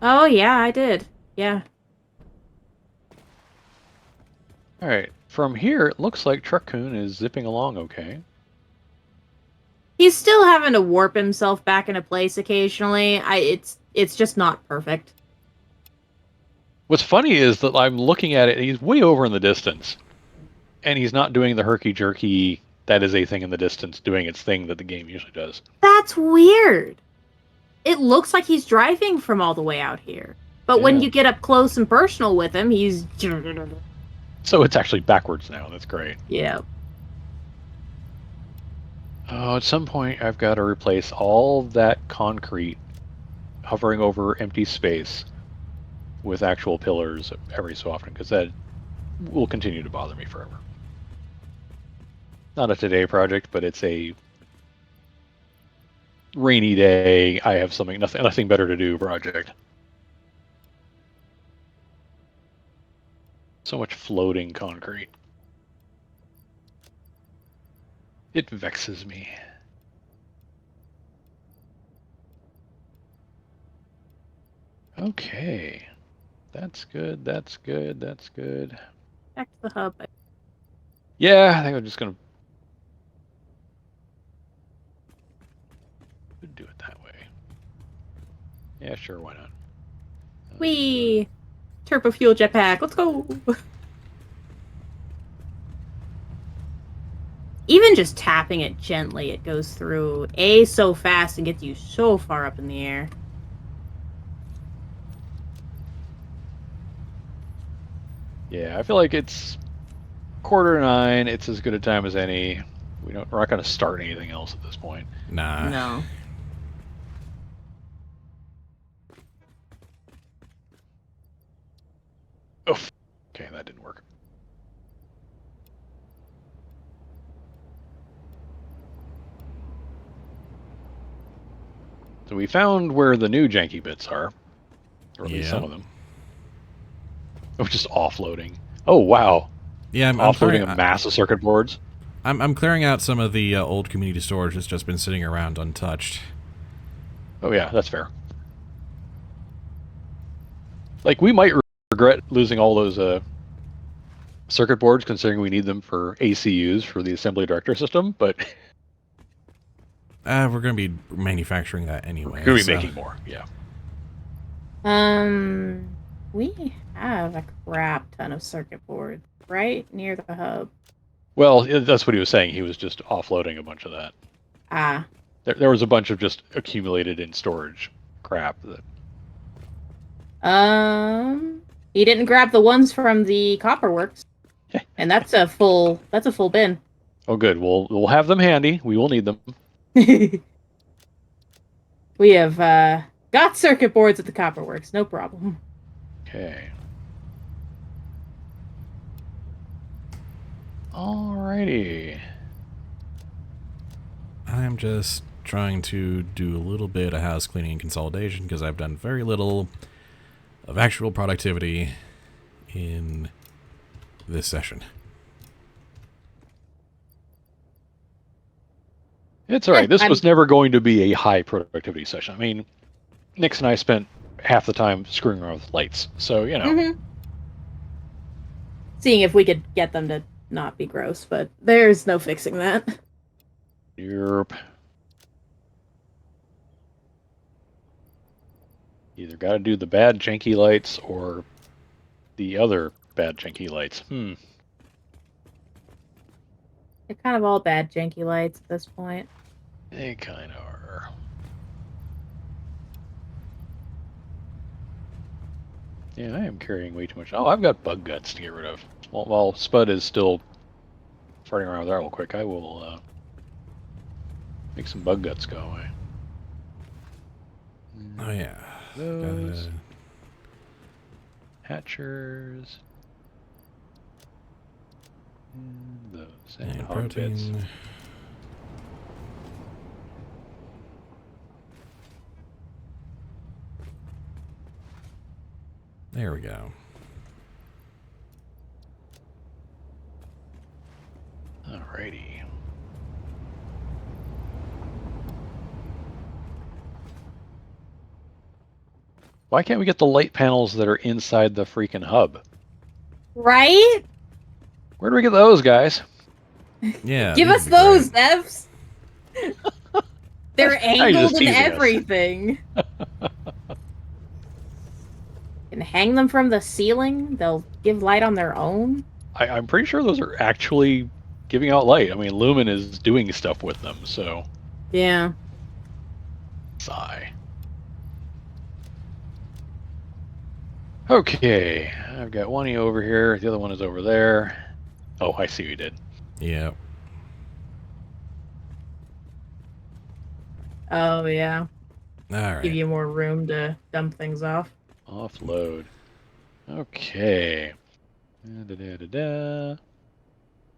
Oh, yeah, I did. Yeah. All right. From here, it looks like Truckcoon is zipping along okay. He's still having to warp himself back into place occasionally. It's just not perfect. What's funny is that I'm looking at it, and he's way over in the distance. And he's not doing the herky-jerky, that is a thing in the distance, doing its thing that the game usually does. That's weird. It looks like he's driving from all the way out here. But when Yeah. you get up close and personal with him, he's... So it's actually backwards now. That's great. Yeah. Oh, at some point, I've got to replace all that concrete hovering over empty space with actual pillars every so often, because that will continue to bother me forever. Not a today project, but it's a rainy day. I have nothing better to do project. So much floating concrete. It vexes me. Okay. That's good, that's good, that's good. Back to the hub. Yeah, I think I'm just gonna do it that way. Yeah, sure, why not? Whee! Turbo fuel jetpack. Let's go! Even just tapping it gently, it goes through so fast and gets you so far up in the air. Yeah, I feel like it's 8:45. It's as good a time as any. We're not going to start anything else at this point. Nah. No. Oh, okay, that didn't work. So we found where the new janky bits are, or at least some of them. Oh, just offloading. Oh wow, Yeah, I'm offloading clearing, a mass of circuit boards. I'm clearing out some of the old community storage that's just been sitting around untouched. Oh yeah, that's fair. Like we might regret losing all those circuit boards, considering we need them for ACUs for the assembly director system, but We're going to be manufacturing that anyway. we're going to be making more. Yeah. We have a crap ton of circuit boards right near the hub. Well, that's what he was saying. He was just offloading a bunch of that. Ah. There was a bunch of just accumulated in storage crap that. He didn't grab the ones from the copperworks, and that's a full bin. Oh, good. We'll have them handy. We will need them. We have got circuit boards at the copperworks, no problem. Okay. Alrighty. I'm just trying to do a little bit of house cleaning and consolidation because I've done very little of actual productivity in this session. It's all right. This was never going to be a high productivity session. I mean, Nix and I spent half the time screwing around with lights, so you know. Mm-hmm. Seeing if we could get them to not be gross, but there's no fixing that. Yep. Either got to do the bad janky lights or the other bad janky lights. They're kind of all bad janky lights at this point. They kind of are. Yeah, I am carrying way too much. Oh, I've got bug guts to get rid of. While Spud is still farting around with that real quick, I will make some bug guts go away. Oh yeah. Those hatchers. And those and hog bits. Protein. There we go. Alrighty. Why can't we get the light panels that are inside the freaking hub? Right? Where do we get those, guys? Yeah. Give us these would be those, great. Nevs! They're Now you're angled just and teasing us. everything. And hang them from the ceiling. They'll give light on their own. I'm pretty sure those are actually giving out light. I mean, Lumen is doing stuff with them, so. Yeah. Sigh. Okay, I've got one over here. The other one is over there. Oh, I see what you did. Yeah. Oh, yeah. All right. Give you more room to dump things off. Offload. Okay. Da-da-da-da-da.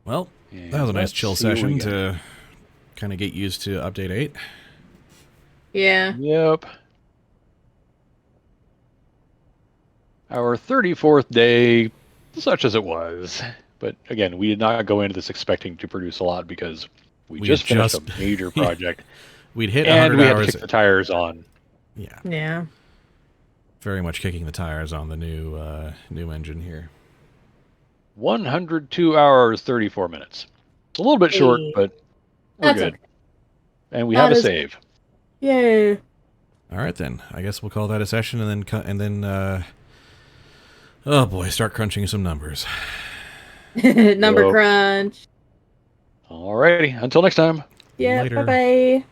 Well, And that was a nice let's chill see what we session got. to kind of get used to update 8. Yeah. Yep. Our 34th day, such as it was. But again, we did not go into this expecting to produce a lot because we just finished a major project. We'd hit And 100 we had to hours. kick the tires on. Yeah. Yeah. Very much kicking the tires on the new engine here. 102 hours, 34 minutes. It's a little bit short, Hey. but we're That's good. okay. And we That have a is- save. Yay. All right then. I guess we'll call that a session and then oh boy, start crunching some numbers. Number Yo. crunch. Alrighty, until next time. Yeah, Later. bye-bye.